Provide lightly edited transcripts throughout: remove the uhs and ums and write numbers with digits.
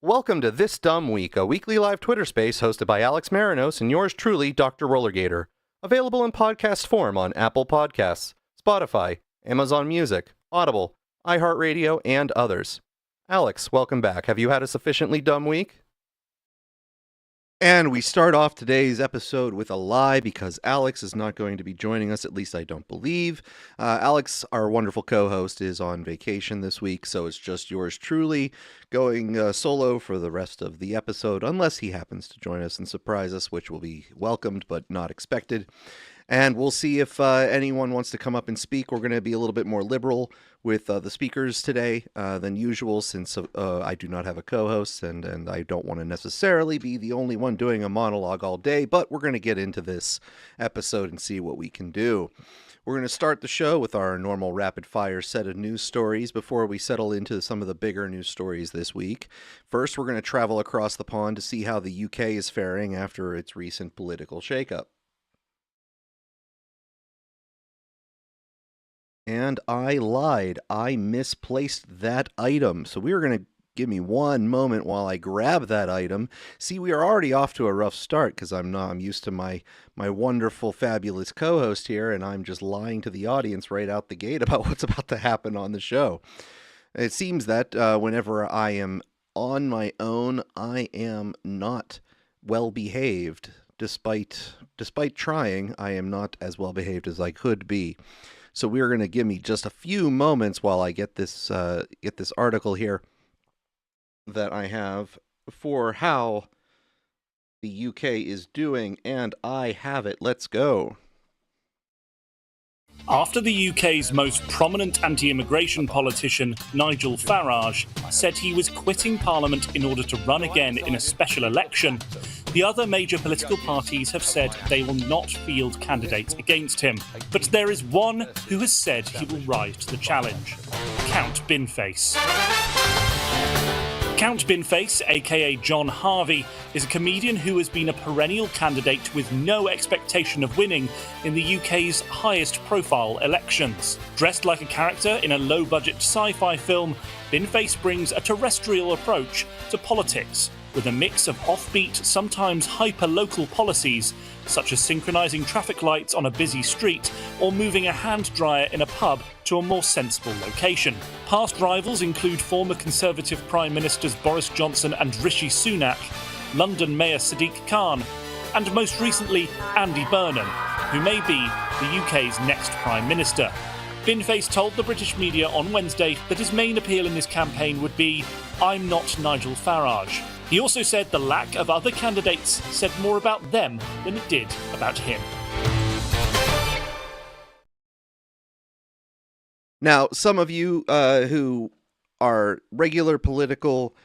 Welcome to This Dumb Week, a weekly live Twitter space hosted by Alex Marinos and yours truly, Dr. Rollergator. Available in podcast form on Apple Podcasts, Spotify, Amazon Music, Audible, iHeartRadio, and others. Alex, welcome back. Have you had a sufficiently dumb week? And we start off today's episode with a lie because Alex is not going to be joining us, at least I don't believe. Alex, our wonderful co-host, is on vacation this week, so it's just yours truly going solo for the rest of the episode, unless he happens to join us and surprise us, which will be welcomed but not expected. And we'll see if anyone wants to come up and speak. We're going to be a little bit more liberal with the speakers today than usual, since I do not have a co-host and I don't want to necessarily be the only one doing a monologue all day, but we're going to get into this episode and see what we can do. We're going to start the show with our normal rapid-fire set of news stories before we settle into some of the bigger news stories this week. First, we're going to travel across the pond to see how the UK is faring after its recent political shakeup. And I lied. I misplaced that item. So we were going to give me one moment while I grab that item. See, we are already off to a rough start because I'm used to my wonderful, fabulous co-host here, and I'm just lying to the audience right out the gate about what's about to happen on the show. It seems that whenever I am on my own, I am not well behaved. Despite trying, I am not as well behaved as I could be. So we're going to give me just a few moments while I get this article here that I have for how the UK is doing, and I have it. Let's go. After the UK's most prominent anti-immigration politician, Nigel Farage, said he was quitting Parliament in order to run again in a special election, the other major political parties have said they will not field candidates against him. But there is one who has said he will rise to the challenge: Count Binface. Count Binface, aka John Harvey, is a comedian who has been a perennial candidate with no expectation of winning in the UK's highest profile elections. Dressed like a character in a low-budget sci-fi film, Binface brings a terrestrial approach to politics, with a mix of offbeat, sometimes hyper-local policies, such as synchronising traffic lights on a busy street or moving a hand dryer in a pub to a more sensible location. Past rivals include former Conservative Prime Ministers Boris Johnson and Rishi Sunak, London Mayor Sadiq Khan, and most recently Andy Burnham, who may be the UK's next Prime Minister. Binface told the British media on Wednesday that his main appeal in this campaign would be, "I'm not Nigel Farage." He also said the lack of other candidates said more about them than it did about him. Now, some of you who are regular political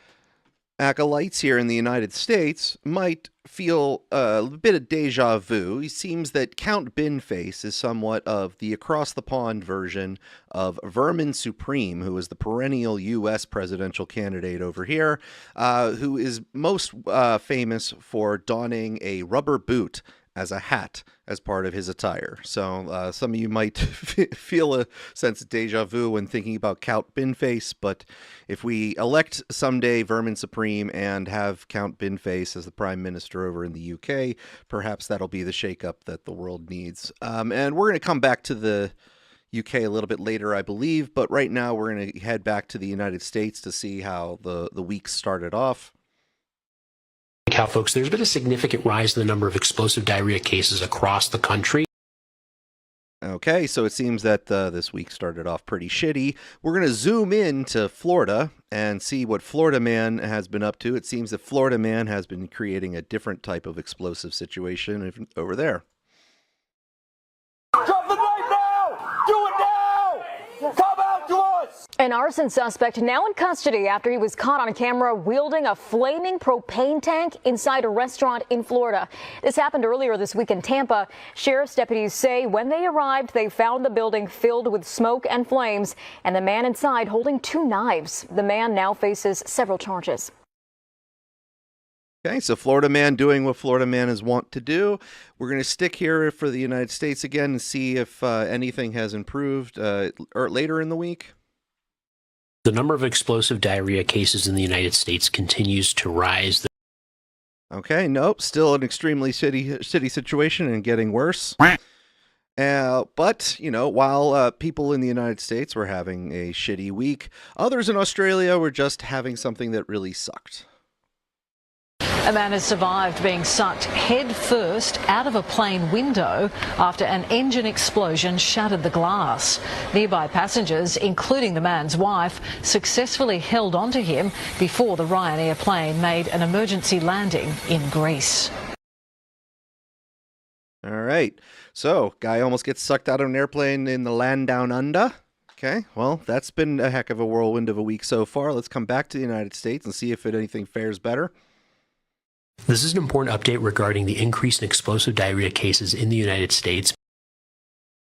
acolytes here in the United States might feel a bit of deja vu. It seems that Count Binface is somewhat of the across-the-pond version of Vermin Supreme, who is the perennial U.S. presidential candidate over here, who is most famous for donning a rubber boot as a hat as part of his attire. So some of you might feel a sense of deja vu when thinking about Count Binface, but if we elect someday Vermin Supreme and have Count Binface as the Prime Minister over in the UK, perhaps that'll be the shakeup that the world needs. And we're going to come back to the UK a little bit later, I believe, but right now we're going to head back to the United States to see how the week started off. How, folks, there's been a significant rise in the number of explosive diarrhea cases across the country. Okay, so it seems that this week started off pretty shitty. We're going to zoom in to Florida and see what Florida Man has been up to. It seems that Florida Man has been creating a different type of explosive situation over there. Drop the knife now! Do it now! Come out to us! An arson suspect now in custody after he was caught on camera wielding a flaming propane tank inside a restaurant in Florida. This happened earlier this week in Tampa. Sheriff's deputies say when they arrived, they found the building filled with smoke and flames and the man inside holding 2 knives. The man now faces several charges. Okay, so Florida Man doing what Florida Man is wont to do. We're going to stick here for the United States again and see if anything has improved later in the week. The number of explosive diarrhea cases in the United States continues to rise. Okay, nope, still an extremely shitty situation and getting worse. But, you know, while people in the United States were having a shitty week, others in Australia were just having something that really sucked. A man has survived being sucked head first out of a plane window after an engine explosion shattered the glass. Nearby passengers, including the man's wife, successfully held onto him before the Ryanair plane made an emergency landing in Greece. All right. So, guy almost gets sucked out of an airplane in the land down under. Okay, well, that's been a heck of a whirlwind of a week so far. Let's come back to the United States and see if anything fares better. This is an important update regarding the increase in explosive diarrhea cases in the United States.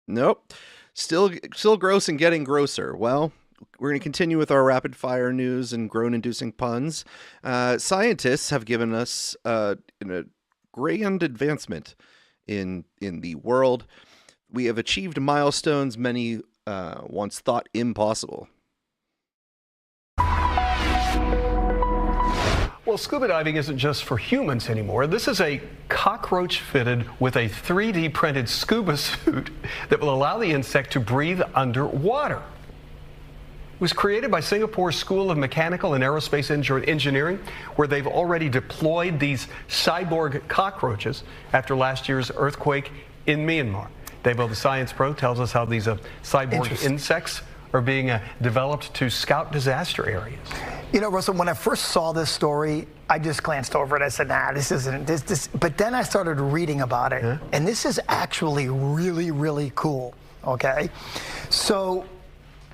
Nope. Still gross and getting grosser. Well, we're going to continue with our rapid fire news and groan-inducing puns. Scientists have given us a grand advancement in the world. We have achieved milestones many once thought impossible. Well, scuba diving isn't just for humans anymore. This is a cockroach fitted with a 3D printed scuba suit that will allow the insect to breathe underwater. It was created by Singapore's School of Mechanical and Aerospace Engineering, where they've already deployed these cyborg cockroaches after last year's earthquake in Myanmar. Davo, the Science Pro, tells us how these cyborg insects are being developed to scout disaster areas. You know, Russell, when I first saw this story, I just glanced over it. I said, nah, this isn't this. But then I started reading about it, and this is actually really, really cool, okay? So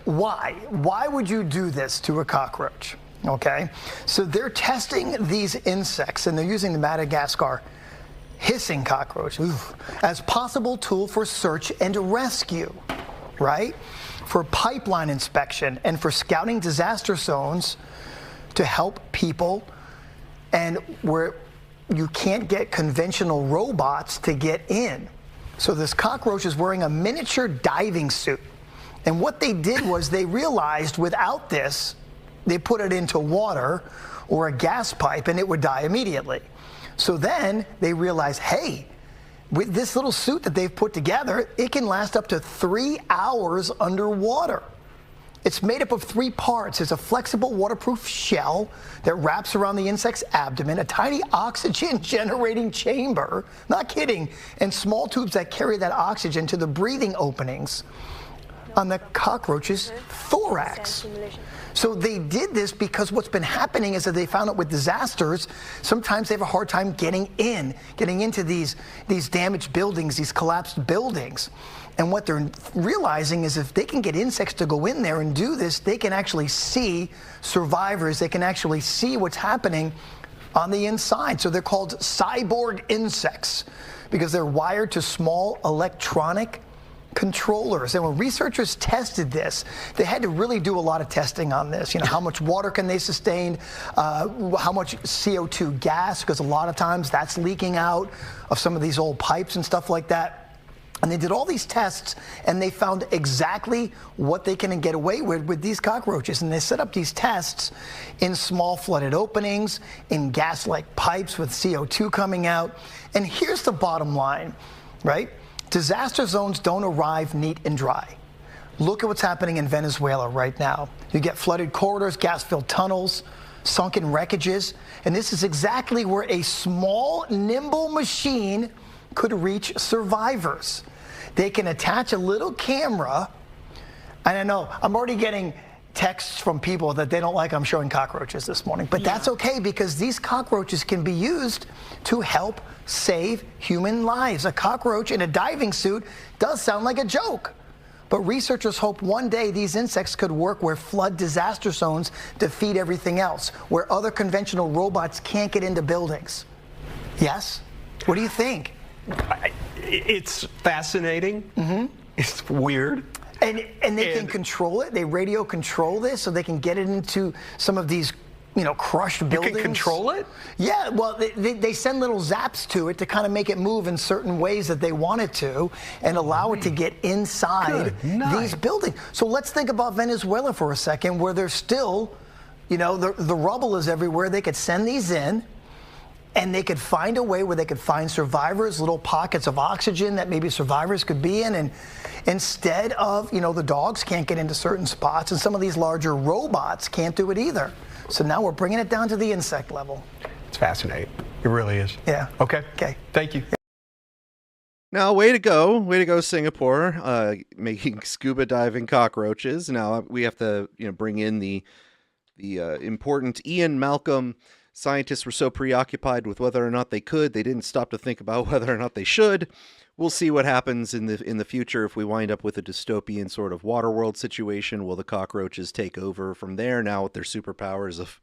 why would you do this to a cockroach, okay? So they're testing these insects, and they're using the Madagascar hissing cockroach as possible tool for search and rescue, right? For pipeline inspection and for scouting disaster zones to help people, and where you can't get conventional robots to get in. So this cockroach is wearing a miniature diving suit. And what they did was they realized without this, they put it into water or a gas pipe and it would die immediately. So then they realized, hey, with this little suit that they've put together, it can last up to 3 hours underwater. It's made up of 3 parts. There's a flexible waterproof shell that wraps around the insect's abdomen, a tiny oxygen generating chamber, not kidding, and small tubes that carry that oxygen to the breathing openings on the cockroach's thorax. So they did this because what's been happening is that they found out with disasters, sometimes they have a hard time getting into these damaged buildings, these collapsed buildings. And what they're realizing is if they can get insects to go in there and do this, they can actually see survivors. They can actually see what's happening on the inside. So they're called cyborg insects because they're wired to small electronic controllers. And when researchers tested this, they had to really do a lot of testing on this. You know, how much water can they sustain, how much CO2 gas, because a lot of times that's leaking out of some of these old pipes and stuff like that. And they did all these tests, and they found exactly what they can get away with these cockroaches. And they set up these tests in small flooded openings, in gas-like pipes with CO2 coming out. And here's the bottom line, right? Disaster zones don't arrive neat and dry. Look at what's happening in Venezuela right now. You get flooded corridors, gas-filled tunnels, sunken wreckages, and this is exactly where a small, nimble machine could reach survivors. They can attach a little camera, and I know I'm already getting texts from people that they don't like I'm showing cockroaches this morning, but that's okay because these cockroaches can be used to help save human lives. A cockroach in a diving suit does sound like a joke, but researchers hope one day these insects could work where flood disaster zones defeat everything else, where other conventional robots can't get into buildings. Yes? What do you think? It's fascinating. It's weird. And they can control it. They radio control this so they can get it into some of these crushed You buildings. can control it? Yeah, well, they send little zaps to it to kind of make it move in certain ways that they want it to and allow it to get inside these buildings. So let's think about Venezuela for a second, where there's still, the rubble is everywhere. They could send these in, and they could find a way where they could find survivors, little pockets of oxygen that maybe survivors could be in. And instead of, the dogs can't get into certain spots, and some of these larger robots can't do it either. So now we're bringing it down to the insect level. It's fascinating. It really is. Yeah. Okay. Okay. Thank you. Now, way to go, Singapore, making scuba diving cockroaches. Now we have to, bring in the important Ian Malcolm. Scientists were so preoccupied with whether or not they didn't stop to think about whether or not they should. We'll see what happens in the future if we wind up with a dystopian sort of Waterworld situation. Will the cockroaches take over from there now with their superpowers of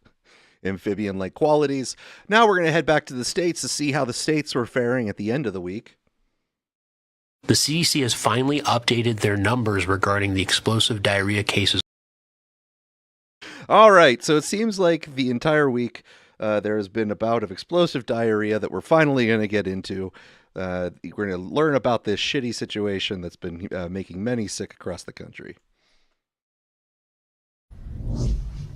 amphibian-like qualities? Now we're going to head back to the States to see how the states were faring at the end of the week. The CDC has finally updated their numbers regarding the explosive diarrhea cases. All right, so it seems like the entire week there has been a bout of explosive diarrhea that we're finally going to get into. We're going to learn about this shitty situation that's been making many sick across the country.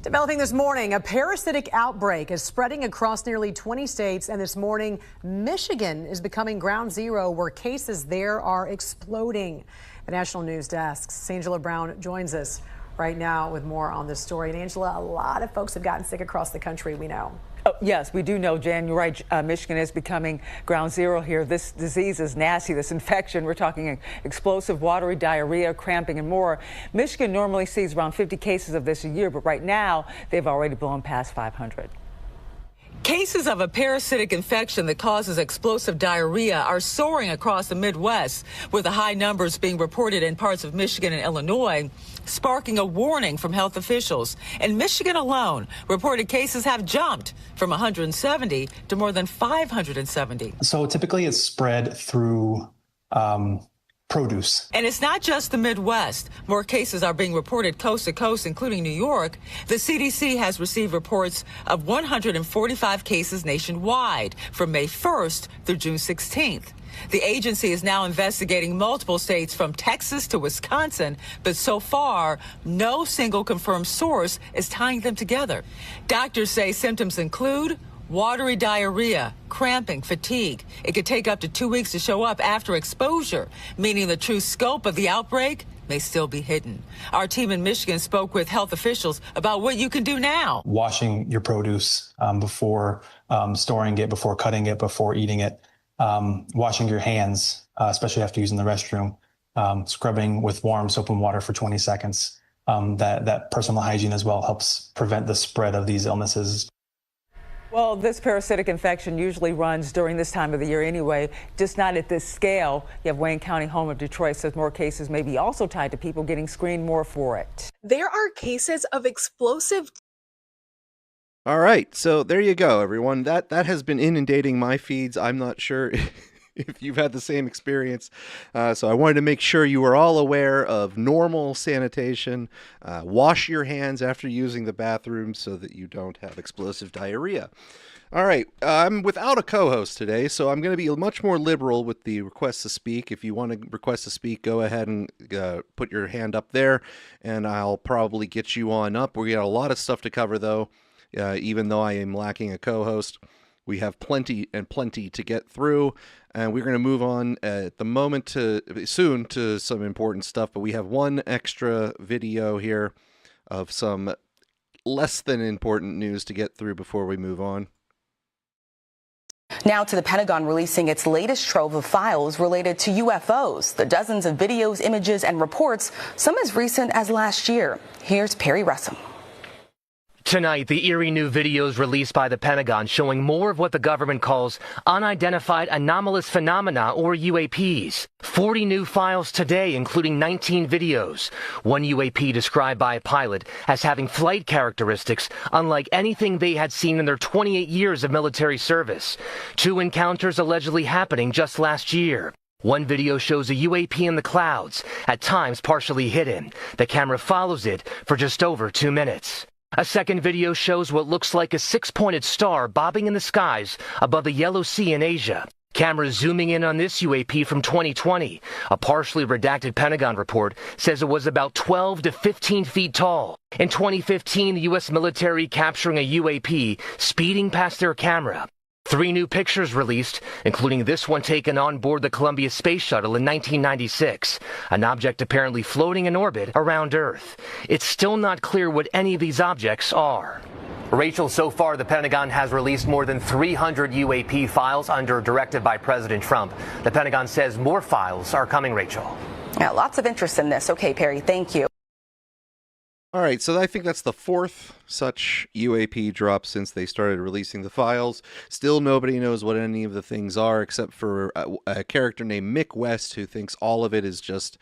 Developing this morning, a parasitic outbreak is spreading across nearly 20 states, and this morning, Michigan is becoming ground zero where cases there are exploding. The National News Desk's Angela Brown joins us right now with more on this story. And Angela, a lot of folks have gotten sick across the country, we know. Oh, yes, we do know, Jan. You're right. Michigan is becoming ground zero here. This disease is nasty. This infection, we're talking explosive, watery diarrhea, cramping, and more. Michigan normally sees around 50 cases of this a year, but right now they've already blown past 500. Cases of a parasitic infection that causes explosive diarrhea are soaring across the Midwest, with the high numbers being reported in parts of Michigan and Illinois, sparking a warning from health officials. In Michigan alone, reported cases have jumped from 170 to more than 570. So typically it's spread through produce. And it's not just the Midwest. More cases are being reported coast to coast, including New York. The CDC has received reports of 145 cases nationwide from May 1st through June 16th. The agency is now investigating multiple states from Texas to Wisconsin, but so far, no single confirmed source is tying them together. Doctors say symptoms include watery diarrhea, cramping, fatigue. It could take up to 2 weeks to show up after exposure, meaning the true scope of the outbreak may still be hidden. Our team in Michigan spoke with health officials about what you can do now. Washing your produce before storing it, before cutting it, before eating it. Washing your hands, especially after using the restroom. Scrubbing with warm soap and water for 20 seconds. That personal hygiene as well helps prevent the spread of these illnesses. Well, this parasitic infection usually runs during this time of the year anyway, just not at this scale. You have Wayne County, home of Detroit, says more cases may be also tied to people getting screened more for it. There are cases of explosive. All right, so there you go, everyone. That has been inundating my feeds. I'm not sure if you've had the same experience. So I wanted to make sure you were all aware of normal sanitation. Wash your hands after using the bathroom so that you don't have explosive diarrhea. All right, I'm without a co-host today, so I'm going to be much more liberal with the request to speak. If you want to request to speak, go ahead and put your hand up there, and I'll probably get you on up. We got a lot of stuff to cover, though. Even though I am lacking a co-host, we have plenty to get through, and we're going to move on at the moment soon to some important stuff. But we have one extra video here of some less than important news to get through before we move on. Now to the Pentagon releasing its latest trove of files related to UFOs. The dozens of videos, images, and reports, some as recent as last year. Here's Perry Russell. Tonight, the eerie new videos released by the Pentagon showing more of what the government calls unidentified anomalous phenomena, or UAPs. 40 new files today, including 19 videos. One UAP described by a pilot as having flight characteristics unlike anything they had seen in their 28 years of military service. 2 encounters allegedly happening just last year. One video shows a UAP in the clouds, at times partially hidden. The camera follows it for just over 2 minutes. A second video shows what looks like a six-pointed star bobbing in the skies above the Yellow Sea in Asia. Cameras zooming in on this UAP from 2020. A partially redacted Pentagon report says it was about 12 to 15 feet tall. In 2015, the U.S. military capturing a UAP speeding past their camera. 3 new pictures released, including this one taken on board the Columbia Space Shuttle in 1996, an object apparently floating in orbit around Earth. It's still not clear what any of these objects are. Rachel, so far the Pentagon has released more than 300 UAP files under a directive by President Trump. The Pentagon says more files are coming, Rachel. Yeah, lots of interest in this. Okay, Perry, thank you. All right, so I think that's the 4th such UAP drop since they started releasing the files. Still nobody knows what any of the things are except for a character named Mick West who thinks all of it is just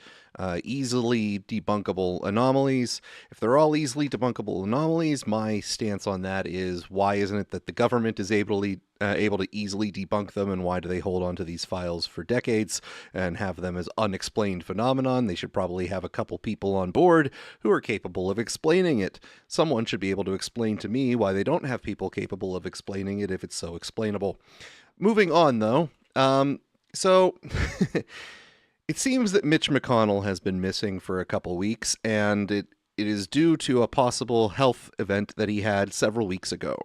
easily debunkable anomalies. If they're all easily debunkable anomalies, my stance on that is, why isn't it that the government is able to easily debunk them, and why do they hold on to these files for decades and have them as unexplained phenomenon? They should probably have a couple people on board who are capable of explaining it. Someone should be able to explain to me why they don't have people capable of explaining it if it's so explainable. Moving on, though. So it seems that Mitch McConnell has been missing for a couple weeks, and it is due to a possible health event that he had several weeks ago.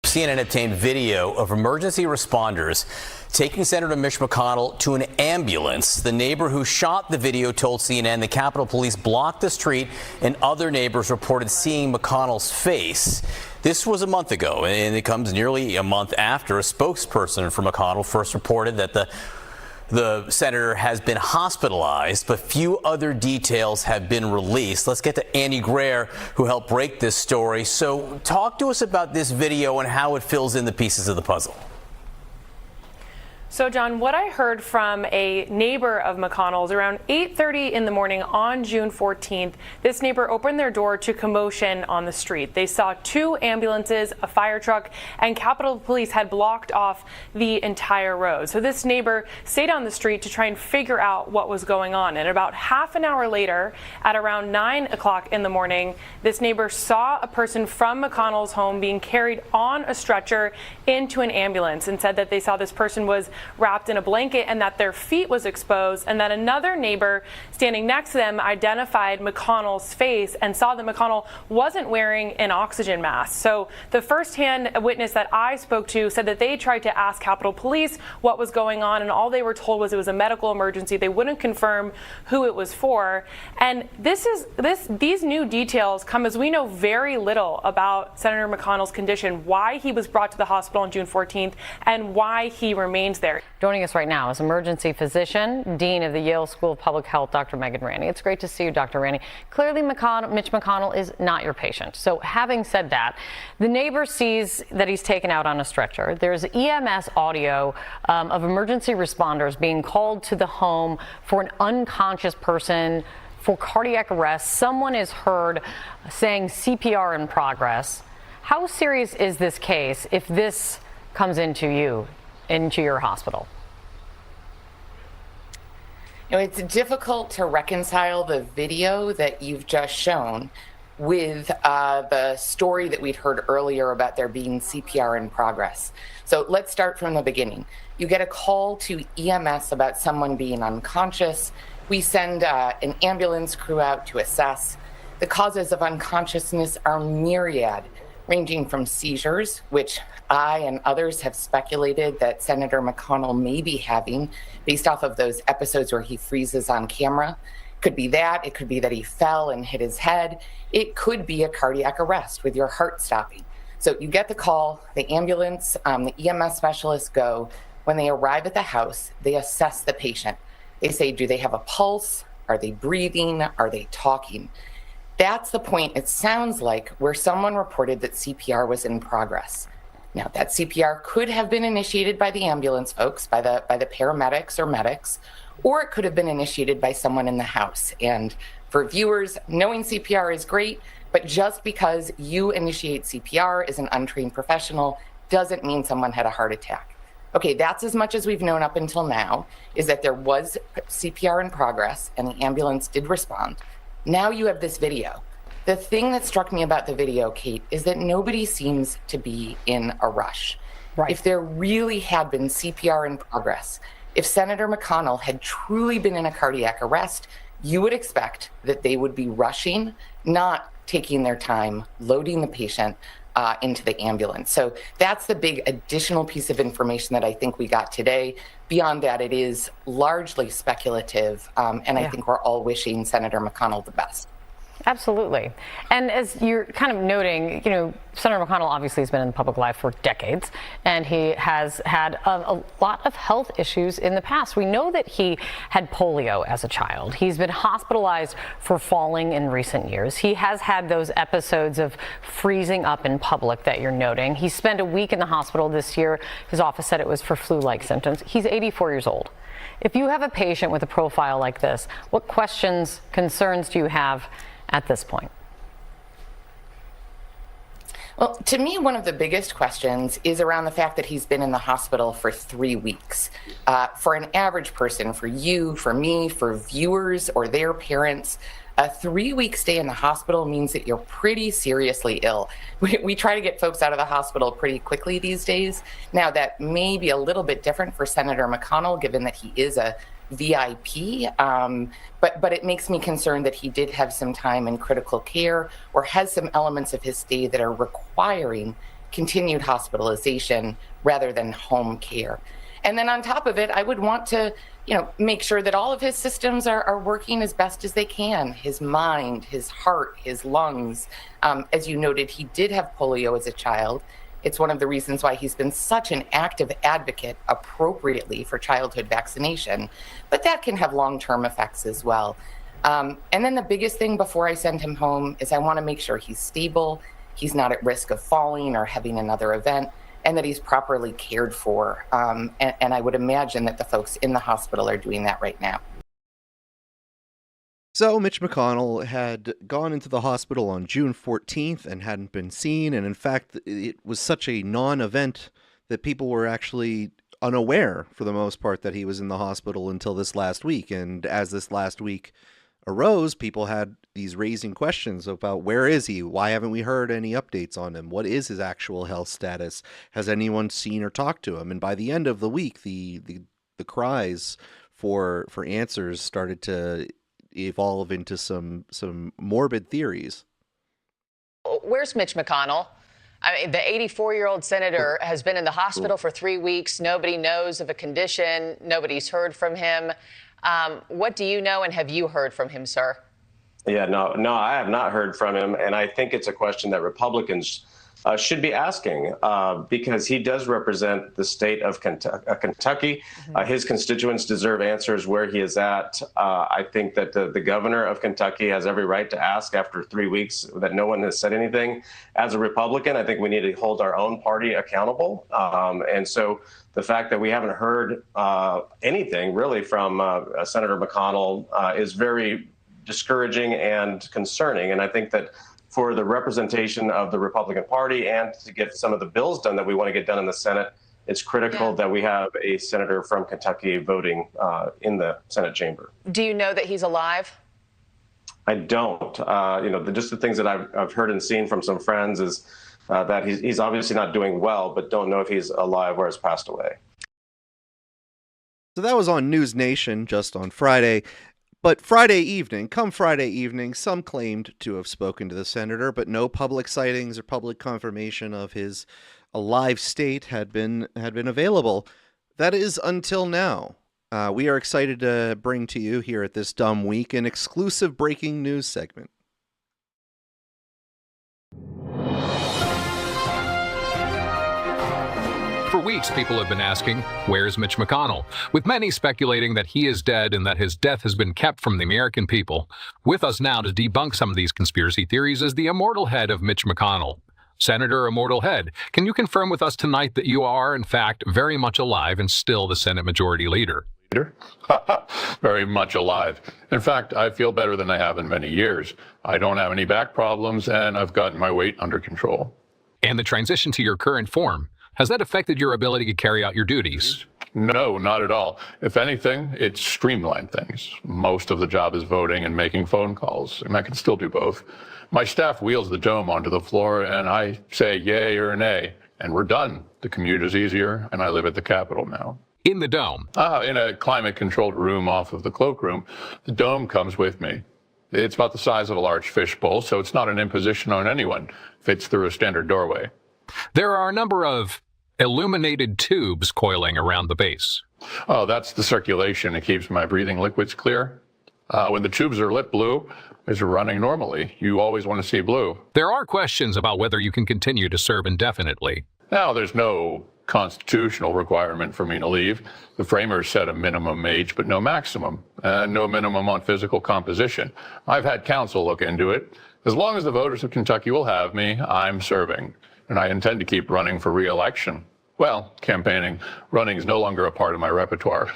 CNN obtained video of emergency responders taking Senator Mitch McConnell to an ambulance. The neighbor who shot the video told CNN the Capitol Police blocked the street, and other neighbors reported seeing McConnell's face. This was a month ago, and it comes nearly a month after a spokesperson for McConnell first reported that the senator has been hospitalized, but few other details have been released. Let's get to Andy Greer, who helped break this story. So talk to us about this video and how it fills in the pieces of the puzzle. So, John, what I heard from a neighbor of McConnell's around 8:30 in the morning on June 14th, this neighbor opened their door to commotion on the street. They saw 2 ambulances, a fire truck, and Capitol Police had blocked off the entire road. So this neighbor stayed on the street to try and figure out what was going on. And about half an hour later, at around 9 o'clock in the morning, this neighbor saw a person from McConnell's home being carried on a stretcher into an ambulance, and said that they saw this person was wrapped in a blanket and that their feet was exposed, and that another neighbor standing next to them identified McConnell's face and saw that McConnell wasn't wearing an oxygen mask. So the firsthand witness that I spoke to said that they tried to ask Capitol Police what was going on, and all they were told was it was a medical emergency. They wouldn't confirm who it was for. And these new details come as we know very little about Senator McConnell's condition, why he was brought to the hospital on June 14th, and why he remains there. Joining us right now is emergency physician, Dean of the Yale School of Public Health, Dr. Megan Ranney. It's great to see you, Dr. Ranney. Clearly, Mitch McConnell is not your patient. So having said that, the neighbor sees that he's taken out on a stretcher. There's EMS audio of emergency responders being called to the home for an unconscious person for cardiac arrest. Someone is heard saying CPR in progress. How serious is this case if this comes into your hospital? You know, it's difficult to reconcile the video that you've just shown with the story that we'd heard earlier about there being CPR in progress. So let's start from the beginning. You get a call to EMS about someone being unconscious. We send an ambulance crew out to assess. The causes of unconsciousness are myriad, ranging from seizures, which I and others have speculated that Senator McConnell may be having based off of those episodes where he freezes on camera. Could be that. It could be that he fell and hit his head. It could be a cardiac arrest with your heart stopping. So you get the call, the ambulance, the EMS specialists go. When they arrive at the house, they assess the patient. They say, do they have a pulse? Are they breathing? Are they talking? That's the point, it sounds like, where someone reported that CPR was in progress. Now, that CPR could have been initiated by the ambulance folks, by the paramedics or medics, or it could have been initiated by someone in the house. And for viewers, knowing CPR is great, but just because you initiate CPR as an untrained professional doesn't mean someone had a heart attack. Okay, that's as much as we've known up until now, is that there was CPR in progress and the ambulance did respond. Now you have this video. The thing that struck me about the video, Kate, is that nobody seems to be in a rush. Right. If there really had been CPR in progress, if Senator McConnell had truly been in a cardiac arrest, you would expect that they would be rushing, not taking their time, loading the patient into the ambulance. So that's the big additional piece of information that I think we got today. Beyond that, it is largely speculative, and I think we're all wishing Senator McConnell the best. Absolutely. And as you're kind of noting, you know, Senator McConnell obviously has been in public life for decades, and he has had a lot of health issues in the past. We know that he had polio as a child. He's been hospitalized for falling in recent years. He has had those episodes of freezing up in public that you're noting. He spent a week in the hospital this year. His office said it was for flu-like symptoms. He's 84 years old. If you have a patient with a profile like this, what questions, concerns do you have at this point? Well, to me, one of the biggest questions is around the fact that he's been in the hospital for 3 weeks. For an average person, for you, for me, for viewers or their parents, a 3-week stay in the hospital means that you're pretty seriously ill. We try to get folks out of the hospital pretty quickly these days. Now, that may be a little bit different for Senator McConnell, given that he is a VIP, but it makes me concerned that he did have some time in critical care or has some elements of his stay that are requiring continued hospitalization rather than home care. And then on top of it, I would want to, make sure that all of his systems are working as best as they can. His mind, his heart, his lungs. As you noted, he did have polio as a child. It's one of the reasons why he's been such an active advocate appropriately for childhood vaccination, but that can have long-term effects as well. And then the biggest thing before I send him home is I want to make sure he's stable, he's not at risk of falling or having another event, and that he's properly cared for. And I would imagine that the folks in the hospital are doing that right now. So Mitch McConnell had gone into the hospital on June 14th and hadn't been seen. And in fact, it was such a non-event that people were actually unaware, for the most part, that he was in the hospital until this last week. And as this last week arose, people had these raising questions about where is he? Why haven't we heard any updates on him? What is his actual health status? Has anyone seen or talked to him? And by the end of the week, the cries for answers started to evolve into some morbid theories. Where's Mitch McConnell? I mean, the 84-year-old senator has been in the hospital for 3 weeks. Nobody knows of a condition. Nobody's heard from him. What do you know, and have you heard from him, sir? Yeah, no, I have not heard from him, and I think it's a question that Republicans should be asking because he does represent the state of Kentucky. His constituents deserve answers where he is at. I think that the governor of Kentucky has every right to ask after 3 weeks that no one has said anything. As a Republican, I think we need to hold our own party accountable. And so the fact that we haven't heard anything really from Senator McConnell is very discouraging and concerning. And I think that for the representation of the Republican Party and to get some of the bills done that we want to get done in the Senate, it's critical that we have a senator from Kentucky voting in the Senate chamber. Do you know that he's alive? I don't. Just the things that I've heard and seen from some friends is that he's obviously not doing well, but don't know if he's alive or has passed away. So that was on News Nation just on Friday. But come Friday evening, some claimed to have spoken to the senator, but no public sightings or public confirmation of his alive state had been available. That is until now. We are excited to bring to you here at This Dumb Week an exclusive breaking news segment. For weeks, people have been asking, where's Mitch McConnell? With many speculating that he is dead and that his death has been kept from the American people. With us now to debunk some of these conspiracy theories is the immortal head of Mitch McConnell. Senator Immortal Head, can you confirm with us tonight that you are, in fact, very much alive and still the Senate Majority Leader? Very much alive. In fact, I feel better than I have in many years. I don't have any back problems, and I've gotten my weight under control. And the transition to your current form, has that affected your ability to carry out your duties? No, not at all. If anything, it streamlined things. Most of the job is voting and making phone calls, and I can still do both. My staff wheels the dome onto the floor, and I say yay or nay, and we're done. The commute is easier, and I live at the Capitol now. In the dome? In a climate-controlled room off of the cloakroom. The dome comes with me. It's about the size of a large fishbowl, so it's not an imposition on anyone. Fits through a standard doorway. There are a number of illuminated tubes coiling around the base. Oh, that's the circulation. It keeps my breathing liquids clear. When the tubes are lit blue, it's running normally. You always want to see blue. There are questions about whether you can continue to serve indefinitely. Now, there's no constitutional requirement for me to leave. The framers set a minimum age, but no maximum, and no minimum on physical composition. I've had counsel look into it. As long as the voters of Kentucky will have me, I'm serving. And I intend to keep running for re-election. Well, campaigning. Running is no longer a part of my repertoire.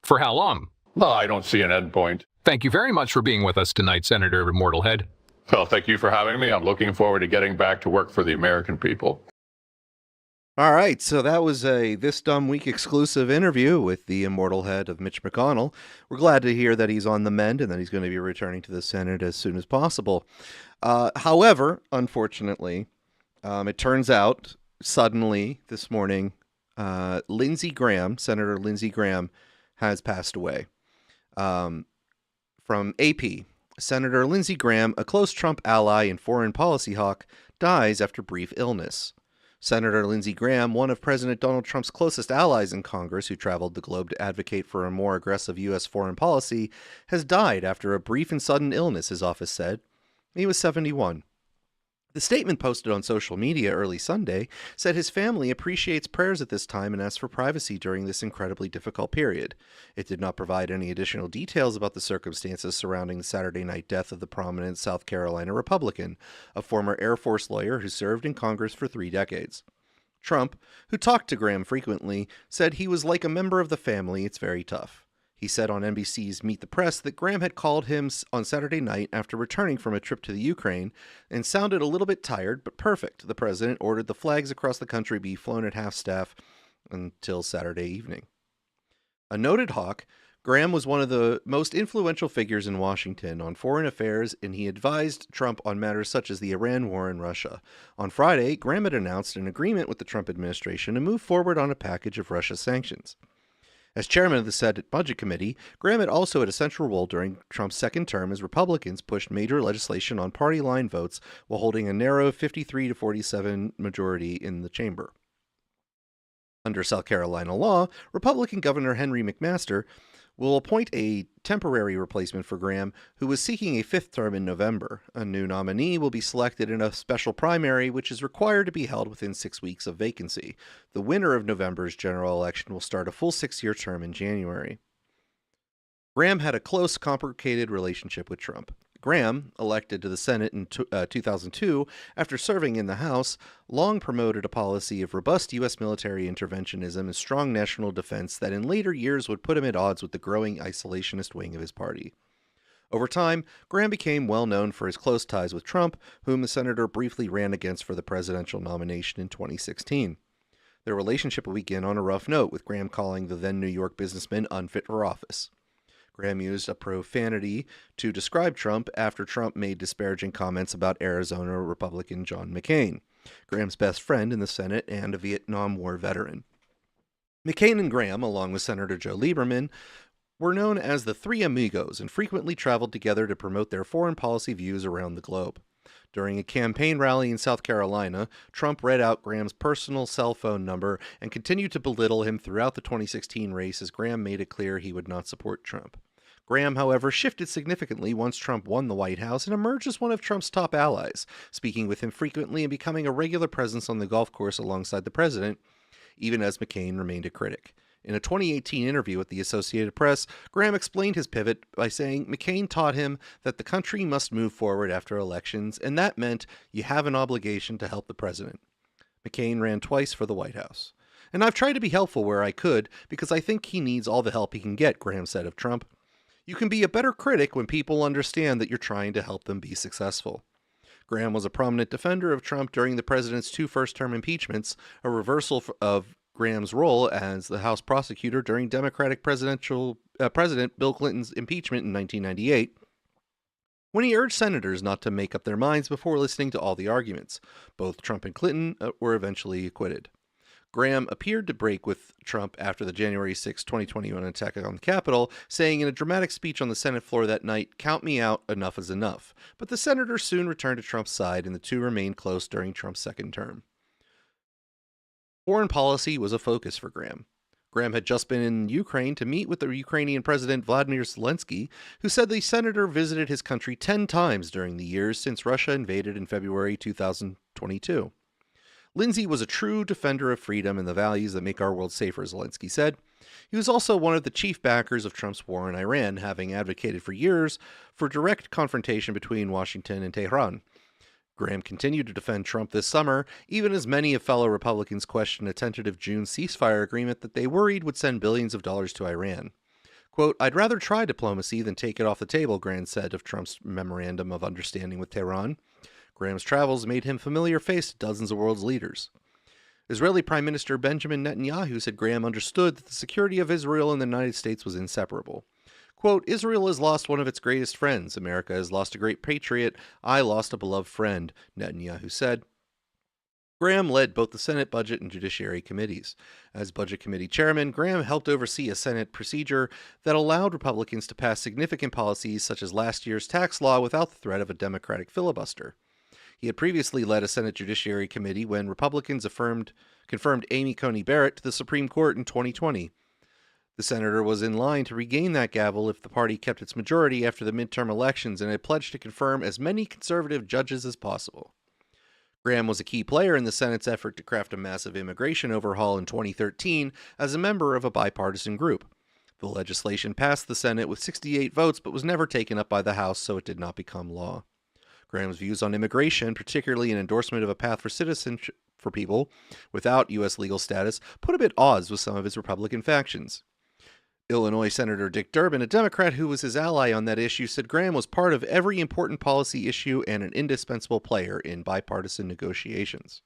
For how long? Well, I don't see an end point. Thank you very much for being with us tonight, Senator Immortal Head. Well, thank you for having me. I'm looking forward to getting back to work for the American people. All right, so that was a This Dumb Week exclusive interview with the immortal head of Mitch McConnell. We're glad to hear that he's on the mend and that he's going to be returning to the Senate as soon as possible. However, unfortunately, it turns out suddenly this morning, Lindsey Graham, Senator Lindsey Graham, has passed away. From AP, Senator Lindsey Graham, a close Trump ally and foreign policy hawk, dies after brief illness. Senator Lindsey Graham, one of President Donald Trump's closest allies in Congress who traveled the globe to advocate for a more aggressive U.S. foreign policy, has died after a brief and sudden illness, his office said. He was 71. The statement posted on social media early Sunday said his family appreciates prayers at this time and asks for privacy during this incredibly difficult period. It did not provide any additional details about the circumstances surrounding the Saturday night death of the prominent South Carolina Republican, a former Air Force lawyer who served in Congress for 3 decades. Trump, who talked to Graham frequently, said he was like a member of the family. It's very tough. He said on NBC's Meet the Press that Graham had called him on Saturday night after returning from a trip to the Ukraine and sounded a little bit tired, but perfect. The president ordered the flags across the country be flown at half-staff until Saturday evening. A noted hawk, Graham was one of the most influential figures in Washington on foreign affairs, and he advised Trump on matters such as the Iran war and Russia. On Friday, Graham had announced an agreement with the Trump administration to move forward on a package of Russia sanctions. As chairman of the Senate Budget Committee, Graham had also had a central role during Trump's second term as Republicans pushed major legislation on party line votes while holding a narrow 53-47 majority in the chamber. Under South Carolina law, Republican Governor Henry McMaster will appoint a temporary replacement for Graham, who was seeking a 5th term in November. A new nominee will be selected in a special primary, which is required to be held within 6 weeks of vacancy. The winner of November's general election will start a full 6-year term in January. Graham had a close, complicated relationship with Trump. Graham, elected to the Senate in 2002 after serving in the House, long promoted a policy of robust U.S. military interventionism and strong national defense that in later years would put him at odds with the growing isolationist wing of his party. Over time, Graham became well known for his close ties with Trump, whom the senator briefly ran against for the presidential nomination in 2016. Their relationship would begin on a rough note, with Graham calling the then New York businessman unfit for office. Graham used a profanity to describe Trump after Trump made disparaging comments about Arizona Republican John McCain, Graham's best friend in the Senate and a Vietnam War veteran. McCain and Graham, along with Senator Joe Lieberman, were known as the Three Amigos and frequently traveled together to promote their foreign policy views around the globe. During a campaign rally in South Carolina, Trump read out Graham's personal cell phone number and continued to belittle him throughout the 2016 race as Graham made it clear he would not support Trump. Graham, however, shifted significantly once Trump won the White House and emerged as one of Trump's top allies, speaking with him frequently and becoming a regular presence on the golf course alongside the president, even as McCain remained a critic. In a 2018 interview with the Associated Press, Graham explained his pivot by saying McCain taught him that the country must move forward after elections, and that meant you have an obligation to help the president. McCain ran twice for the White House. And I've tried to be helpful where I could, because I think he needs all the help he can get, Graham said of Trump. You can be a better critic when people understand that you're trying to help them be successful. Graham was a prominent defender of Trump during the president's 2 first-term impeachments, a reversal of Graham's role as the House prosecutor during Democratic President Bill Clinton's impeachment in 1998, when he urged senators not to make up their minds before listening to all the arguments. Both Trump and Clinton were eventually acquitted. Graham appeared to break with Trump after the January 6, 2021 attack on the Capitol, saying in a dramatic speech on the Senate floor that night, "Count me out, enough is enough." But the senator soon returned to Trump's side, and the two remained close during Trump's second term. Foreign policy was a focus for Graham. Graham had just been in Ukraine to meet with the Ukrainian President Vladimir Zelensky, who said the senator visited his country 10 times during the years since Russia invaded in February 2022. Lindsay was a true defender of freedom and the values that make our world safer, Zelensky said. He was also one of the chief backers of Trump's war in Iran, having advocated for years for direct confrontation between Washington and Tehran. Graham continued to defend Trump this summer, even as many of fellow Republicans questioned a tentative June ceasefire agreement that they worried would send billions of dollars to Iran. Quote, "I'd rather try diplomacy than take it off the table," Graham said of Trump's memorandum of understanding with Tehran. Graham's travels made him familiar face to dozens of world's leaders. Israeli Prime Minister Benjamin Netanyahu said Graham understood that the security of Israel and the United States was inseparable. Quote, "Israel has lost one of its greatest friends. America has lost a great patriot. I lost a beloved friend," Netanyahu said. Graham led both the Senate Budget and Judiciary committees. As Budget Committee chairman, Graham helped oversee a Senate procedure that allowed Republicans to pass significant policies such as last year's tax law without the threat of a Democratic filibuster. He had previously led a Senate Judiciary Committee when Republicans confirmed Amy Coney Barrett to the Supreme Court in 2020. The senator was in line to regain that gavel if the party kept its majority after the midterm elections and had pledged to confirm as many conservative judges as possible. Graham was a key player in the Senate's effort to craft a massive immigration overhaul in 2013 as a member of a bipartisan group. The legislation passed the Senate with 68 votes but was never taken up by the House, so it did not become law. Graham's views on immigration, particularly an endorsement of a path for citizenship for people without U.S. legal status, put him at odds with some of his Republican factions. Illinois Senator Dick Durbin, a Democrat who was his ally on that issue, said Graham was part of every important policy issue and an indispensable player in bipartisan negotiations.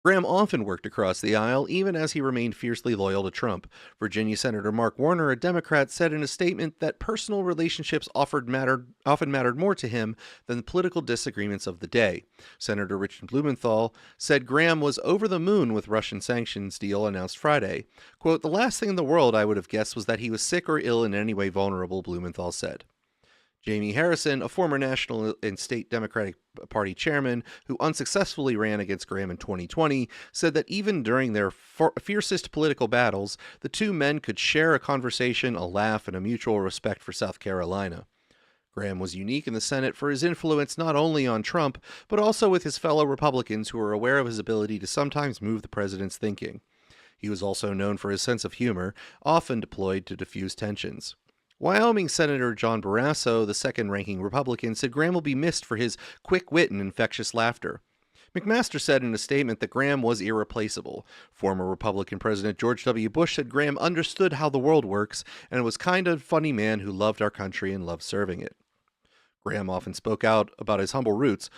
Graham often worked across the aisle, even as he remained fiercely loyal to Trump. Virginia Senator Mark Warner, a Democrat, said in a statement that personal relationships often mattered more to him than the political disagreements of the day. Senator Richard Blumenthal said Graham was over the moon with Russian sanctions deal announced Friday. Quote, "The last thing in the world I would have guessed was that he was sick or ill in any way vulnerable," Blumenthal said. Jamie Harrison, a former national and state Democratic Party chairman who unsuccessfully ran against Graham in 2020, said that even during their fiercest political battles, the two men could share a conversation, a laugh, and a mutual respect for South Carolina. Graham was unique in the Senate for his influence not only on Trump, but also with his fellow Republicans who were aware of his ability to sometimes move the president's thinking. He was also known for his sense of humor, often deployed to diffuse tensions. Wyoming Senator John Barrasso, the second-ranking Republican, said Graham will be missed for his quick wit and infectious laughter. McMaster said in a statement that Graham was irreplaceable. Former Republican President George W. Bush said Graham understood how the world works and was kind of funny man who loved our country and loved serving it. Graham often spoke out about his humble roots,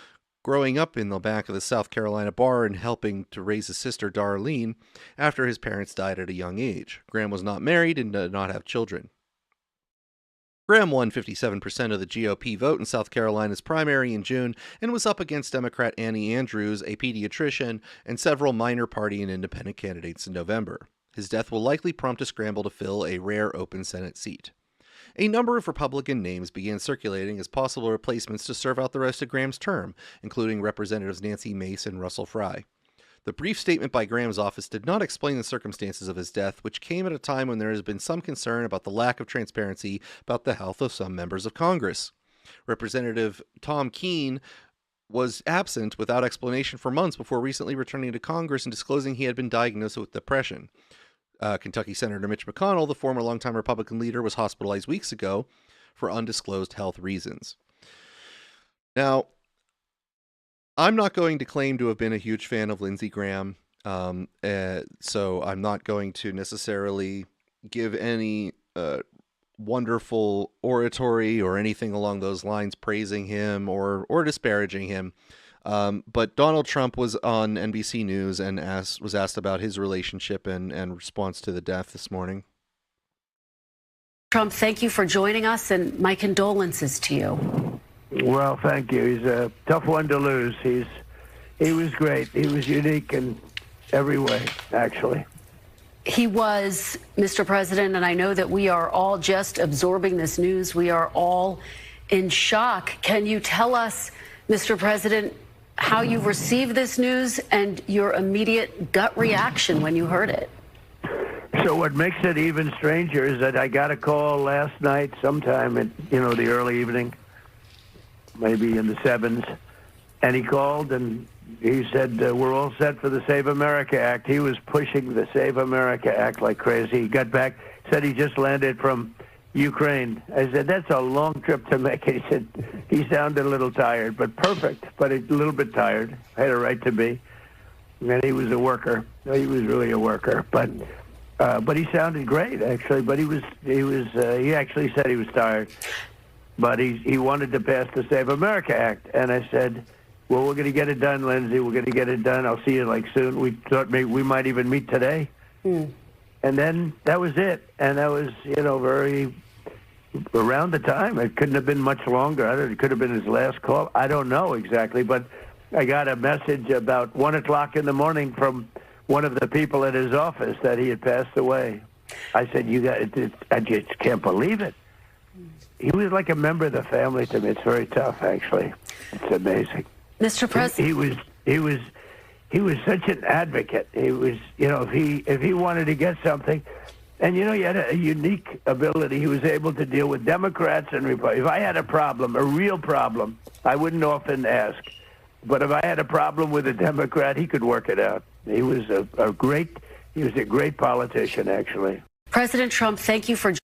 growing up in the back of the South Carolina bar and helping to raise his sister Darlene after his parents died at a young age. Graham was not married and did not have children. Graham won 57% of the GOP vote in South Carolina's primary in June and was up against Democrat Annie Andrews, a pediatrician, and several minor party and independent candidates in November. His death will likely prompt a scramble to fill a rare open Senate seat. A number of Republican names began circulating as possible replacements to serve out the rest of Graham's term, including Representatives Nancy Mace and Russell Fry. The brief statement by Graham's office did not explain the circumstances of his death, which came at a time when there has been some concern about the lack of transparency about the health of some members of Congress. Representative Tom Keene was absent without explanation for months before recently returning to Congress and disclosing he had been diagnosed with depression. Kentucky Senator Mitch McConnell, the former longtime Republican leader, was hospitalized weeks ago for undisclosed health reasons. Now, I'm not going to claim to have been a huge fan of Lindsey Graham, so I'm not going to necessarily give any wonderful oratory or anything along those lines praising him or disparaging him. But Donald Trump was on NBC News and was asked about his relationship and response to the death this morning. Trump, thank you for joining us, and my condolences to you. Well, thank you. He's a tough one to lose. He was great. He was unique in every way, actually. He was, Mr. President, and I know that we are all just absorbing this news. We are all in shock. Can you tell us, Mr. President, how you received this news and your immediate gut reaction when you heard it? So what makes it even stranger is that I got a call last night sometime at, the early evening, maybe in the 7s, and he called and he said, we're all set for the Save America Act. He was pushing the Save America Act like crazy. He got back, said he just landed from Ukraine. I said, that's a long trip to make. He said, he sounded a little tired, but perfect, but a little bit tired. Had a right to be. And he was a worker. He was really a worker. But he sounded great, actually. But he actually said he was tired. But he wanted to pass the Save America Act. And I said, well, we're going to get it done, Lindsey. We're going to get it done. I'll see you soon. We thought maybe we might even meet today. And then that was it. And that was, very around the time. It couldn't have been much longer. It could have been his last call. I don't know exactly. But I got a message about 1 o'clock in the morning from one of the people at his office that he had passed away. I said, I just can't believe it. He was like a member of the family to me. It's very tough, actually. It's amazing. Mr. President, he was such an advocate. He was, if he wanted to get something, and he had a unique ability. He was able to deal with Democrats and Republicans. If I had a problem, a real problem, I wouldn't often ask. But if I had a problem with a Democrat, he could work it out. He was a great politician, actually. President Trump, thank you for.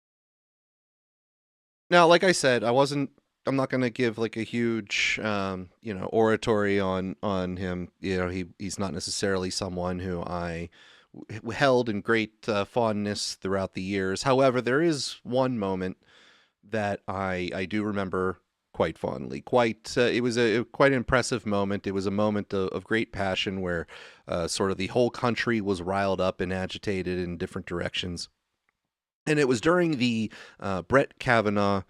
Now, like I said, I'm not going to give like a huge, oratory on him. He's not necessarily someone who I held in great fondness throughout the years. However, there is one moment that I do remember quite fondly. It was a quite impressive moment. It was a moment of great passion where sort of the whole country was riled up and agitated in different directions. And it was during the Brett Kavanaugh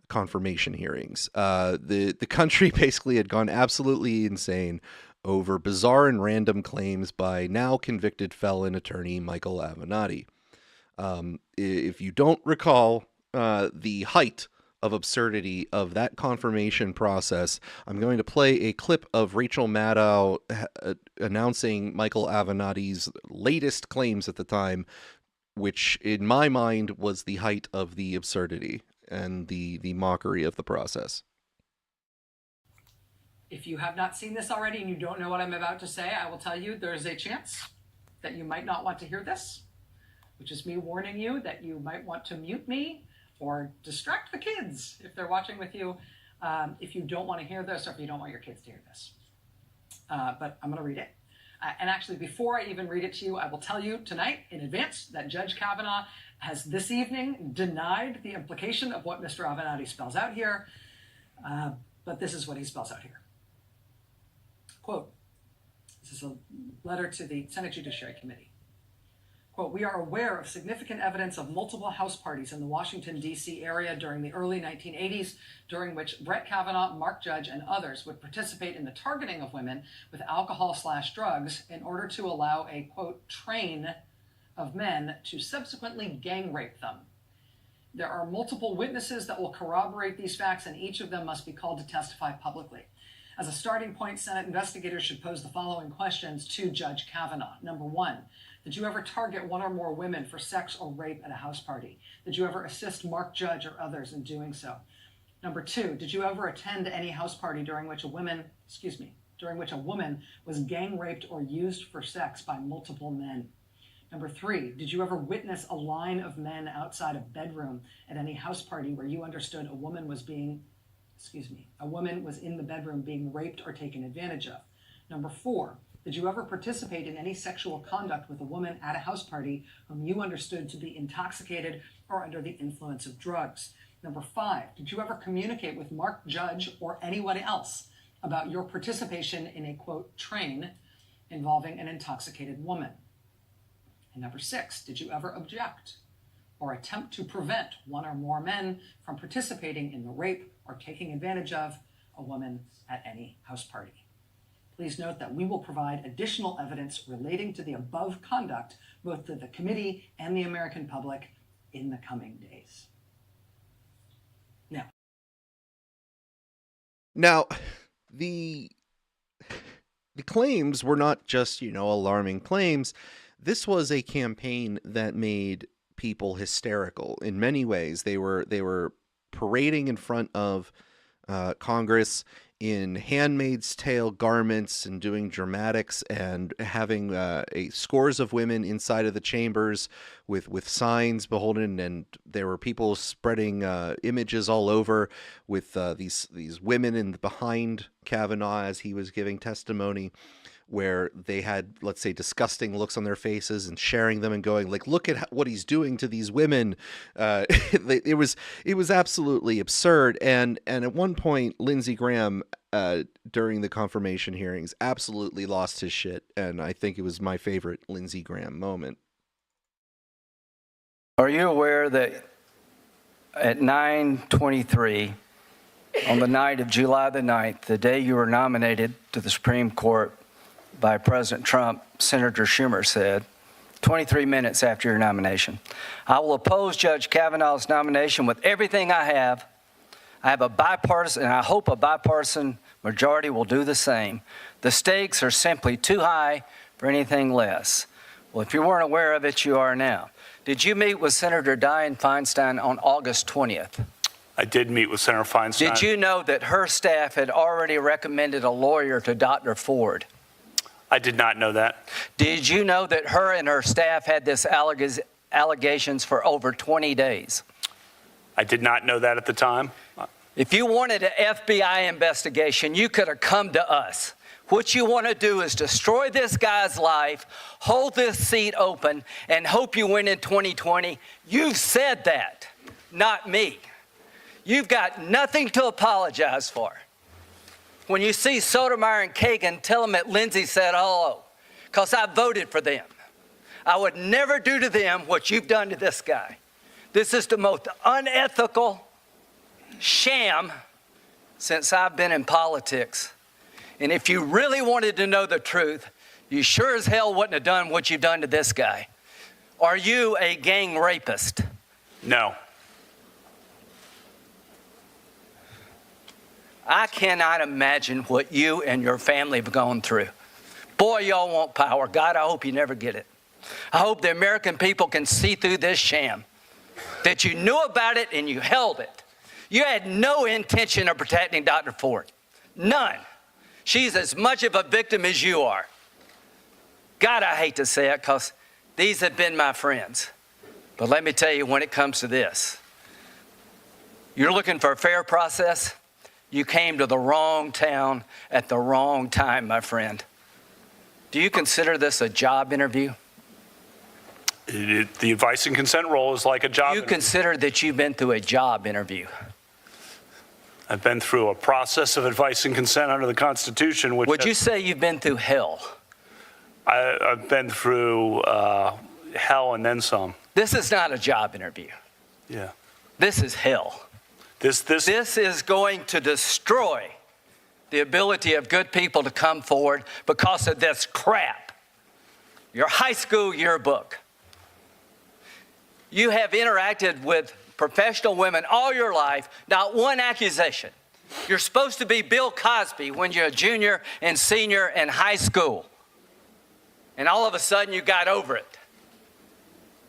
confirmation hearings. The country basically had gone absolutely insane over bizarre and random claims by now convicted felon attorney Michael Avenatti. If you don't recall the height of absurdity of that confirmation process, I'm going to play a clip of Rachel Maddow announcing Michael Avenatti's latest claims at the time, which in my mind was the height of the absurdity and the mockery of the process. If you have not seen this already and you don't know what I'm about to say, I will tell you there's a chance that you might not want to hear this, which is me warning you that you might want to mute me or distract the kids if they're watching with you, if you don't want to hear this or if you don't want your kids to hear this. But I'm going to read it. And actually, before I even read it to you, I will tell you tonight in advance that Judge Kavanaugh has this evening denied the implication of what Mr. Avenatti spells out here. But this is what he spells out here. Quote, this is a letter to the Senate Judiciary Committee. Quote, we are aware of significant evidence of multiple house parties in the Washington, D.C. area during the early 1980s, during which Brett Kavanaugh, Mark Judge, and others would participate in the targeting of women with alcohol/drugs in order to allow a, quote, train of men to subsequently gang rape them. There are multiple witnesses that will corroborate these facts, and each of them must be called to testify publicly. As a starting point, Senate investigators should pose the following questions to Judge Kavanaugh. Number one, did you ever target one or more women for sex or rape at a house party? Did you ever assist Mark Judge or others in doing so? Number two, did you ever attend any house party during which a woman was gang raped or used for sex by multiple men? Number three, did you ever witness a line of men outside a bedroom at any house party where you understood a woman was in the bedroom being raped or taken advantage of? Number four, did you ever participate in any sexual conduct with a woman at a house party whom you understood to be intoxicated or under the influence of drugs? Number five, did you ever communicate with Mark Judge or anyone else about your participation in a, quote, train involving an intoxicated woman? And number 6, did you ever object or attempt to prevent one or more men from participating in the rape or taking advantage of a woman at any house party? Please note that we will provide additional evidence relating to the above conduct, both to the committee and the American public, in the coming days. Now, the claims were not just, alarming claims. This was a campaign that made people hysterical in many ways. They were parading in front of Congress in Handmaid's Tale garments and doing dramatics and having scores of women inside of the chambers with signs beholden, and there were people spreading images all over with these women behind Kavanaugh as he was giving testimony, where they had, let's say, disgusting looks on their faces and sharing them and going like, look at what he's doing to these women. It was absolutely absurd. And at one point, Lindsey Graham, during the confirmation hearings, absolutely lost his shit. And I think it was my favorite Lindsey Graham moment. Are you aware that at 9:23 on the night of July the 9th, the day you were nominated to the Supreme Court by President Trump, Senator Schumer said, 23 minutes after your nomination, "I will oppose Judge Kavanaugh's nomination with everything I have. I have a bipartisan, and I hope a bipartisan majority will do the same. The stakes are simply too high for anything less." Well, if you weren't aware of it, you are now. Did you meet with Senator Dianne Feinstein on August 20th? I did meet with Senator Feinstein. Did you know that her staff had already recommended a lawyer to Dr. Ford? I did not know that. Did you know that her and her staff had this allegations for over 20 days? I did not know that at the time. If you wanted an FBI investigation, you could have come to us. What you want to do is destroy this guy's life, hold this seat open, and hope you win in 2020. You've said that, not me. You've got nothing to apologize for. When you see Sotomayor and Kagan, tell them that Lindsey said hello, because I voted for them. I would never do to them what you've done to this guy. This is the most unethical sham since I've been in politics. And if you really wanted to know the truth, you sure as hell wouldn't have done what you've done to this guy. Are you a gang rapist? No. I cannot imagine what you and your family have gone through. Boy, y'all want power. God, I hope you never get it. I hope the American people can see through this sham, that you knew about it and you held it. You had no intention of protecting Dr. Ford. None. She's as much of a victim as you are. God, I hate to say it because these have been my friends. But let me tell you, when it comes to this, you're looking for a fair process. You came to the wrong town at the wrong time, my friend. Do you consider this a job interview? The advice and consent role is like a job interview. You consider that you've been through a job interview? I've been through a process of advice and consent under the Constitution. Would you say you've been through hell? I've been through hell and then some. This is not a job interview. Yeah. This is hell. This is going to destroy the ability of good people to come forward because of this crap. Your high school yearbook. You have interacted with professional women all your life, not one accusation. You're supposed to be Bill Cosby when you're a junior and senior in high school. And all of a sudden you got over it.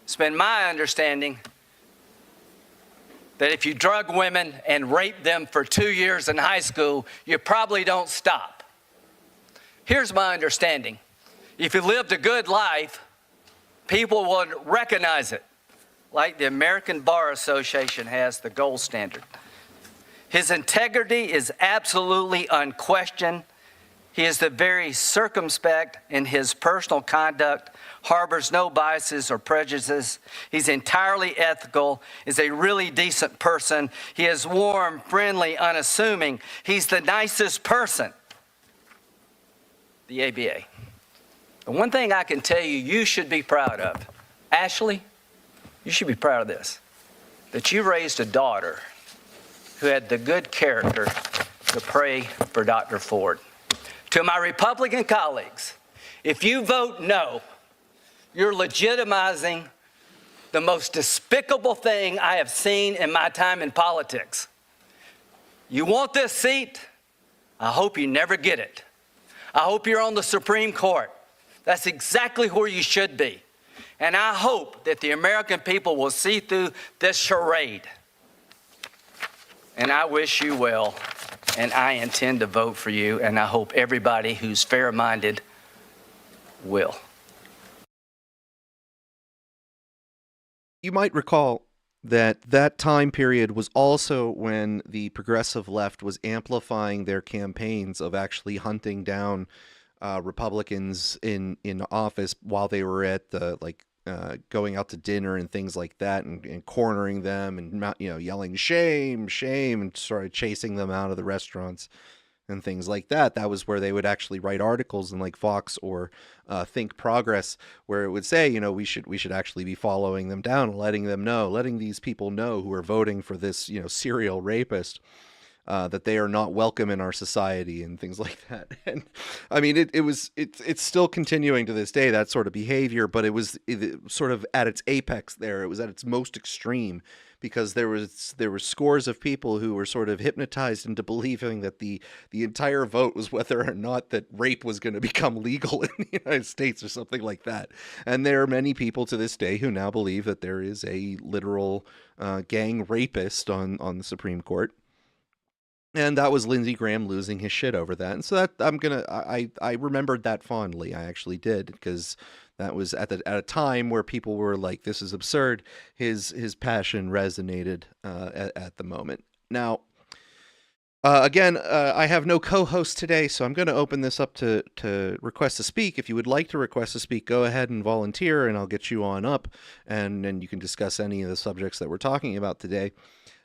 It's been my understanding that if you drug women and rape them for 2 years in high school, you probably don't stop. Here's my understanding. If you lived a good life, people would recognize it, like the American Bar Association has the gold standard. His integrity is absolutely unquestioned. He is the very circumspect in his personal conduct, harbors no biases or prejudices. He's entirely ethical, is a really decent person. He is warm, friendly, unassuming. He's the nicest person. the ABA. The one thing I can tell you, you should be proud of, Ashley, you should be proud of this, that you raised a daughter who had the good character to pray for Dr. Ford. To my Republican colleagues, if you vote no, you're legitimizing the most despicable thing I have seen in my time in politics. You want this seat? I hope you never get it. I hope you're on the Supreme Court. That's exactly where you should be. And I hope that the American people will see through this charade. And I wish you well, and I intend to vote for you, and I hope everybody who's fair-minded will. You might recall that that time period was also when the progressive left was amplifying their campaigns of actually hunting down Republicans in office while they were at the going out to dinner and things like that, and cornering them and yelling shame, shame, and sort of chasing them out of the restaurants and things like that. That was where they would actually write articles in like Fox or Think Progress, where it would say, we should actually be following them down and letting these people know who are voting for this, serial rapist, that they are not welcome in our society and things like that. And I mean, it's still continuing to this day, that sort of behavior, but it was sort of at its apex there. It was at its most extreme, because there were scores of people who were sort of hypnotized into believing that the entire vote was whether or not that rape was going to become legal in the United States or something like that. And there are many people to this day who now believe that there is a literal gang rapist on the Supreme Court. And that was Lindsey Graham losing his shit over that. And so that I remembered that fondly. I actually did, because that was at a time where people were like, this is absurd. His passion resonated at the moment. Now, again, I have no co-host today, so I'm going to open this up to request to speak. If you would like to request to speak, go ahead and volunteer, and I'll get you on up, and then you can discuss any of the subjects that we're talking about today.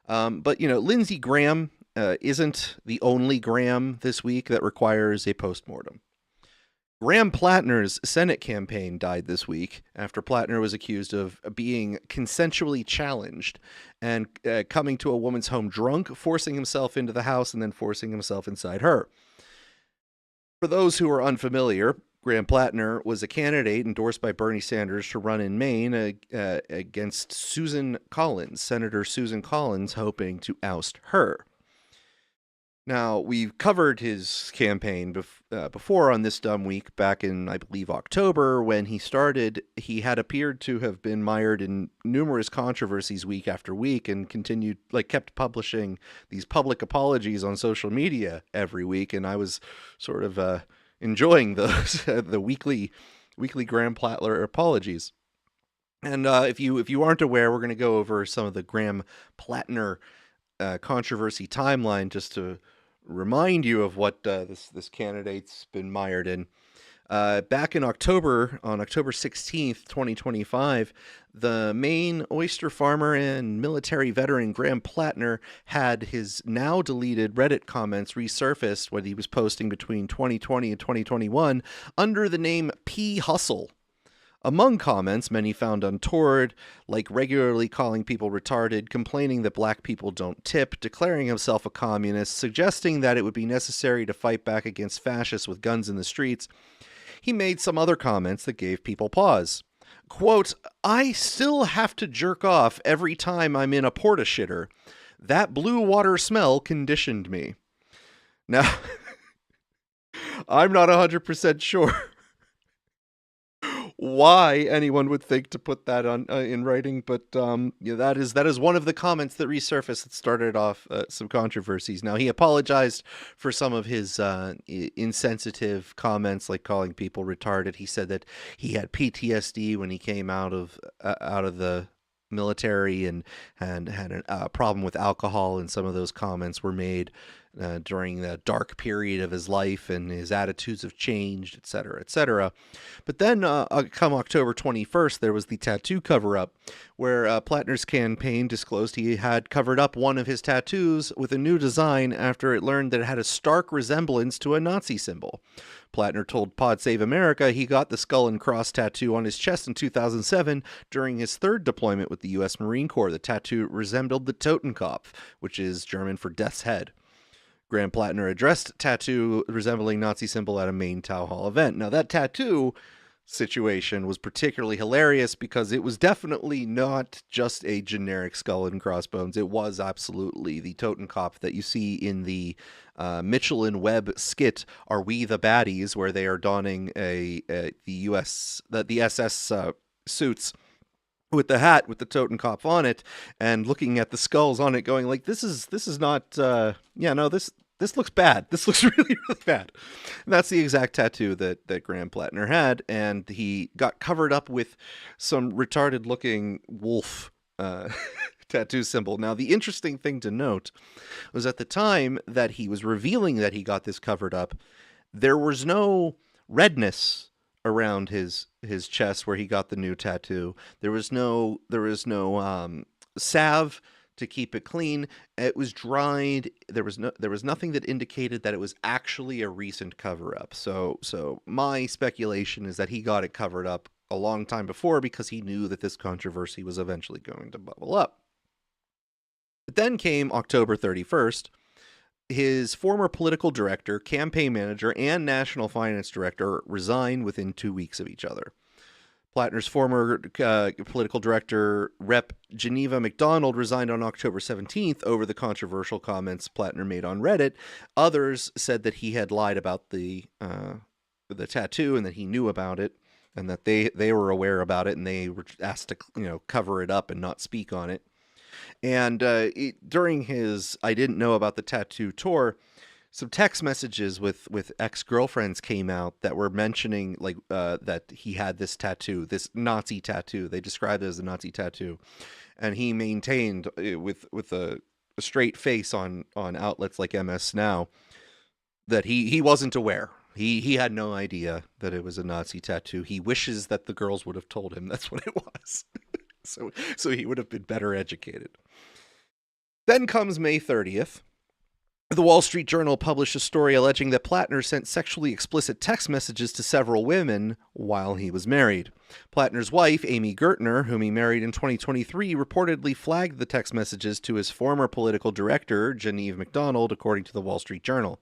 But, Lindsey Graham isn't the only Graham this week that requires a postmortem. Graham Plattner's Senate campaign died this week after Plattner was accused of being consensually challenged and coming to a woman's home drunk, forcing himself into the house, and then forcing himself inside her. For those who are unfamiliar, Graham Plattner was a candidate endorsed by Bernie Sanders to run in Maine against Susan Collins, Senator Susan Collins, hoping to oust her. Now, we've covered his campaign before on This Dumb Week back in, I believe, October. When he started, he had appeared to have been mired in numerous controversies week after week, and kept publishing these public apologies on social media every week. And I was sort of enjoying those, the weekly Graham Plattner apologies. And if you aren't aware, we're going to go over some of the Graham Plattner controversy timeline, just to remind you of what this candidate's been mired in. Back in October, on October 16th, 2025, the Maine oyster farmer and military veteran Graham Plattner had his now deleted Reddit comments resurfaced when he was posting between 2020 and 2021 under the name P. Hustle. Among comments, many found untoward, like regularly calling people retarded, complaining that black people don't tip, declaring himself a communist, suggesting that it would be necessary to fight back against fascists with guns in the streets. He made some other comments that gave people pause. Quote, "I still have to jerk off every time I'm in a porta-shitter. That blue water smell conditioned me." Now, I'm not 100% sure why anyone would think to put that on in writing, but that is one of the comments that resurfaced that started off some controversies. Now, he apologized for some of his insensitive comments, like calling people retarded. He said that he had PTSD when he came out of the military and had a problem with alcohol, and some of those comments were made during the dark period of his life, and his attitudes have changed, etc., etc. But then, come October 21st, there was the tattoo cover-up, where Plattner's campaign disclosed he had covered up one of his tattoos with a new design after it learned that it had a stark resemblance to a Nazi symbol. Plattner told Pod Save America he got the skull and cross tattoo on his chest in 2007 during his third deployment with the U.S. Marine Corps. The tattoo resembled the Totenkopf, which is German for death's head. Graham Plattner addressed tattoo resembling Nazi symbol at a Maine Town Hall event. Now, that tattoo situation was particularly hilarious because it was definitely not just a generic skull and crossbones. It was absolutely the Totenkopf that you see in the Mitchell and Webb skit "Are We the Baddies?", where they are donning the SS suits with the hat with the Totenkopf on it and looking at the skulls on it, going like, "This is not This looks bad. This looks really, really bad." And that's the exact tattoo that Graham Plattner had, and he got covered up with some retarded-looking wolf tattoo symbol. Now, the interesting thing to note was at the time that he was revealing that he got this covered up, there was no redness around his chest where he got the new tattoo. There was no salve to keep it clean. It was dried. There was nothing that indicated that it was actually a recent cover-up. So my speculation is that he got it covered up a long time before because he knew that this controversy was eventually going to bubble up. But then came October 31st. His former political director, campaign manager, and national finance director resigned within 2 weeks of each other. Plattner's former political director, Rep. Geneva McDonald, resigned on October 17th over the controversial comments Plattner made on Reddit. Others said that he had lied about the tattoo and that he knew about it and that they were aware about it and they were asked to cover it up and not speak on it. And during his "I didn't know about the tattoo" tour, some text messages with ex-girlfriends came out that were mentioning that he had this tattoo, this Nazi tattoo. They described it as a Nazi tattoo, and he maintained with a straight face on outlets like MS Now that he wasn't aware. He had no idea that it was a Nazi tattoo. He wishes that the girls would have told him that's what it was. So he would have been better educated. Then comes May 30th. The Wall Street Journal published a story alleging that Plattner sent sexually explicit text messages to several women while he was married. Plattner's wife, Amy Gertner, whom he married in 2023, reportedly flagged the text messages to his former political director, Geneva McDonald, according to the Wall Street Journal.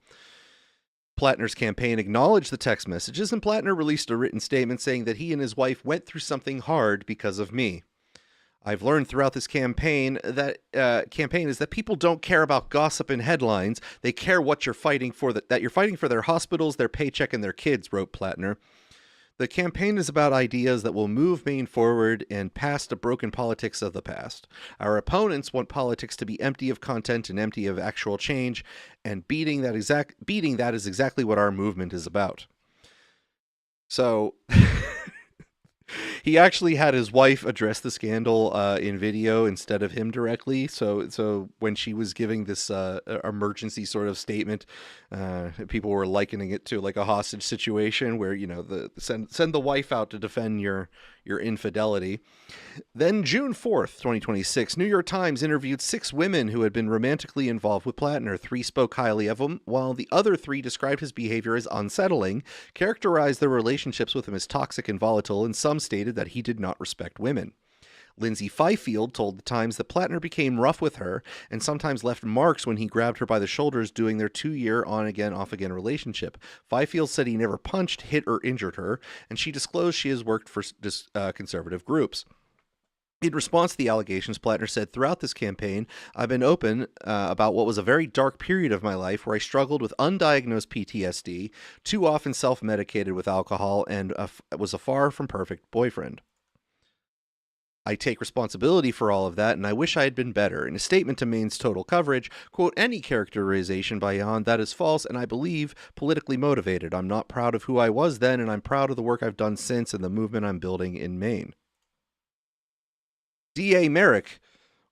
Plattner's campaign acknowledged the text messages, and Plattner released a written statement saying that he and his wife went through something hard because of me. I've learned throughout this campaign is that people don't care about gossip and headlines. They care what you're fighting for, that you're fighting for their hospitals, their paycheck, and their kids, wrote Plattner. The campaign is about ideas that will move Maine forward and past the broken politics of the past. Our opponents want politics to be empty of content and empty of actual change, and beating that is exactly what our movement is about. So he actually had his wife address the scandal in video instead of him directly. So when she was giving this emergency sort of statement, people were likening it to like a hostage situation where, send the wife out to defend your infidelity. Then June 4th, 2026, New York Times interviewed 6 women who had been romantically involved with Plattner. 3 spoke highly of him, while the other 3 described his behavior as unsettling, characterized their relationships with him as toxic and volatile, and some stated that he did not respect women. Lindsay Fifield told the Times that Plattner became rough with her and sometimes left marks when he grabbed her by the shoulders during their 2-year on-again, off-again relationship. Fifield said he never punched, hit, or injured her, and she disclosed she has worked for conservative groups. In response to the allegations, Plattner said, "Throughout this campaign, I've been open about what was a very dark period of my life where I struggled with undiagnosed PTSD, too often self-medicated with alcohol, and was a far from perfect boyfriend. I take responsibility for all of that, and I wish I had been better." In a statement to Maine's Total Coverage, quote, "Any characterization beyond that is false and I believe politically motivated. I'm not proud of who I was then, and I'm proud of the work I've done since and the movement I'm building in Maine." D.A. Merrick,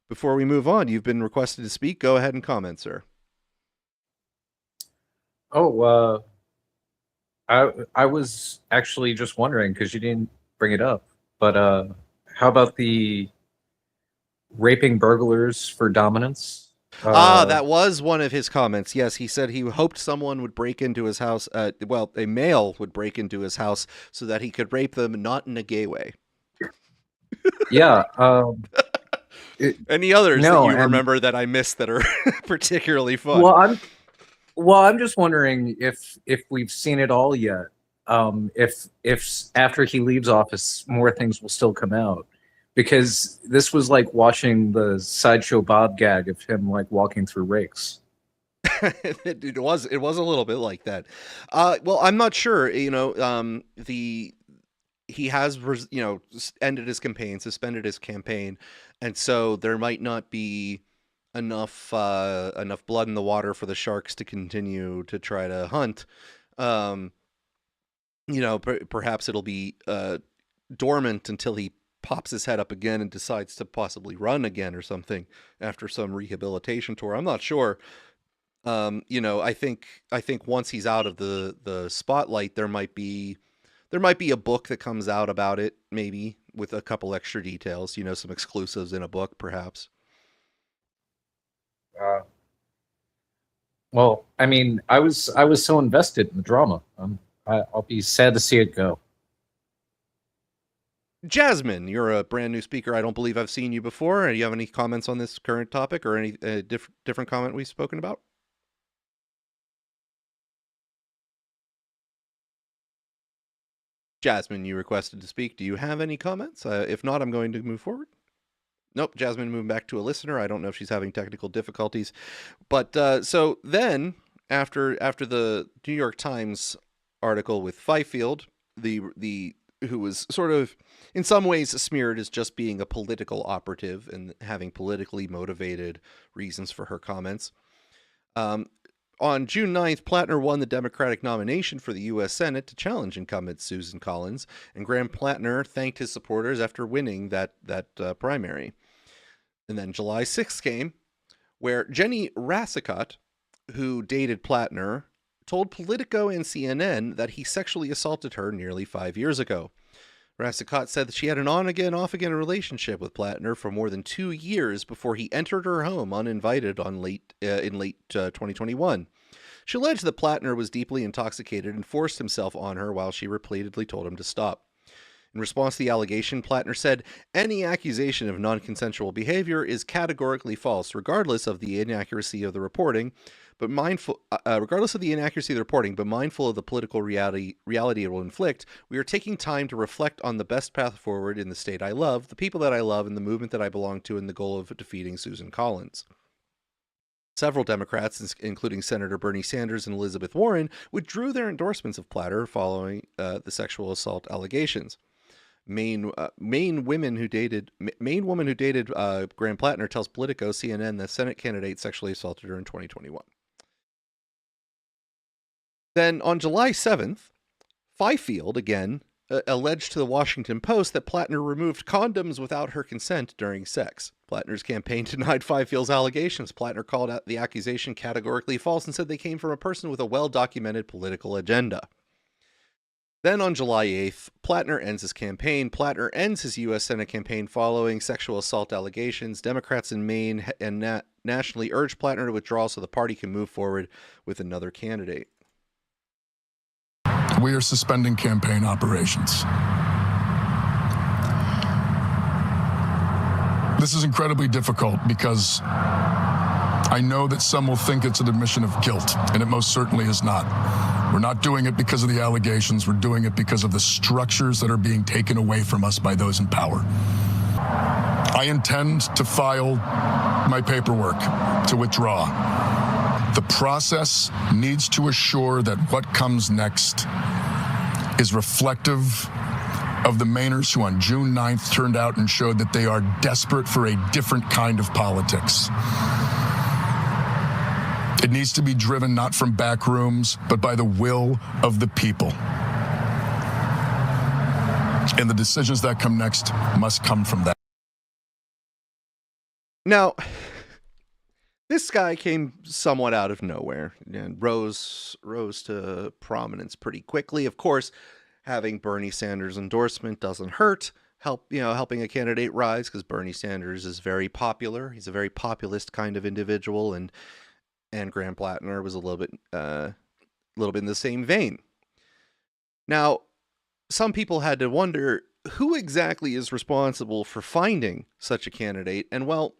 before we move on, you've been requested to speak. Go ahead and comment, sir. I was actually just wondering because you didn't bring it up, but how about the raping burglars for dominance? That was one of his comments. Yes, he said he hoped someone would break into his house. Well, a male would break into his house so that he could rape them, not in a gay way. Yeah. Any others No, that you and- remember that I missed that are particularly fun? Well, I'm just wondering if we've seen it all yet. If after he leaves office, more things will still come out, because this was like watching the Sideshow Bob gag of him like walking through rakes. it was a little bit like that. Well, I'm not sure. You know, he has ended his campaign, suspended his campaign, and so there might not be enough blood in the water for the Sharks to continue to try to hunt. Perhaps it'll be dormant until he pops his head up again and decides to possibly run again or something after some rehabilitation tour. I'm not sure. I think once he's out of the spotlight, there might be a book that comes out about it, maybe with a couple extra details, some exclusives in a book, perhaps. Well, I mean, I was so invested in the drama. I'll be sad to see it go. Jasmine, you're a brand new speaker. I don't believe I've seen you before. Do you have any comments on this current topic or any different comment we've spoken about? Jasmine, you requested to speak. Do you have any comments? If not, I'm going to move forward. Nope, Jasmine moved back to a listener. I don't know if she's having technical difficulties. But so then, after the New York Times article with Fifield, who was sort of, in some ways, smeared as just being a political operative and having politically motivated reasons for her comments. On June 9th, Plattner won the Democratic nomination for the U.S. Senate to challenge incumbent Susan Collins, and Graham Plattner thanked his supporters after winning that primary. And then July 6th came, where Jenny Rassicot, who dated Plattner, told Politico and CNN that he sexually assaulted her nearly 5 years ago. Rassicot said that she had an on-again, off-again relationship with Plattner for more than 2 years before he entered her home uninvited in late 2021. She alleged that Plattner was deeply intoxicated and forced himself on her while she repeatedly told him to stop. In response to the allegation, Plattner said, "Any accusation of non-consensual behavior is categorically false, regardless of the inaccuracy of the reporting, but mindful of the political reality it will inflict. We are taking time to reflect on the best path forward in the state I love, the people that I love, and the movement that I belong to, and the goal of defeating Susan Collins." Several Democrats, including Senator Bernie Sanders and Elizabeth Warren, withdrew their endorsements of Platter following the sexual assault allegations. Maine woman who dated Graham Plattner tells Politico CNN the Senate candidate sexually assaulted her in 2021. Then on July 7th, Fifield again alleged to the Washington Post that Plattner removed condoms without her consent during sex. Plattner's campaign denied Fifield's allegations. Plattner called out the accusation categorically false and said they came from a person with a well-documented political agenda. Then on July 8th, Plattner ends his campaign. Plattner ends his U.S. Senate campaign following sexual assault allegations. Democrats in Maine and nationally urge Plattner to withdraw so the party can move forward with another candidate. We are suspending campaign operations. This is incredibly difficult because I know that some will think it's an admission of guilt, and it most certainly is not. We're not doing it because of the allegations. We're doing it because of the structures that are being taken away from us by those in power. I intend to file my paperwork to withdraw. The process needs to assure that what comes next is reflective of the Mainers who on June 9th turned out and showed that they are desperate for a different kind of politics. It needs to be driven not from back rooms, but by the will of the people. And the decisions that come next must come from that. Now, This guy came somewhat out of nowhere and rose to prominence pretty quickly. Of course, having Bernie Sanders' endorsement doesn't hurt. Helping a candidate rise, because Bernie Sanders is very popular. He's a very populist kind of individual, and Graham Plattner was a little bit in the same vein. Now, some people had to wonder who exactly is responsible for finding such a candidate, and well,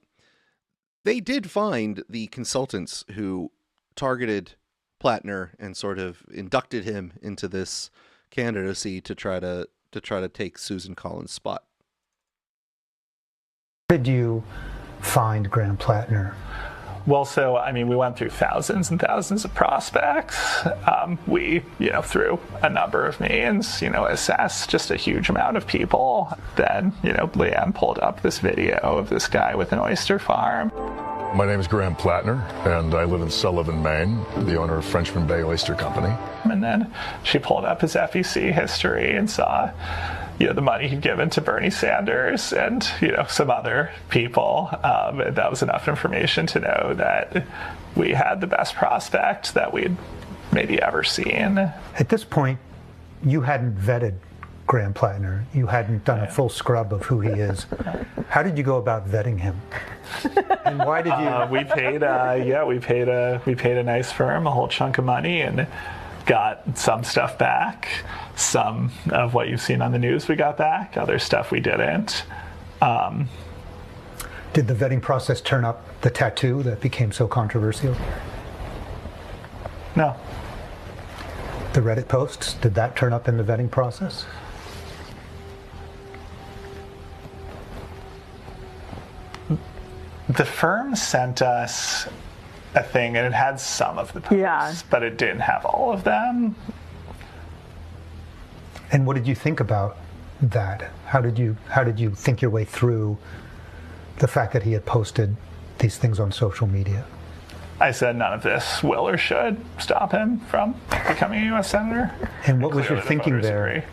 they did find the consultants who targeted Plattner and sort of inducted him into this candidacy to try to take Susan Collins' spot. How did you find Graham Plattner? Well, so, I mean, we went through thousands and thousands of prospects. We, through a number of means, assessed just a huge amount of people. Then, Leanne pulled up this video of this guy with an oyster farm. My name is Graham Plattner, and I live in Sullivan, Maine, the owner of Frenchman Bay Oyster Company. And then she pulled up his FEC history and saw, the money he'd given to Bernie Sanders and, some other people. And that was enough information to know that we had the best prospect that we'd maybe ever seen. At this point, you hadn't vetted Graham Plattner. You hadn't done a full scrub of who he is. How did you go about vetting him? And why did you? We paid a nice firm a whole chunk of money and got some stuff back. Some of what you've seen on the news we got back. Other stuff we didn't. Did the vetting process turn up the tattoo that became so controversial? No. The Reddit posts, did that turn up in the vetting process? The firm sent us a thing, and it had some of the posts, but it didn't have all of them. And what did you think about that? How did you think your way through the fact that he had posted these things on social media? I said none of this will or should stop him from becoming a U.S. Senator. And what was your thinking there? Agree.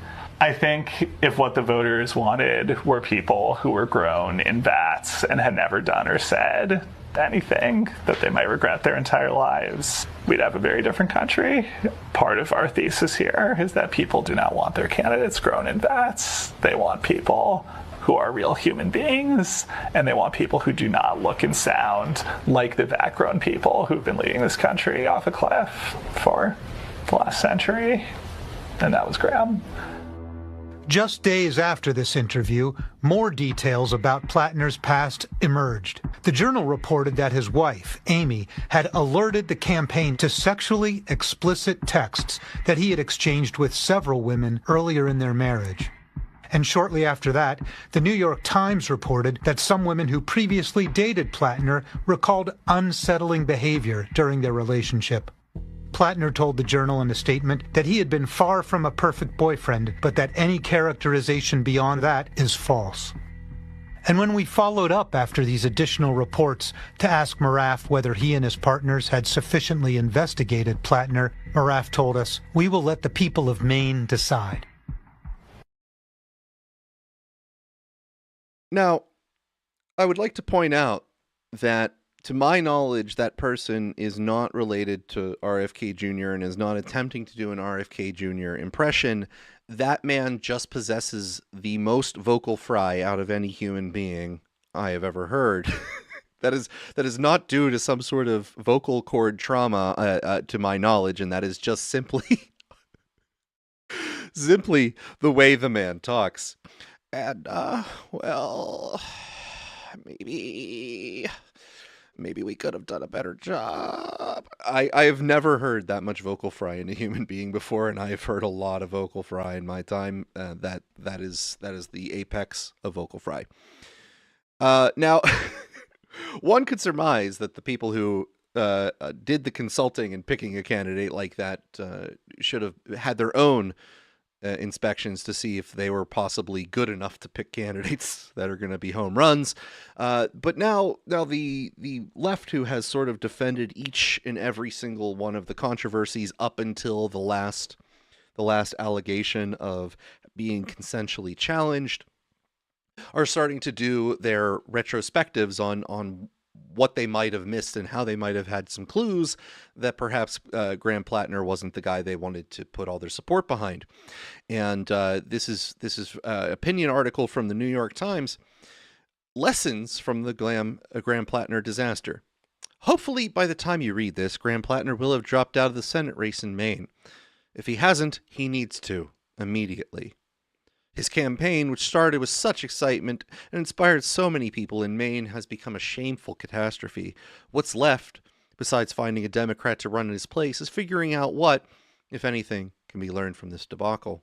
I think if what the voters wanted were people who were grown in vats and had never done or said anything that they might regret their entire lives, we'd have a very different country. Part of our thesis here is that people do not want their candidates grown in vats. They want people who are real human beings, and they want people who do not look and sound like the vat-grown people who've been leading this country off a cliff for the last century. And that was Graham. Just days after this interview, more details about Plattner's past emerged. The Journal reported that his wife, Amy, had alerted the campaign to sexually explicit texts that he had exchanged with several women earlier in their marriage. And shortly after that, the New York Times reported that some women who previously dated Plattner recalled unsettling behavior during their relationship. Plattner told the Journal in a statement that he had been far from a perfect boyfriend, but that any characterization beyond that is false. And when we followed up after these additional reports to ask Moraff whether he and his partners had sufficiently investigated Plattner, Moraff told us, "We will let the people of Maine decide." Now, I would like to point out that, to my knowledge, that person is not related to RFK Jr. and is not attempting to do an RFK Jr. impression. That man just possesses the most vocal fry out of any human being I have ever heard. That is not due to some sort of vocal cord trauma, to my knowledge, and that is just simply the way the man talks. And, well, maybe we could have done a better job. I have never heard that much vocal fry in a human being before, and I have heard a lot of vocal fry in my time. That is the apex of vocal fry. Now, one could surmise that the people who did the consulting and picking a candidate like that should have had their own inspections to see if they were possibly good enough to pick candidates that are going to be home runs. But now the left, who has sort of defended each and every single one of the controversies up until the last allegation of being consensually challenged, are starting to do their retrospectives on what they might have missed and how they might have had some clues that perhaps Graham Plattner wasn't the guy they wanted to put all their support behind. And this is opinion article from the New York Times. Lessons from the Graham Plattner disaster. Hopefully, by the time you read this, Graham Plattner will have dropped out of the Senate race in Maine. If he hasn't, he needs to, immediately. His campaign, which started with such excitement and inspired so many people in Maine, has become a shameful catastrophe. What's left, besides finding a Democrat to run in his place, is figuring out what, if anything, can be learned from this debacle.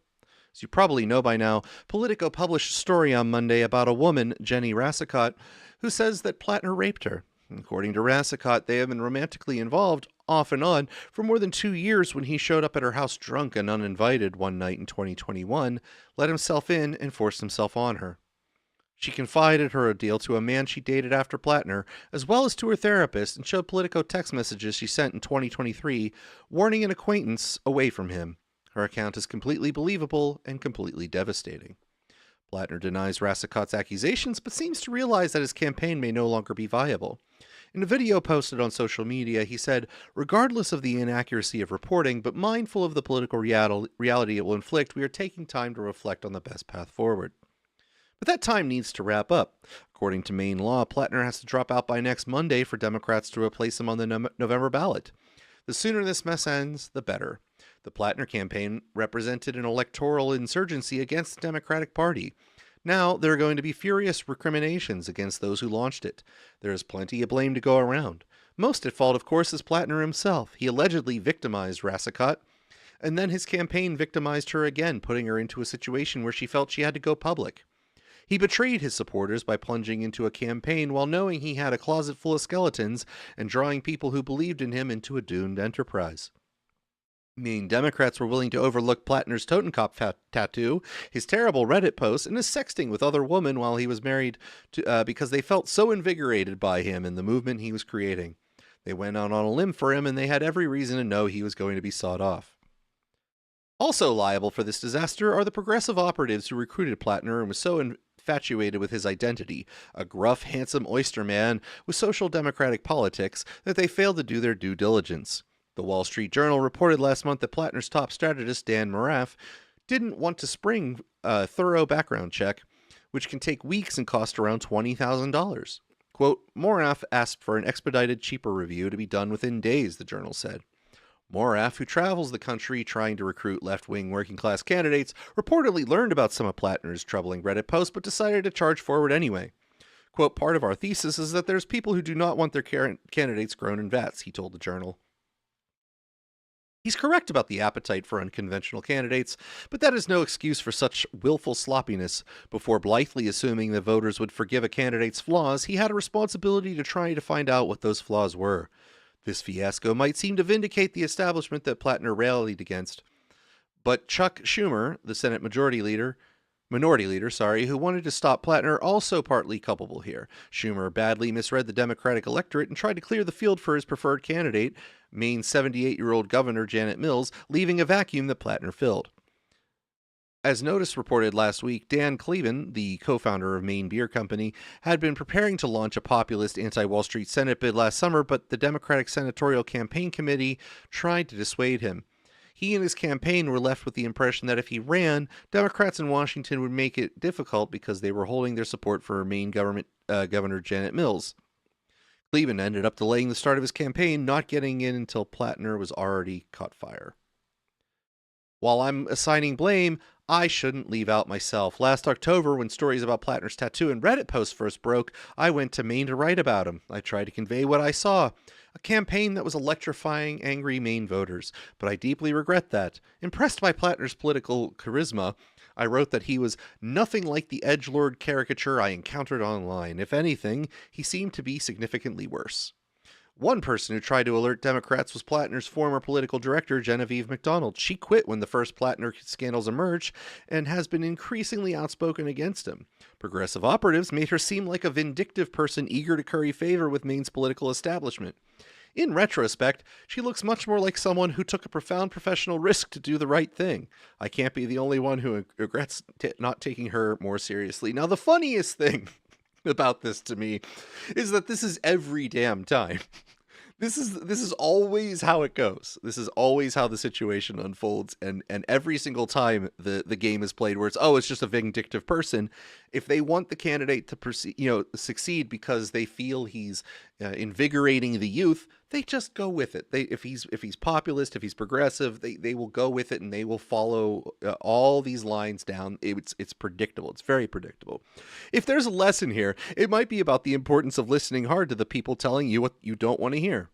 As you probably know by now, Politico published a story on Monday about a woman, Jenny Rassicot, who says that Plattner raped her. According to Rassicot, they have been romantically involved, off and on, for more than 2 years when he showed up at her house drunk and uninvited one night in 2021, let himself in, and forced himself on her. She confided her ordeal to a man she dated after Plattner, as well as to her therapist, and showed Politico text messages she sent in 2023, warning an acquaintance away from him. Her account is completely believable and completely devastating. Plattner denies Rassicot's accusations, but seems to realize that his campaign may no longer be viable. In a video posted on social media, he said, regardless of the inaccuracy of reporting, but mindful of the political reality it will inflict, we are taking time to reflect on the best path forward. But that time needs to wrap up. According to Maine law, Plattner has to drop out by next Monday for Democrats to replace him on the November ballot. The sooner this mess ends, the better. The Plattner campaign represented an electoral insurgency against the Democratic Party. Now, there are going to be furious recriminations against those who launched it. There is plenty of blame to go around. Most at fault, of course, is Plattner himself. He allegedly victimized Rassicot, and then his campaign victimized her again, putting her into a situation where she felt she had to go public. He betrayed his supporters by plunging into a campaign while knowing he had a closet full of skeletons and drawing people who believed in him into a doomed enterprise. Maine Democrats were willing to overlook Plattner's Totenkopf tattoo, his terrible Reddit posts, and his sexting with other women while he was married to, because they felt so invigorated by him and the movement he was creating. They went out on a limb for him, and they had every reason to know he was going to be sawed off. Also liable for this disaster are the progressive operatives who recruited Plattner and was so infatuated with his identity, a gruff, handsome oyster man with social democratic politics, that they failed to do their due diligence. The Wall Street Journal reported last month that Plattner's top strategist, Dan Moraff, didn't want to spring a thorough background check, which can take weeks and cost around $20,000. Quote, Moraff asked for an expedited, cheaper review to be done within days, the Journal said. Moraff, who travels the country trying to recruit left-wing working-class candidates, reportedly learned about some of Plattner's troubling Reddit posts, but decided to charge forward anyway. Quote, part of our thesis is that there's people who do not want their candidates grown in vats, he told the Journal. He's correct about the appetite for unconventional candidates, but that is no excuse for such willful sloppiness. Before blithely assuming that voters would forgive a candidate's flaws, he had a responsibility to try to find out what those flaws were. This fiasco might seem to vindicate the establishment that Plattner rallied against. But Chuck Schumer, the Senate minority leader, who wanted to stop Plattner, also partly culpable here. Schumer badly misread the Democratic electorate and tried to clear the field for his preferred candidate, Maine's 78-year-old Governor Janet Mills, leaving a vacuum that Plattner filled. As Notice reported last week, Dan Cleven, the co-founder of Maine Beer Company, had been preparing to launch a populist anti-Wall Street Senate bid last summer, but the Democratic Senatorial Campaign Committee tried to dissuade him. He and his campaign were left with the impression that if he ran, Democrats in Washington would make it difficult because they were holding their support for Maine Governor Janet Mills. Cleveland ended up delaying the start of his campaign, not getting in until Plattner was already caught fire. While I'm assigning blame, I shouldn't leave out myself. Last October, when stories about Plattner's tattoo and Reddit posts first broke, I went to Maine to write about him. I tried to convey what I saw. A campaign that was electrifying angry Maine voters, but I deeply regret that. Impressed by Plattner's political charisma, I wrote that he was nothing like the edgelord caricature I encountered online. If anything, he seemed to be significantly worse. One person who tried to alert Democrats was Plattner's former political director, Genevieve McDonald. She quit when the first Plattner scandals emerged and has been increasingly outspoken against him. Progressive operatives made her seem like a vindictive person eager to curry favor with Maine's political establishment. In retrospect, she looks much more like someone who took a profound professional risk to do the right thing. I can't be the only one who regrets not taking her more seriously. Now, the funniest thing about this to me is that this is every damn time. This is always how it goes. This is always how the situation unfolds, and every single time the game is played, where it's just a vindictive person. If they want the candidate to succeed because they feel he's invigorating the youth, they just go with it. If he's populist, if he's progressive, they will go with it, and they will follow all these lines down. It's predictable. It's very predictable. If there's a lesson here, it might be about the importance of listening hard to the people telling you what you don't want to hear.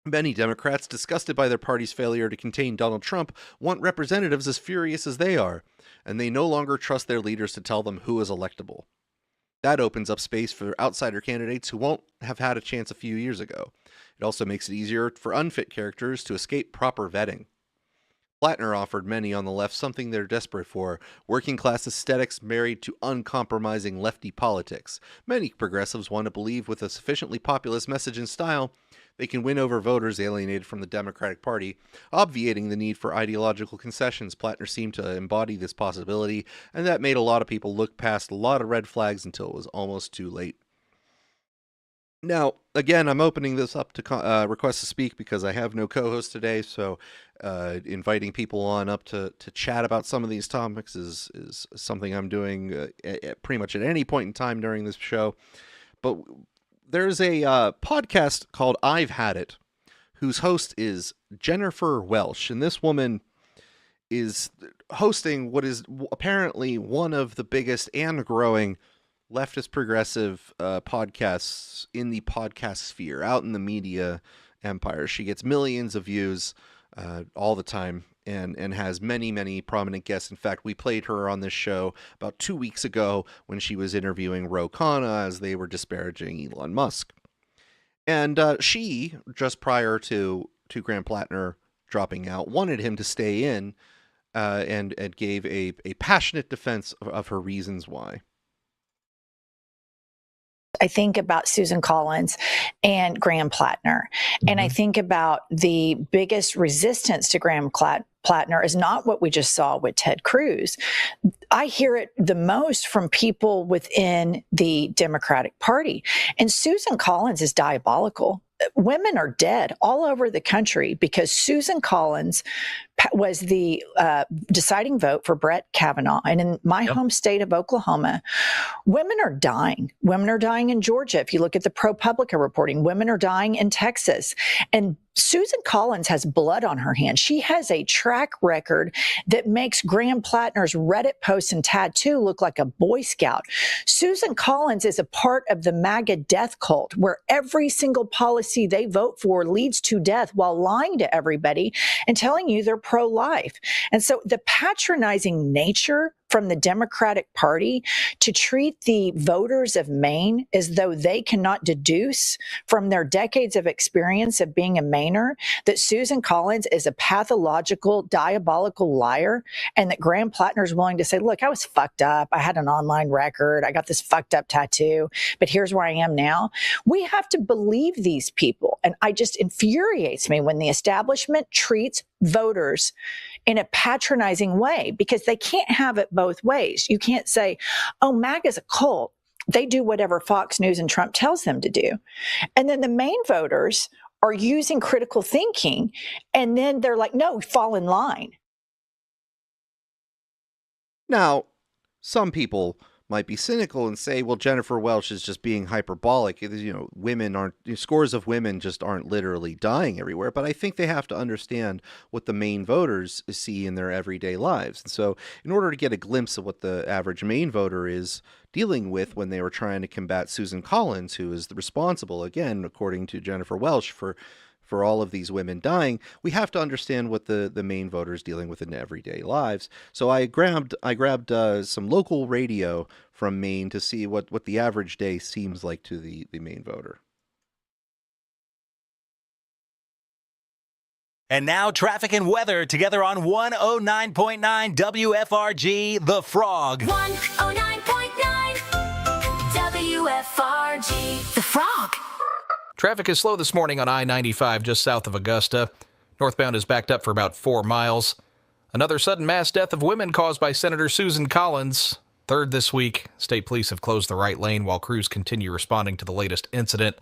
Many Democrats, disgusted by their party's failure to contain Donald Trump, want representatives as furious as they are, and they no longer trust their leaders to tell them who is electable. That opens up space for outsider candidates who won't have had a chance a few years ago. It also makes it easier for unfit characters to escape proper vetting. Plattner offered many on the left something they're desperate for: working-class aesthetics married to uncompromising lefty politics. Many progressives want to believe with a sufficiently populist message and style, they can win over voters alienated from the Democratic Party, obviating the need for ideological concessions. Plattner seemed to embody this possibility, and that made a lot of people look past a lot of red flags until it was almost too late. Now, again, I'm opening this up to requests to speak because I have no co-host today, so inviting people on up to chat about some of these topics is something I'm doing pretty much at any point in time during this show. But there's a podcast called I've Had It, whose host is Jennifer Welsh, and this woman is hosting what is apparently one of the biggest and growing leftist progressive podcasts in the podcast sphere, out in the media empire. She gets millions of views all the time, and has many, many prominent guests. In fact, we played her on this show about 2 weeks ago when she was interviewing Ro Khanna as they were disparaging Elon Musk. And she, just prior to Graham Plattner dropping out, wanted him to stay in and gave a passionate defense of her reasons why. I think about Susan Collins and Graham Plattner. And I think about the biggest resistance to Graham Plattner is not what we just saw with Ted Cruz. I hear it the most from people within the Democratic Party. And Susan Collins is diabolical. Women are dead all over the country because Susan Collins was the deciding vote for Brett Kavanaugh. And in my home state of Oklahoma, women are dying. Women are dying in Georgia. If you look at the ProPublica reporting, women are dying in Texas. And Susan Collins has blood on her hands. She has a track record that makes Graham Plattner's Reddit post and tattoo look like a Boy Scout. Susan Collins is a part of the MAGA death cult, where every single policy they vote for leads to death while lying to everybody and telling you they're pro-life. And so the patronizing nature from the Democratic Party to treat the voters of Maine as though they cannot deduce from their decades of experience of being a Mainer that Susan Collins is a pathological, diabolical liar, and that Graham Plattner is willing to say, look, I was fucked up. I had an online record. I got this fucked up tattoo, but here's where I am now. We have to believe these people. And it just infuriates me when the establishment treats voters in a patronizing way, because they can't have it both ways. You can't say, oh, MAGA's a cult. They do whatever Fox News and Trump tells them to do. And then the Maine voters are using critical thinking, and then they're like, no, fall in line. Now, some people might be cynical and say, well, Jennifer Welsh is just being hyperbolic. You know, women aren't, scores of women just aren't literally dying everywhere. But I think they have to understand what the Maine voters see in their everyday lives. And so in order to get a glimpse of what the average Maine voter is dealing with when they were trying to combat Susan Collins, who is responsible, again, according to Jennifer Welsh, for all of these women dying, we have to understand what the Maine voters dealing with in everyday lives. So I grabbed some local radio from Maine to see what the average day seems like to the Maine voter. And now traffic and weather together on 109.9 WFRG, The Frog. 109.9 WFRG, The Frog. Traffic is slow this morning on I-95 just south of Augusta. Northbound is backed up for about 4 miles. Another sudden mass death of women caused by Senator Susan Collins. third this week. State police have closed the right lane while crews continue responding to the latest incident.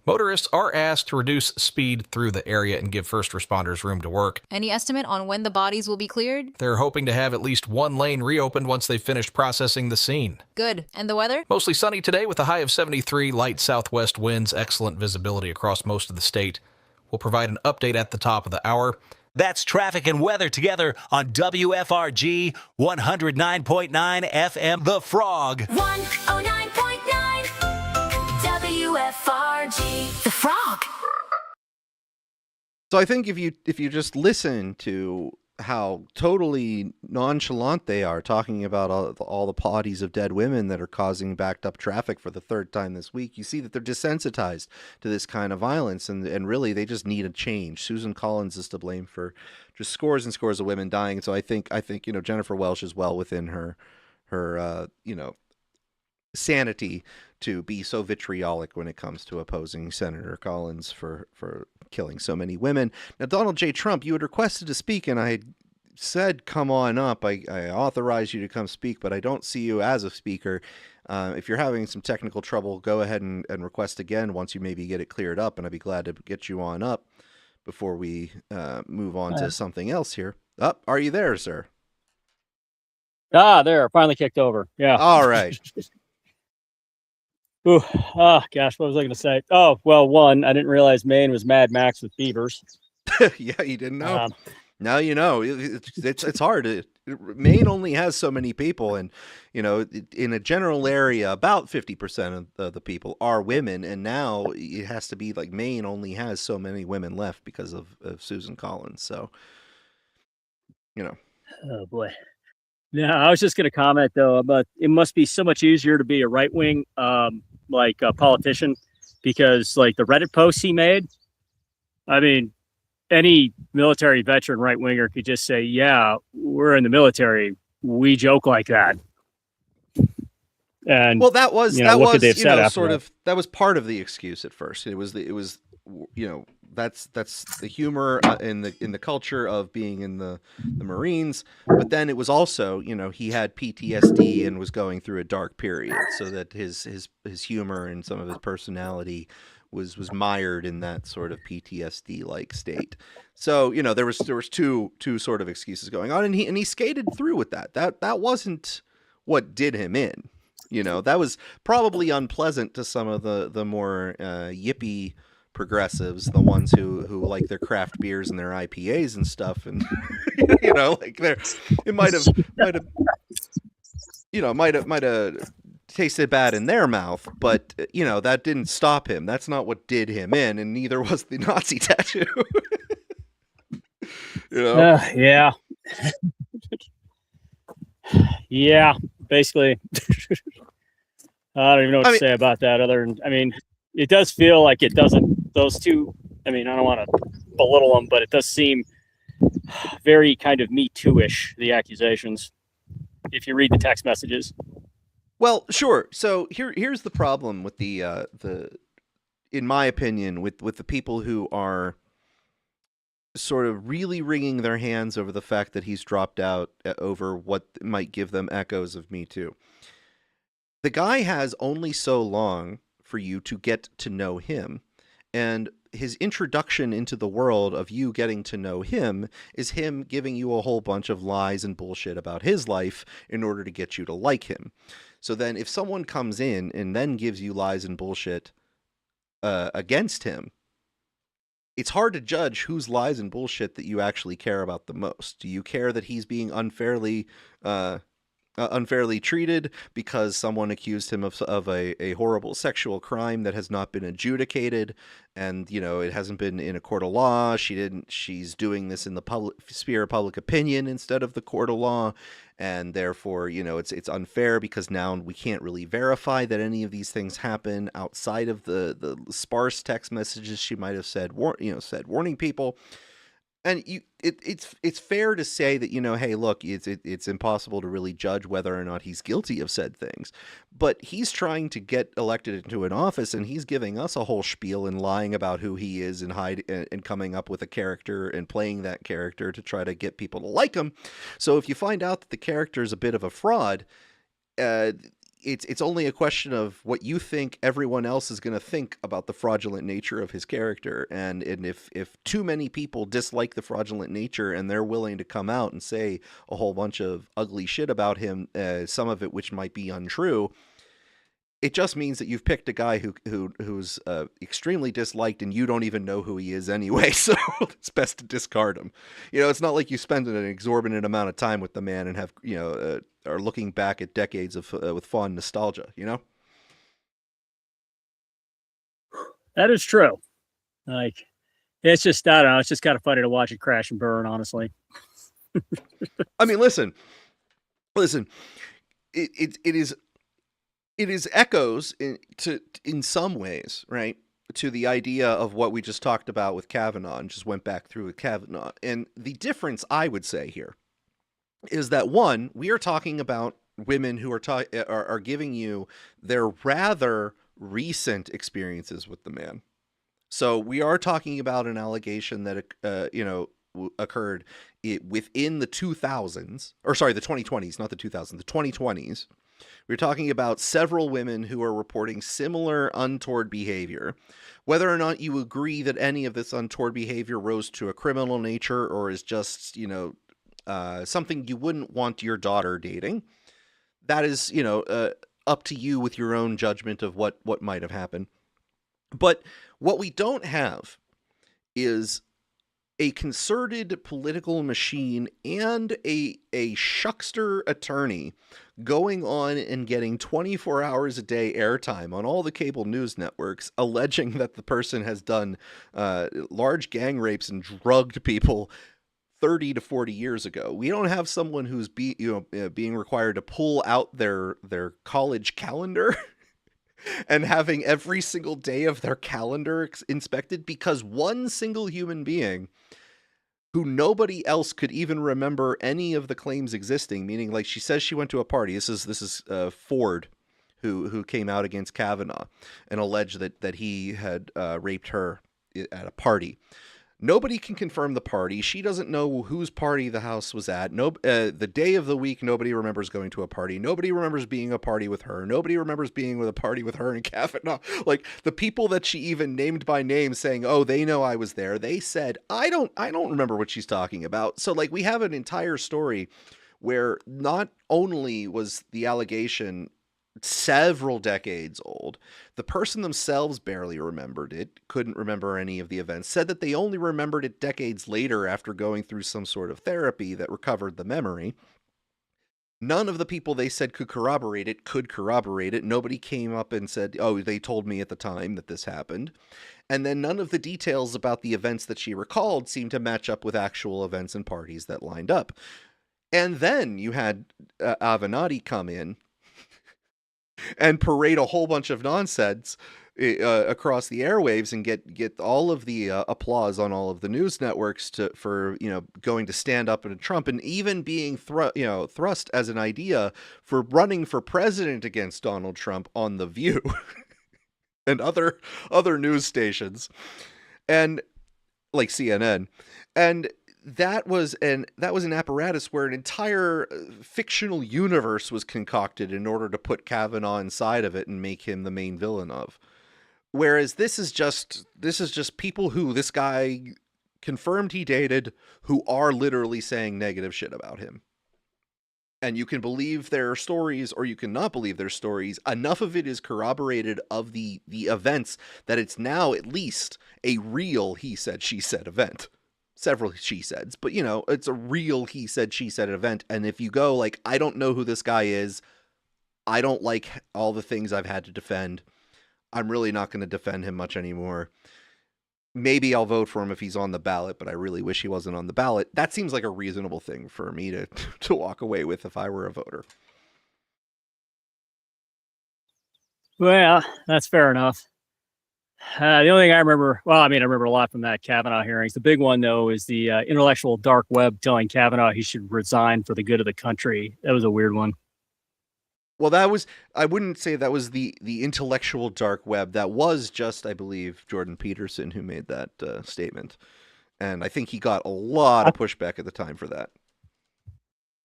Motorists are asked to reduce speed through the area and give first responders room to work. Any estimate on when the bodies will be cleared? They're hoping to have at least one lane reopened once they've finished processing the scene. Good. And the weather? Mostly sunny today with a high of 73, light southwest winds, excellent visibility across most of the state. We'll provide an update at the top of the hour. That's traffic and weather together on WFRG 109.9 FM The Frog. 109.9 WFRG. The Frog. So I think if you just listen to how totally nonchalant they are talking about all the bodies of dead women that are causing backed up traffic for the third time this week, you see that they're desensitized to this kind of violence, and really they just need a change. Susan Collins is to blame for just scores and scores of women dying. So I think Jennifer Welsh is well within her sanity to be so vitriolic when it comes to opposing Senator Collins for killing so many women. Now, Donald J. Trump, you had requested to speak, and I had said, come on up. I authorize you to come speak, but I don't see you as a speaker. If you're having some technical trouble, go ahead and request again once you maybe get it cleared up, and I'd be glad to get you on up before we move on to something else here. Are you there, sir? There. Finally kicked over. Yeah. All right. Ooh, gosh, what was I going to say? Oh, well, one, I didn't realize Maine was Mad Max with beavers. Yeah, you didn't know. Now you know. It's hard. Maine only has so many people, and in a general area, about 50% of the people are women, and now it has to be like Maine only has so many women left because of Susan Collins. So, Oh boy. No, I was just going to comment though about it must be so much easier to be a right wing politician because like the Reddit posts he made. I mean, any military veteran right winger could just say, "Yeah, we're in the military. We joke like that." And well, that was that was part of the excuse at first. It was that's the humor in the culture of being in the Marines, but then it was also he had PTSD and was going through a dark period, so that his humor and some of his personality was mired in that sort of PTSD like state. So there was two sort of excuses going on, and he skated through with that. That wasn't what did him in. That was probably unpleasant to some of the more yippy progressives, the ones who like their craft beers and their IPAs and stuff, and it might have tasted bad in their mouth, but that didn't stop him. That's not what did him in, and neither was the Nazi tattoo. Yeah. Yeah, basically. I don't even know what to say about that other than, it does feel like it doesn't, those two, I don't want to belittle them, but it does seem very kind of Me Too-ish, the accusations, if you read the text messages. Well, sure. So here's the problem with the in my opinion, with the people who are sort of really wringing their hands over the fact that he's dropped out over what might give them echoes of Me Too. The guy has only so long for you to get to know him, and his introduction into the world of you getting to know him is him giving you a whole bunch of lies and bullshit about his life in order to get you to like him. So then if someone comes in and then gives you lies and bullshit against him, it's hard to judge whose lies and bullshit that you actually care about the most. Do you care that he's being unfairly treated because someone accused him of a horrible sexual crime that has not been adjudicated, and it hasn't been in a court of law? She's doing this in the sphere of public opinion instead of the court of law, and therefore it's unfair because now we can't really verify that any of these things happen outside of the sparse text messages she might have said warning people. And it's fair to say that, hey, look, it's impossible to really judge whether or not he's guilty of said things. But he's trying to get elected into an office, and he's giving us a whole spiel and lying about who he is and coming up with a character and playing that character to try to get people to like him. So if you find out that the character is a bit of a fraud, it's only a question of what you think everyone else is going to think about the fraudulent nature of his character. And if too many people dislike the fraudulent nature and they're willing to come out and say a whole bunch of ugly shit about him, some of it which might be untrue, it just means that you've picked a guy who's extremely disliked and you don't even know who he is anyway. So it's best to discard him. It's not like you spend an exorbitant amount of time with the man and have, are looking back at decades of with fond nostalgia, That is true. Like, it's just, I don't know. It's just kind of funny to watch it crash and burn, honestly. I mean, listen, it is echoes in some ways, right, to the idea of what we just talked about with Kavanaugh and just went back through with Kavanaugh. And the difference, I would say here, is that one, we are talking about women who are giving you their rather recent experiences with the man. So we are talking about an allegation that occurred within the 2000s, or sorry, the 2020s, not the 2000s, the 2020s. We're talking about several women who are reporting similar untoward behavior. Whether or not you agree that any of this untoward behavior rose to a criminal nature or is just, something you wouldn't want your daughter dating, that is, up to you with your own judgment of what might have happened. But what we don't have is a concerted political machine and a shuckster attorney going on and getting 24 hours a day airtime on all the cable news networks, alleging that the person has done large gang rapes and drugged people 30 to 40 years ago. We don't have someone who's being required to pull out their college calendar and having every single day of their calendar inspected because one single human being who nobody else could even remember any of the claims existing, meaning like she says she went to a party. This is Ford who came out against Kavanaugh and alleged that he had raped her at a party. Nobody can confirm the party. She doesn't know whose party the house was at. The day of the week, nobody remembers going to a party. Nobody remembers being a party with her. Nobody remembers being with a party with her and Kavanaugh. Like the people that she even named by name saying, oh, they know I was there. They said, I don't remember what she's talking about. So like we have an entire story where not only was the allegation several decades old, the person themselves barely remembered it, couldn't remember any of the events, said that they only remembered it decades later after going through some sort of therapy that recovered the memory. None of the people they said could corroborate it. Nobody came up and said, oh, they told me at the time that this happened. And then none of the details about the events that she recalled seemed to match up with actual events and parties that lined up. And then you had Avenatti come in and parade a whole bunch of nonsense across the airwaves and get all of the applause on all of the news networks for going to stand up to Trump and even being thrust as an idea for running for president against Donald Trump on The View and other news stations and like CNN. And that was an apparatus where an entire fictional universe was concocted in order to put Kavanaugh inside of it and make him the main villain of. Whereas this is just people who this guy confirmed he dated who are literally saying negative shit about him. And you can believe their stories or you cannot believe their stories. Enough of it is corroborated of the events that it's now at least a real he said, she said event. Several she saids, but it's a real he said, she said event. And if you go like, I don't know who this guy is, I don't like all the things I've had to defend, I'm really not going to defend him much anymore. Maybe I'll vote for him if he's on the ballot, but I really wish he wasn't on the ballot. That seems like a reasonable thing for me to walk away with if I were a voter. Well, that's fair enough. The only thing I remember, I remember a lot from that Kavanaugh hearings. The big one, though, is the intellectual dark web telling Kavanaugh he should resign for the good of the country. That was a weird one. Well, I wouldn't say that was the intellectual dark web. That was just, I believe, Jordan Peterson who made that statement. And I think he got a lot of pushback at the time for that.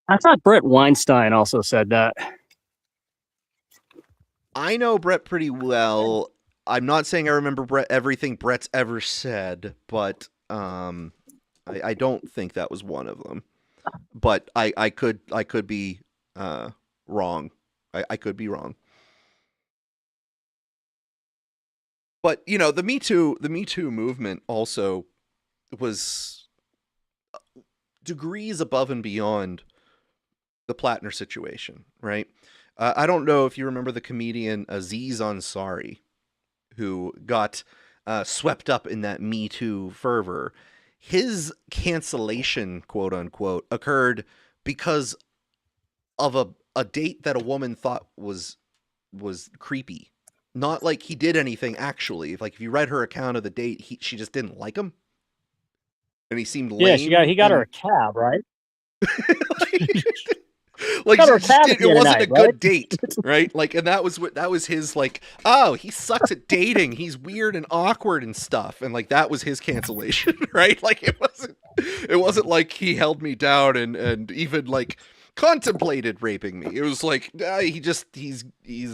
I thought Brett Weinstein also said that. I know Brett pretty well. I'm not saying I remember everything Brett's ever said, but I don't think that was one of them. But I could be wrong. I could be wrong. But the Me Too movement also was degrees above and beyond the Plattner situation, right? I don't know if you remember the comedian Aziz Ansari, who got swept up in that Me Too fervor. His cancellation, quote unquote, occurred because of a date that a woman thought was creepy. Not like he did anything actually. If you read her account of the date, she just didn't like him, and he seemed lame. Yeah, he got her a cab, right? Like it wasn't a good date, right? Like, and that was his like, oh, he sucks at dating. He's weird and awkward and stuff, and like that was his cancellation, right? Like it wasn't like he held me down and even like contemplated raping me. It was like he's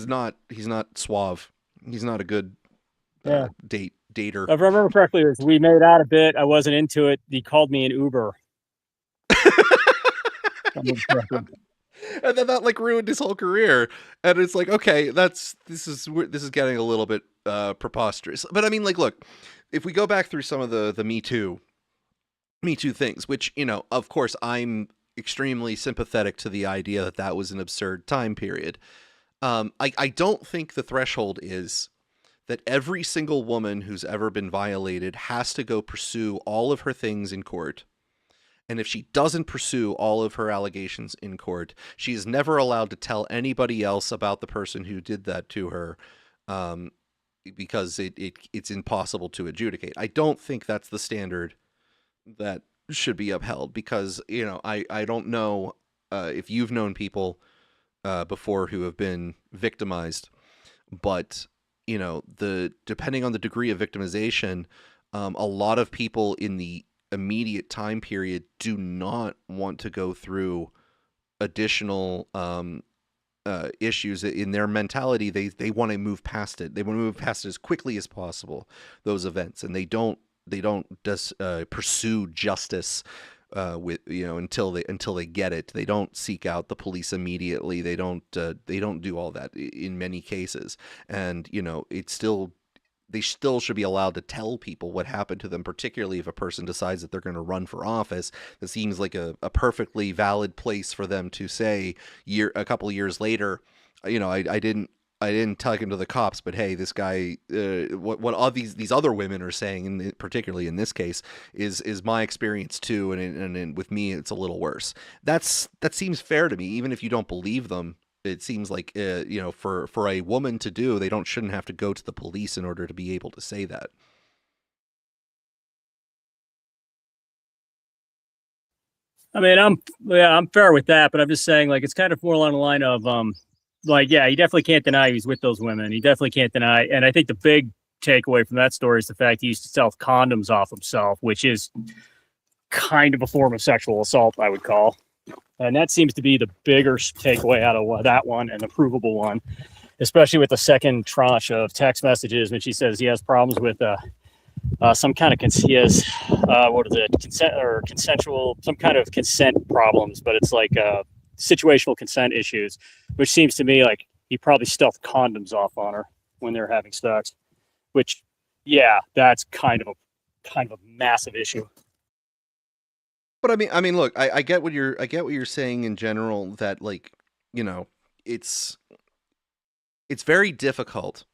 not suave. He's not a good dater. If I remember correctly, we made out a bit. I wasn't into it. He called me an Uber. And then that like ruined his whole career. And it's like, okay, this is getting a little bit preposterous. But I mean, like, look, if we go back through some of the Me Too things, which, of course, I'm extremely sympathetic to the idea that was an absurd time period. I don't think the threshold is that every single woman who's ever been violated has to go pursue all of her things in court. And if she doesn't pursue all of her allegations in court, she is never allowed to tell anybody else about the person who did that to her, because it's impossible to adjudicate. I don't think that's the standard that should be upheld, because I don't know if you've known people before who have been victimized, but depending on the degree of victimization, a lot of people in the immediate time period do not want to go through additional issues. In their mentality, they want to move past it. They want to move past it as quickly as possible, those events, and they don't pursue justice until they get it. They don't seek out the police immediately. They don't do all that in many cases. And they still should be allowed to tell people what happened to them, particularly if a person decides that they're going to run for office. That seems like a perfectly valid place for them to say a couple of years later, I didn't take him to the cops, but hey, this guy, what all these other women are saying, particularly in this case, is my experience too, and with me it's a little worse. That seems fair to me, even if you don't believe them. It seems like for a woman to do, they shouldn't have to go to the police in order to be able to say that. I mean, I'm fair with that, but I'm just saying, like, it's kind of more along the line of he definitely can't deny he was with those women. He definitely can't deny, and I think the big takeaway from that story is the fact he used to sell condoms off himself, which is kind of a form of sexual assault, I would call. And that seems to be the bigger takeaway out of that one, and the provable one, especially with the second tranche of text messages when she says he has problems with some kind of consensual, some kind of consent problems, but it's like situational consent issues, which seems to me like he probably stuffed condoms off on her when they're having sex, which, yeah, that's kind of a massive issue. But I mean, look, I get what you're saying in general, that it's very difficult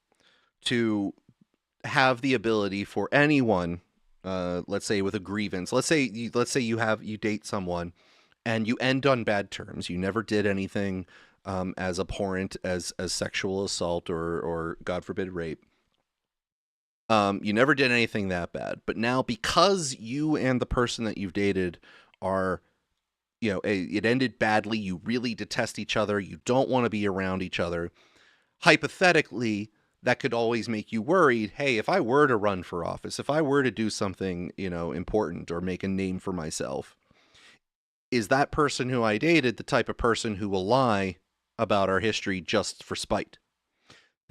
to have the ability for anyone, let's say with a grievance, let's say you date someone and you end on bad terms. You never did anything as abhorrent as sexual assault or God forbid rape. You never did anything that bad, but now because you and the person that you've dated are, it ended badly, you really detest each other, you don't want to be around each other, hypothetically, that could always make you worried. Hey, if I were to run for office, if I were to do something, important or make a name for myself, is that person who I dated the type of person who will lie about our history just for spite?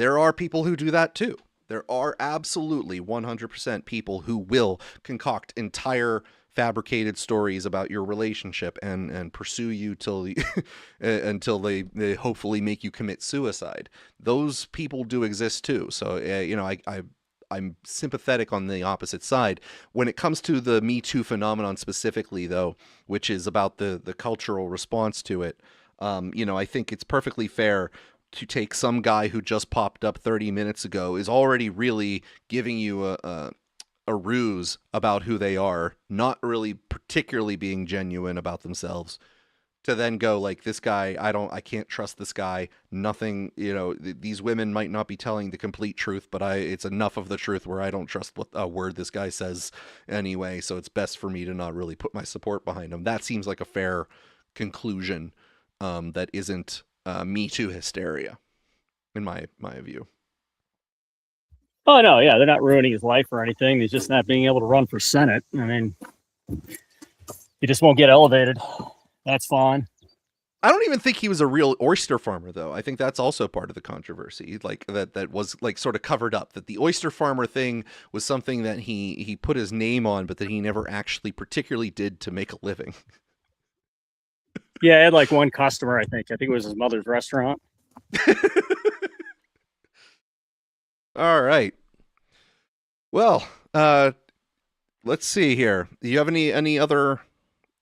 There are people who do that too. There are absolutely 100% people who will concoct entire fabricated stories about your relationship and pursue you till until they hopefully make you commit suicide. Those people do exist too. So I'm sympathetic on the opposite side. When it comes to the Me Too phenomenon specifically, though, which is about the cultural response to it, I think it's perfectly fair to take some guy who just popped up 30 minutes ago, is already really giving you a ruse about who they are, not really particularly being genuine about themselves, to then go like, this guy, I can't trust this guy. Nothing, these women might not be telling the complete truth, but it's enough of the truth where I don't trust what a word this guy says anyway. So it's best for me to not really put my support behind him. That seems like a fair conclusion that isn't Me Too hysteria, in my view. Oh no, yeah, they're not ruining his life or anything. He's just not being able to run for Senate. I mean, he just won't get elevated. That's fine. I don't even think he was a real oyster farmer, though. I think that's also part of the controversy, like that was like sort of covered up. That the oyster farmer thing was something that he put his name on, but that he never actually particularly did to make a living. Yeah, I had like one customer. I think it was his mother's restaurant. All right. Well, let's see here. Do you have any other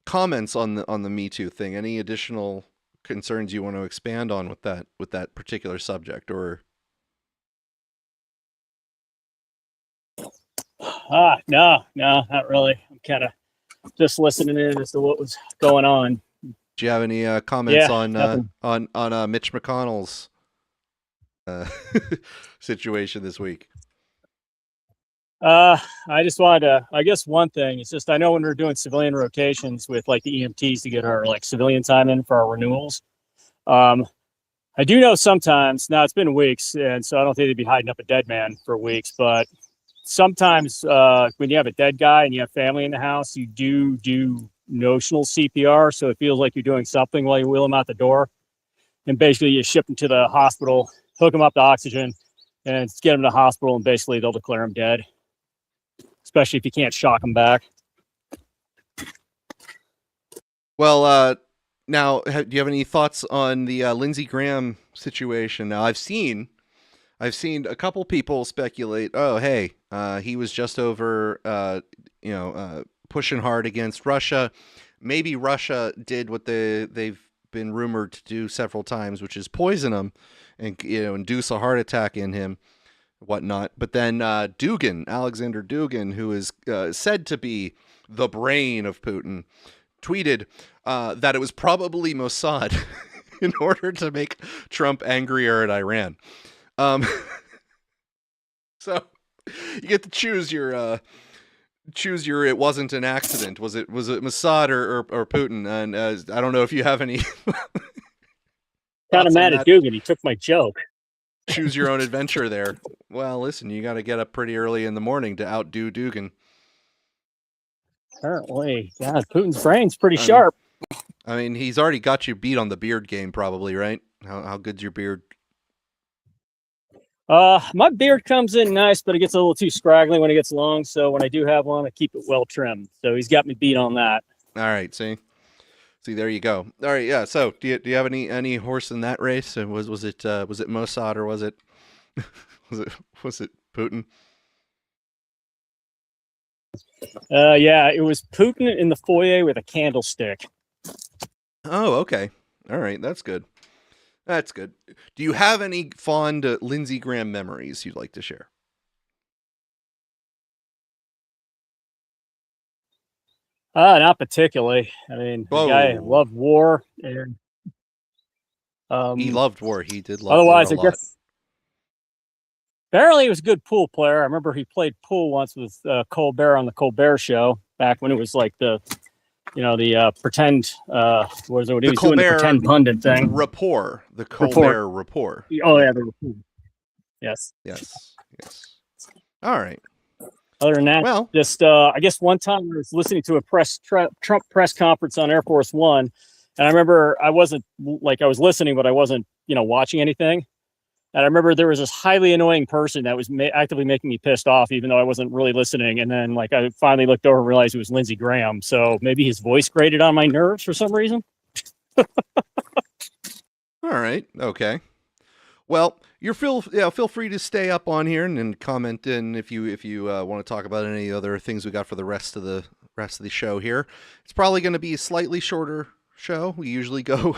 comments on the Me Too thing? Any additional concerns you want to expand on with that particular subject, or? No, not really. I'm kind of just listening in as to what was going on. Do you have any comments on Mitch McConnell's situation this week? I just wanted to, I guess one thing is just, I know when we're doing civilian rotations with like the EMTs to get our like civilian time in for our renewals. I do know sometimes, now it's been weeks, and so I don't think they'd be hiding up a dead man for weeks, but sometimes when you have a dead guy and you have family in the house, you do notional CPR. So it feels like you're doing something while you wheel them out the door. And basically you ship them to the hospital, hook them up to oxygen, and get them to the hospital, and basically they'll declare them dead, especially if you can't shock them back. Well, now, do you have any thoughts on the Lindsey Graham situation? Now, I've seen a couple people speculate, oh, hey, he was just over, pushing hard against Russia. Maybe Russia did what they've been rumored to do several times, which is poison him and induce a heart attack in him, whatnot. But then Alexander Dugin, who is said to be the brain of Putin, tweeted that it was probably Mossad in order to make Trump angrier at Iran. So you get to choose your it wasn't an accident. Was it Mossad or Putin? And I don't know if you have any. Kind of mad at Dugin. He took my joke. Choose your own adventure there. Well, listen, you got to get up pretty early in the morning to outdo Dugin. Apparently, God, Putin's brain's pretty sharp. I mean, he's already got you beat on the beard game, probably, right? How good's your beard? My beard comes in nice, but it gets a little too scraggly when it gets long. So when I do have one, I keep it well trimmed. So he's got me beat on that. All right, see, there you go. All right, yeah. So do you have any horse in that race? And was it Mossad, or was it was it Putin? Yeah, it was Putin in the foyer with a candlestick. Oh, okay. All right, that's good. That's good. Do you have any fond Lindsey Graham memories you'd like to share? Not particularly. I mean, the guy loved war, and he loved war. He did love otherwise, war a I guess. Apparently, he was a good pool player. I remember he played pool once with Colbert on the Colbert Show back when it was like the pretend. What was it? What he was doing, the pretend pundit thing. Rapport. The Colbert Rapport. Oh yeah, the rapport. Yes. All right. Other than that, well, just I guess one time I was listening to a Trump press conference on Air Force One, and I remember I was listening, but I wasn't watching anything. And I remember there was this highly annoying person that was actively making me pissed off, even though I wasn't really listening. And then, like, I finally looked over and realized it was Lindsey Graham. So maybe his voice grated on my nerves for some reason. All right. Okay. Well, feel free to stay up on here and comment in if you want to talk about any other things we got for the rest of the show here. It's probably going to be a slightly shorter show. We usually go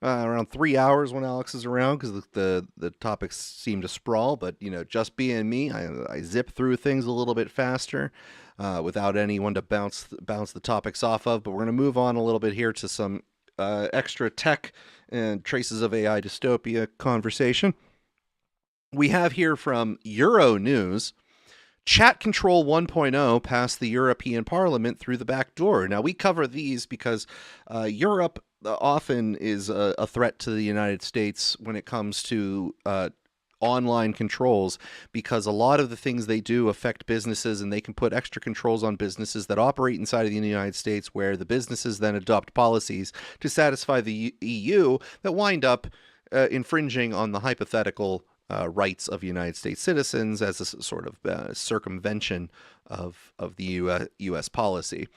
around 3 hours when Alex is around because the topics seem to sprawl. But just being me, I zip through things a little bit faster without anyone to bounce the topics off of. But we're going to move on a little bit here to some extra tech and traces of AI dystopia conversation. We have here from Euronews, Chat Control 1.0 passed the European Parliament through the back door. Now, we cover these because Europe often is a threat to the United States when it comes to online controls, because a lot of the things they do affect businesses, and they can put extra controls on businesses that operate inside of the United States, where the businesses then adopt policies to satisfy the EU that wind up infringing on the hypothetical rights of United States citizens as a sort of circumvention of the U.S. policy.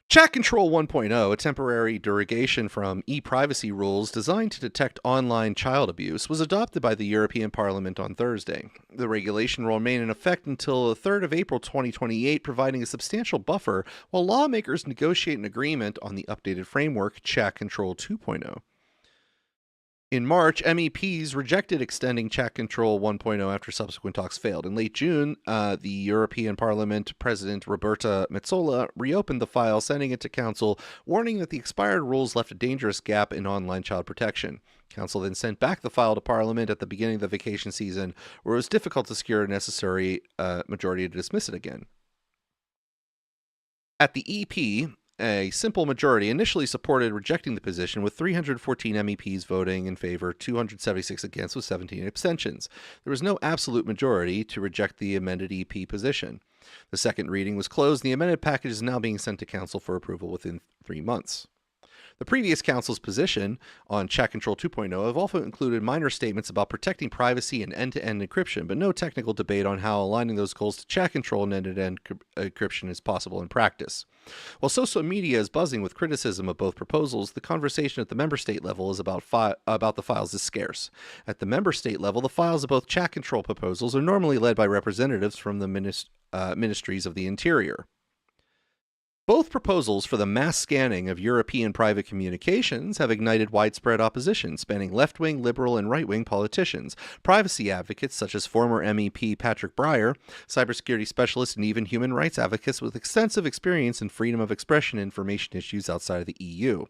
Chat Control 1.0, a temporary derogation from e-privacy rules designed to detect online child abuse, was adopted by the European Parliament on Thursday. The regulation will remain in effect until the 3rd of April 2028, providing a substantial buffer while lawmakers negotiate an agreement on the updated framework, Chat Control 2.0. In March, MEPs rejected extending Chat Control 1.0 after subsequent talks failed. In late June, the European Parliament President Roberta Metsola reopened the file, sending it to Council, warning that the expired rules left a dangerous gap in online child protection. Council then sent back the file to Parliament at the beginning of the vacation season, where it was difficult to secure a necessary majority to dismiss it again. At the EP, a simple majority initially supported rejecting the position, with 314 MEPs voting in favor, 276 against, with 17 abstentions. There was no absolute majority to reject the amended EP position. The second reading was closed, and the amended package is now being sent to Council for approval within 3 months. The previous Council's position on Chat Control 2.0 have also included minor statements about protecting privacy and end-to-end encryption, but no technical debate on how aligning those goals to chat control and end-to-end encryption is possible in practice. While social media is buzzing with criticism of both proposals, the conversation at the member state level is about the files is scarce. At the member state level, the files of both chat control proposals are normally led by representatives from the ministries of the Interior. Both proposals for the mass scanning of European private communications have ignited widespread opposition, spanning left-wing, liberal, and right-wing politicians, privacy advocates such as former MEP Patrick Breyer, cybersecurity specialists, and even human rights advocates with extensive experience in freedom of expression and information issues outside of the EU.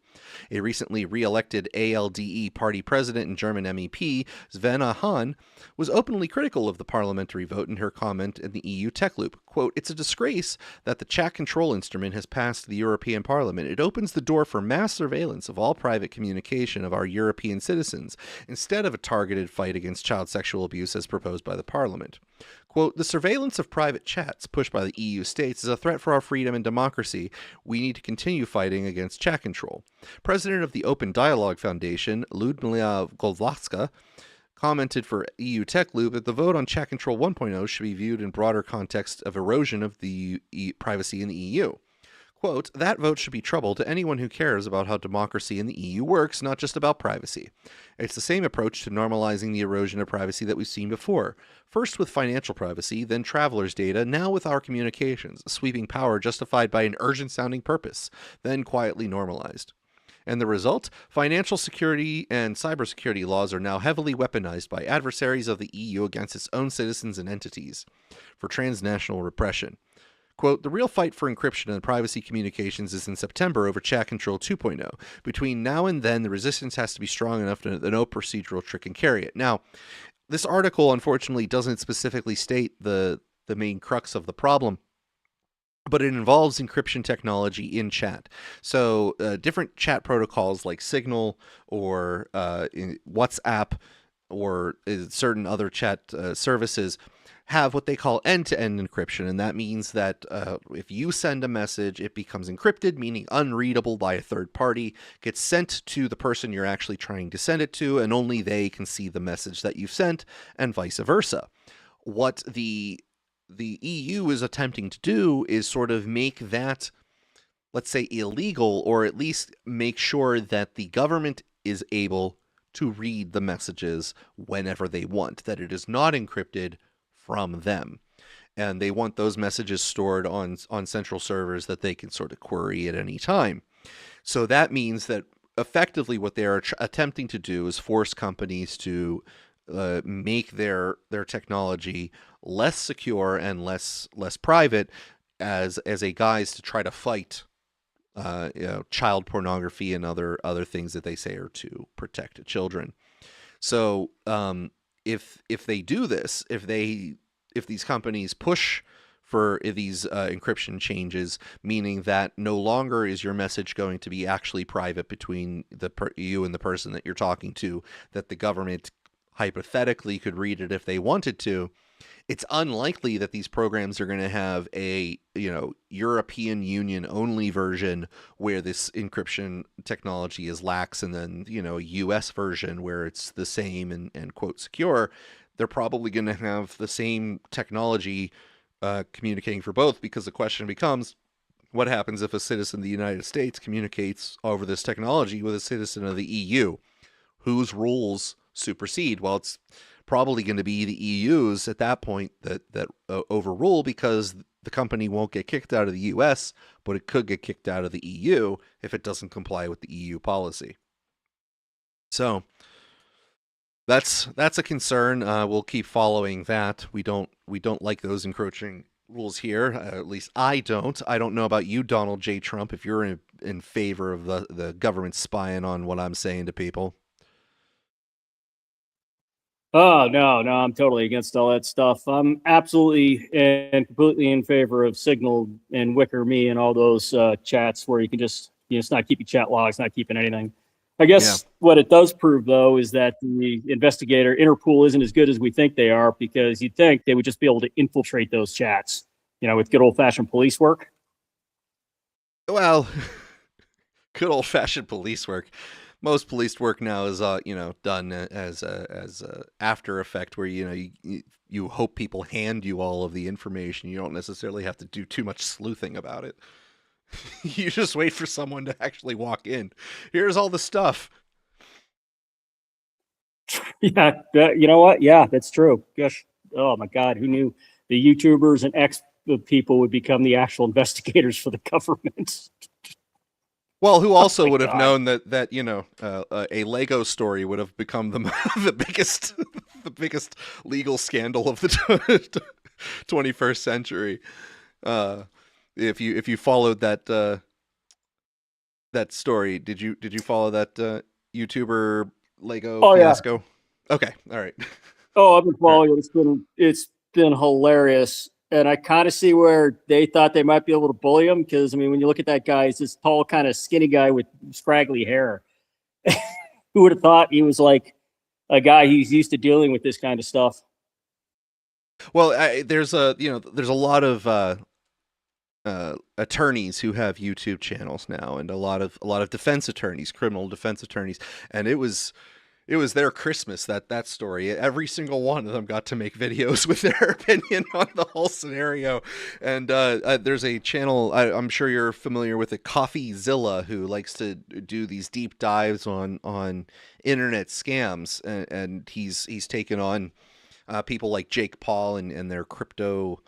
A recently re-elected ALDE party president and German MEP, Svenja Hahn, was openly critical of the parliamentary vote in her comment in the EU Tech Loop. Quote, "It's a disgrace that the chat control instrument has passed the European Parliament. It opens the door for mass surveillance of all private communication of our European citizens, instead of a targeted fight against child sexual abuse as proposed by the Parliament. Quote, the surveillance of private chats pushed by the EU states is a threat for our freedom and democracy. We need to continue fighting against chat control." President of the Open Dialogue Foundation, Ludmila Goldwacka, commented for EU Tech Loop that the vote on Chat Control 1.0 should be viewed in broader context of erosion of the privacy in the EU. Quote, "That vote should be trouble to anyone who cares about how democracy in the EU works, not just about privacy. It's the same approach to normalizing the erosion of privacy that we've seen before. First with financial privacy, then travelers' data, now with our communications, a sweeping power justified by an urgent-sounding purpose, then quietly normalized. And the result? Financial security and cybersecurity laws are now heavily weaponized by adversaries of the EU against its own citizens and entities for transnational repression. Quote, "The real fight for encryption and privacy communications is in September over Chat Control 2.0. Between now and then, the resistance has to be strong enough that no procedural trick can carry it." Now, this article, unfortunately, doesn't specifically state the main crux of the problem, but it involves encryption technology in chat. So different chat protocols like Signal or WhatsApp or certain other chat services have what they call end-to-end encryption, and that means that if you send a message, it becomes encrypted, meaning unreadable by a third party, gets sent to the person you're actually trying to send it to, and only they can see the message that you've sent, and vice versa. What the EU is attempting to do is sort of make that, let's say, illegal, or at least make sure that the government is able to read the messages whenever they want, that it is not encrypted from them. And they want those messages stored on central servers that they can sort of query at any time. So that means that effectively what they are attempting to do is force companies to make their technology less secure and less private as a guise to try to fight child pornography and other things that they say are to protect children. So if they do this, if these companies push for these encryption changes, meaning that no longer is your message going to be actually private between you and the person that you're talking to, that the government hypothetically could read it if they wanted to, it's unlikely that these programs are going to have a European Union only version where this encryption technology is lax, and then a US version where it's the same and quote secure. They're probably going to have the same technology communicating for both, because the question becomes, what happens if a citizen of the United States communicates over this technology with a citizen of the EU? Whose rules supersede? Well, it's probably going to be the EU's at that point that overrule, because the company won't get kicked out of the US, but it could get kicked out of the EU if it doesn't comply with the EU policy. So that's a concern. We'll keep following that. We don't like those encroaching rules here. At least I don't. I don't know about you, Donald J. Trump, if you're in favor of the government spying on what I'm saying to people. Oh, no, I'm totally against all that stuff. I'm absolutely and completely in favor of Signal and Wicker Me and all those chats where you can just, it's not keeping chat logs, not keeping anything. I guess what it does prove, though, is that the investigator, Interpol, isn't as good as we think they are, because you'd think they would just be able to infiltrate those chats, with good old-fashioned police work. Well, good old-fashioned police work. Most police work now is, done as a after effect, where you hope people hand you all of the information. You don't necessarily have to do too much sleuthing about it. You just wait for someone to actually walk in. Here's all the stuff. Yeah, you know what? Yeah, that's true. Gosh, oh my God, who knew the YouTubers and X people would become the actual investigators for the government? Well, who also would have known that a Lego story would have become the biggest legal scandal of the 21st century. If you followed that story, did you follow that YouTuber Lego fiasco? Yeah. Okay, all right. Oh, I've been following it. It's been hilarious. And I kind of see where they thought they might be able to bully him, because, when you look at that guy, he's this tall, kind of skinny guy with scraggly hair. Who would have thought he was like a guy who's used to dealing with this kind of stuff? Well, there's a lot of attorneys who have YouTube channels now, and a lot of defense attorneys, criminal defense attorneys, and it was their Christmas, that story. Every single one of them got to make videos with their opinion on the whole scenario. And there's a channel, I'm sure you're familiar with it, CoffeeZilla, who likes to do these deep dives on internet scams, and he's taken on people like Jake Paul and their crypto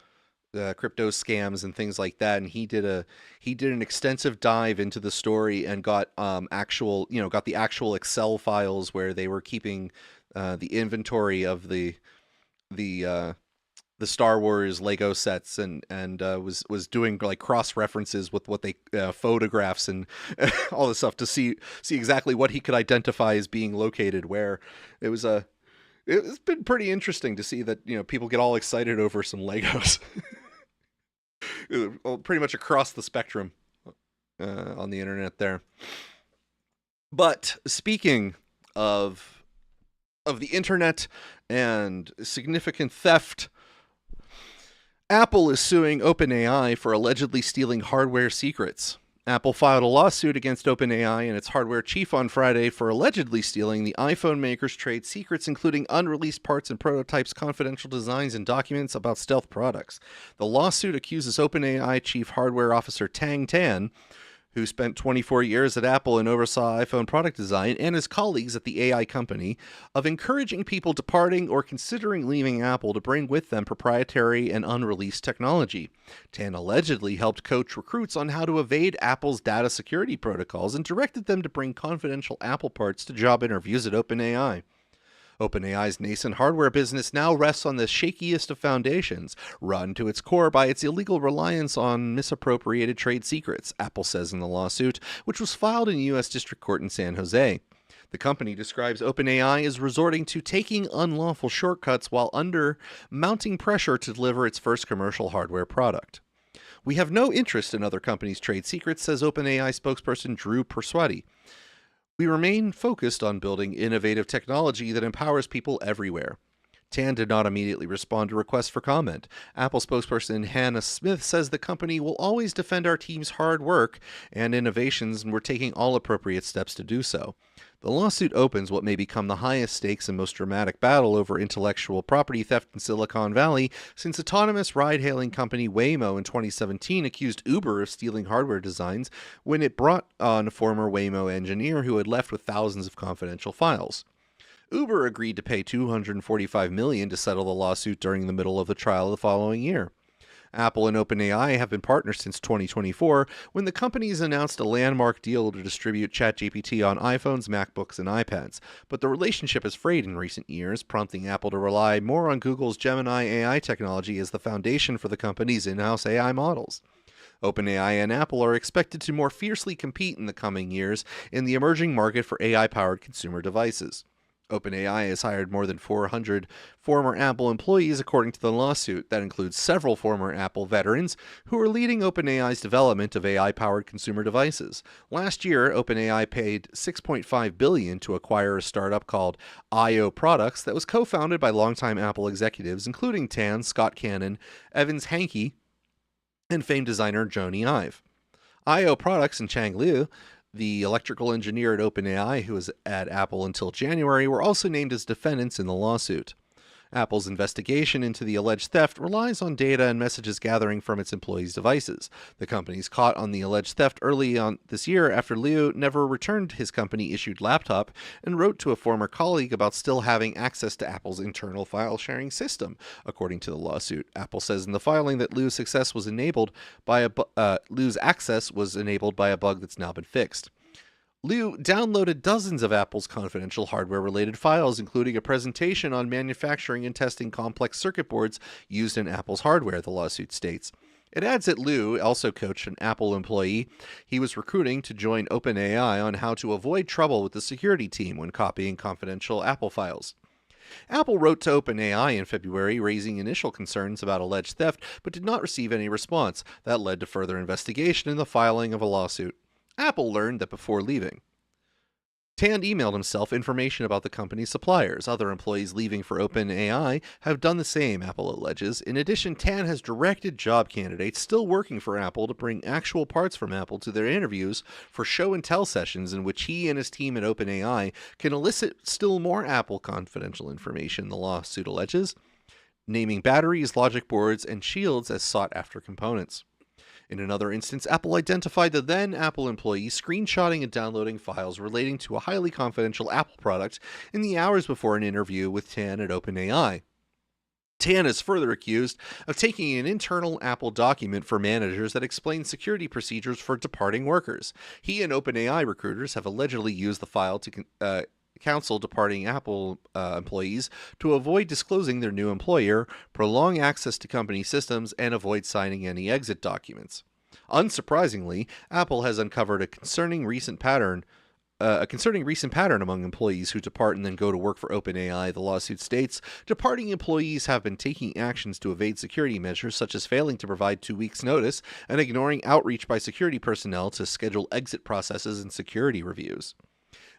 scams and things like that, and he did an extensive dive into the story and got the actual Excel files where they were keeping the inventory of the Star Wars Lego sets, and was doing like cross references with what they photographs and all this stuff to see exactly what he could identify as being located where. It's been pretty interesting to see that people get all excited over some Legos. Pretty much across the spectrum on the internet there. But speaking of the internet and significant theft, Apple is suing OpenAI for allegedly stealing hardware secrets. Apple filed a lawsuit against OpenAI and its hardware chief on Friday for allegedly stealing the iPhone maker's trade secrets, including unreleased parts and prototypes, confidential designs, and documents about stealth products. The lawsuit accuses OpenAI chief hardware officer Tang Tan, who spent 24 years at Apple and oversaw iPhone product design, and his colleagues at the AI company, of encouraging people departing or considering leaving Apple to bring with them proprietary and unreleased technology. Tan allegedly helped coach recruits on how to evade Apple's data security protocols and directed them to bring confidential Apple parts to job interviews at OpenAI. OpenAI's nascent hardware business now rests on the shakiest of foundations, run to its core by its illegal reliance on misappropriated trade secrets, Apple says in the lawsuit, which was filed in U.S. District Court in San Jose. The company describes OpenAI as resorting to taking unlawful shortcuts while under mounting pressure to deliver its first commercial hardware product. We have no interest in other companies' trade secrets, says OpenAI spokesperson Drew Perswati. We remain focused on building innovative technology that empowers people everywhere. Tan did not immediately respond to requests for comment. Apple spokesperson Hannah Smith says the company will always defend our team's hard work and innovations, and we're taking all appropriate steps to do so. The lawsuit opens what may become the highest stakes and most dramatic battle over intellectual property theft in Silicon Valley since autonomous ride-hailing company Waymo in 2017 accused Uber of stealing hardware designs when it brought on a former Waymo engineer who had left with thousands of confidential files. Uber agreed to pay $245 million to settle the lawsuit during the middle of the trial the following year. Apple and OpenAI have been partners since 2024, when the companies announced a landmark deal to distribute ChatGPT on iPhones, MacBooks, and iPads. But the relationship has frayed in recent years, prompting Apple to rely more on Google's Gemini AI technology as the foundation for the company's in-house AI models. OpenAI and Apple are expected to more fiercely compete in the coming years in the emerging market for AI-powered consumer devices. OpenAI has hired more than 400 former Apple employees, according to the lawsuit. That includes several former Apple veterans who are leading OpenAI's development of AI-powered consumer devices. Last year, OpenAI paid $6.5 billion to acquire a startup called IO Products that was co-founded by longtime Apple executives, including Tan, Scott Cannon, Evans Hankey, and famed designer Jony Ive. IO Products and Chang Liu, the electrical engineer at OpenAI who was at Apple until January, were also named as defendants in the lawsuit. Apple's investigation into the alleged theft relies on data and messages gathering from its employees' devices. The company's caught on the alleged theft early on this year after Liu never returned his company-issued laptop and wrote to a former colleague about still having access to Apple's internal file-sharing system, according to the lawsuit. Apple says in the filing that Liu's access was enabled by a bug that's now been fixed. Liu downloaded dozens of Apple's confidential hardware-related files, including a presentation on manufacturing and testing complex circuit boards used in Apple's hardware, the lawsuit states. It adds that Liu also coached an Apple employee he was recruiting to join OpenAI on how to avoid trouble with the security team when copying confidential Apple files. Apple wrote to OpenAI in February, raising initial concerns about alleged theft, but did not receive any response. That led to further investigation and the filing of a lawsuit. Apple learned that before leaving. Tan emailed himself information about the company's suppliers. Other employees leaving for OpenAI have done the same, Apple alleges. In addition, Tan has directed job candidates still working for Apple to bring actual parts from Apple to their interviews for show-and-tell sessions in which he and his team at OpenAI can elicit still more Apple confidential information, the lawsuit alleges, naming batteries, logic boards, and shields as sought-after components. In another instance, Apple identified the then Apple employee screenshotting and downloading files relating to a highly confidential Apple product in the hours before an interview with Tan at OpenAI. Tan is further accused of taking an internal Apple document for managers that explains security procedures for departing workers. He and OpenAI recruiters have allegedly used the file to counsel departing Apple employees to avoid disclosing their new employer, prolong access to company systems, and avoid signing any exit documents. Unsurprisingly, Apple has uncovered a concerning recent pattern among employees who depart and then go to work for OpenAI, the lawsuit states. Departing employees have been taking actions to evade security measures, such as failing to provide 2 weeks' notice and ignoring outreach by security personnel to schedule exit processes and security reviews.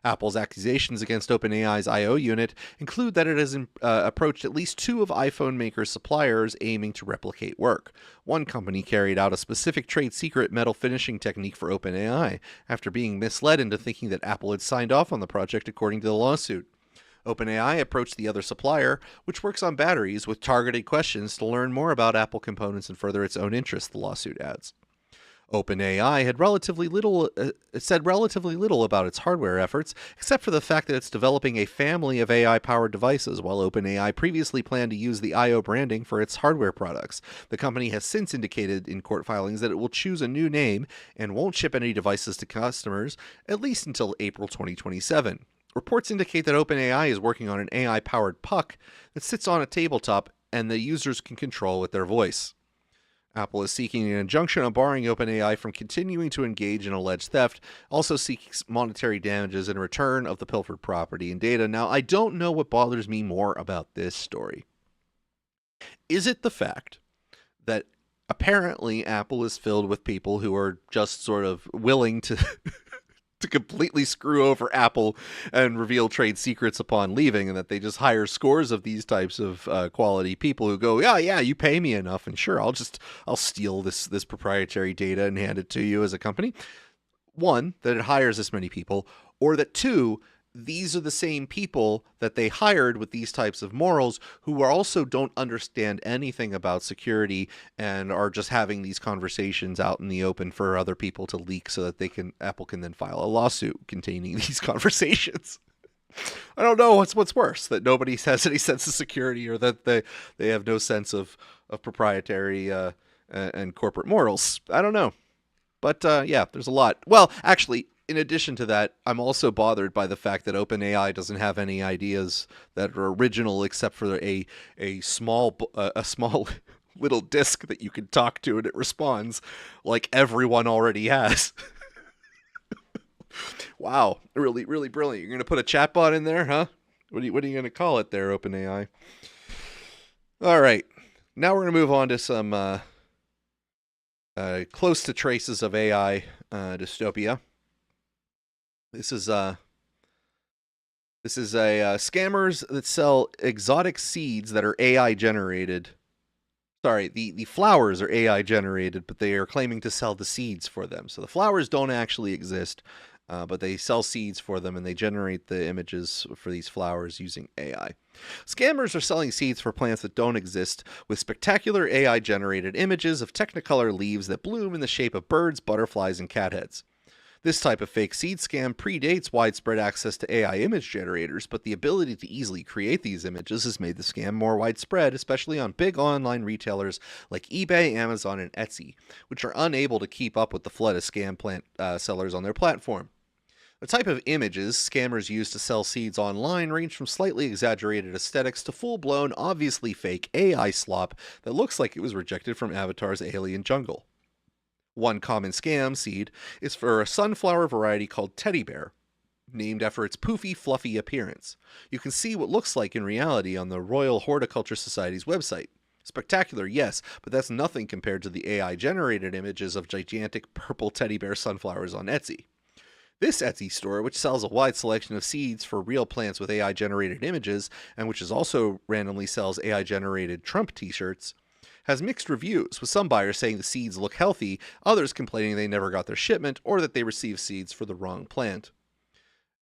Apple's accusations against OpenAI's I/O unit include that it has approached at least 2 of iPhone makers' suppliers aiming to replicate work. One company carried out a specific trade secret metal finishing technique for OpenAI after being misled into thinking that Apple had signed off on the project according to the lawsuit. OpenAI approached the other supplier, which works on batteries, with targeted questions to learn more about Apple components and further its own interests, the lawsuit adds. OpenAI had said relatively little about its hardware efforts, except for the fact that it's developing a family of AI-powered devices, while OpenAI previously planned to use the I/O branding for its hardware products. The company has since indicated in court filings that it will choose a new name and won't ship any devices to customers, at least until April 2027. Reports indicate that OpenAI is working on an AI-powered puck that sits on a tabletop and the users can control with their voice. Apple is seeking an injunction on barring OpenAI from continuing to engage in alleged theft, also seeks monetary damages in return of the pilfered property and data. Now, I don't know what bothers me more about this story. Is it the fact that apparently Apple is filled with people who are just sort of willing to to completely screw over Apple and reveal trade secrets upon leaving, and that they just hire scores of these types of quality people who go, yeah, you pay me enough, and sure, I'll steal this proprietary data and hand it to you as a company. One, that it hires this many people, or that two, these are the same people that they hired with these types of morals who also don't understand anything about security and are just having these conversations out in the open for other people to leak so that Apple can then file a lawsuit containing these conversations. I don't know what's worse, that nobody has any sense of security or that they have no sense of proprietary and corporate morals. I don't know. But yeah, there's a lot. Well, actually, in addition to that, I'm also bothered by the fact that OpenAI doesn't have any ideas that are original except for a small little disk that you can talk to and it responds, like everyone already has. Wow, really, really brilliant. You're going to put a chatbot in there, huh? What are you going to call it there, OpenAI? All right, now we're going to move on to some close to traces of AI dystopia. This is scammers that sell exotic seeds that are AI generated. Sorry, the flowers are AI generated, but they are claiming to sell the seeds for them. So the flowers don't actually exist, but they sell seeds for them, and they generate the images for these flowers using AI. Scammers are selling seeds for plants that don't exist, with spectacular AI-generated images of Technicolor leaves that bloom in the shape of birds, butterflies, and cat heads. This type of fake seed scam predates widespread access to AI image generators, but the ability to easily create these images has made the scam more widespread, especially on big online retailers like eBay, Amazon, and Etsy, which are unable to keep up with the flood of scam sellers on their platform. The type of images scammers use to sell seeds online range from slightly exaggerated aesthetics to full-blown, obviously fake AI slop that looks like it was rejected from Avatar's alien jungle. One common scam seed is for a sunflower variety called Teddy Bear, named after its poofy, fluffy appearance. You can see what looks like in reality on the Royal Horticulture Society's website. Spectacular, yes, but that's nothing compared to the AI-generated images of gigantic purple teddy bear sunflowers on Etsy. This Etsy store, which sells a wide selection of seeds for real plants with AI-generated images, and which also randomly sells AI-generated Trump t-shirts, has mixed reviews, with some buyers saying the seeds look healthy, others complaining they never got their shipment or that they received seeds for the wrong plant.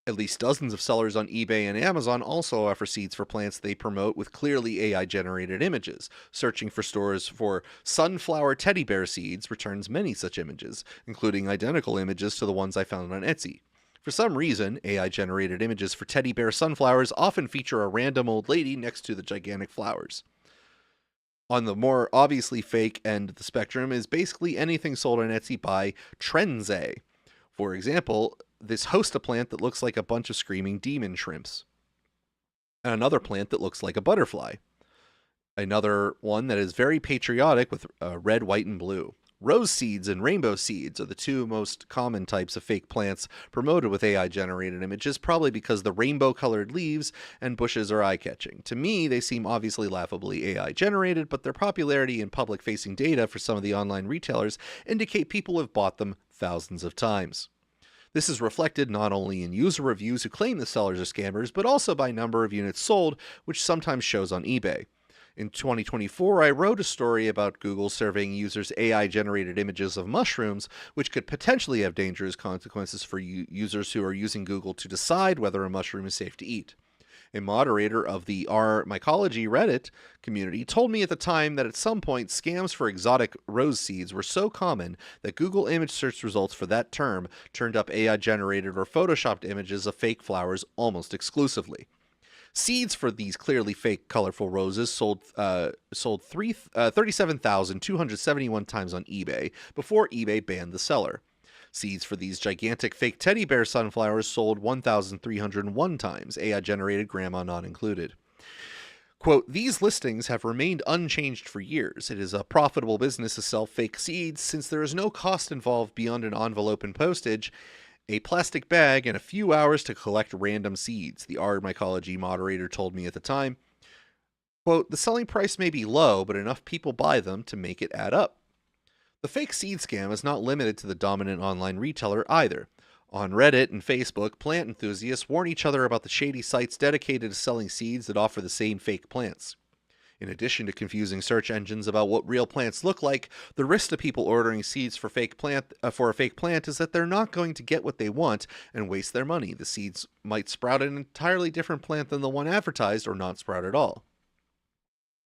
At least dozens of sellers on eBay and Amazon also offer seeds for plants they promote with clearly AI-generated images. Searching for stores for sunflower teddy bear seeds returns many such images, including identical images to the ones I found on Etsy. For some reason, AI-generated images for teddy bear sunflowers often feature a random old lady next to the gigantic flowers. On the more obviously fake end of the spectrum is basically anything sold on Etsy by Trenze. For example, this hosta plant that looks like a bunch of screaming demon shrimps. And another plant that looks like a butterfly. Another one that is very patriotic with red, white, and blue. Rose seeds and rainbow seeds are the two most common types of fake plants promoted with AI-generated images, probably because the rainbow-colored leaves and bushes are eye-catching. To me, they seem obviously laughably AI-generated, but their popularity and public-facing data for some of the online retailers indicate people have bought them thousands of times. This is reflected not only in user reviews who claim the sellers are scammers, but also by number of units sold, which sometimes shows on eBay. In 2024, I wrote a story about Google surveying users AI-generated images of mushrooms, which could potentially have dangerous consequences for users who are using Google to decide whether a mushroom is safe to eat. A moderator of the R-Mycology Reddit community told me at the time that at some point scams for exotic rose seeds were so common that Google image search results for that term turned up AI-generated or photoshopped images of fake flowers almost exclusively. Seeds for these clearly fake colorful roses sold 37,271 times on eBay before eBay banned the seller. Seeds for these gigantic fake teddy bear sunflowers sold 1,301 times, AI-generated grandma not included. Quote, these listings have remained unchanged for years. It is a profitable business to sell fake seeds since there is no cost involved beyond an envelope and postage, a plastic bag, and a few hours to collect random seeds, the R-Mycology moderator told me at the time. Quote, the selling price may be low, but enough people buy them to make it add up. The fake seed scam is not limited to the dominant online retailer either. On Reddit and Facebook, plant enthusiasts warn each other about the shady sites dedicated to selling seeds that offer the same fake plants. In addition to confusing search engines about what real plants look like, the risk to people ordering seeds for a fake plant is that they're not going to get what they want and waste their money. The seeds might sprout an entirely different plant than the one advertised or not sprout at all.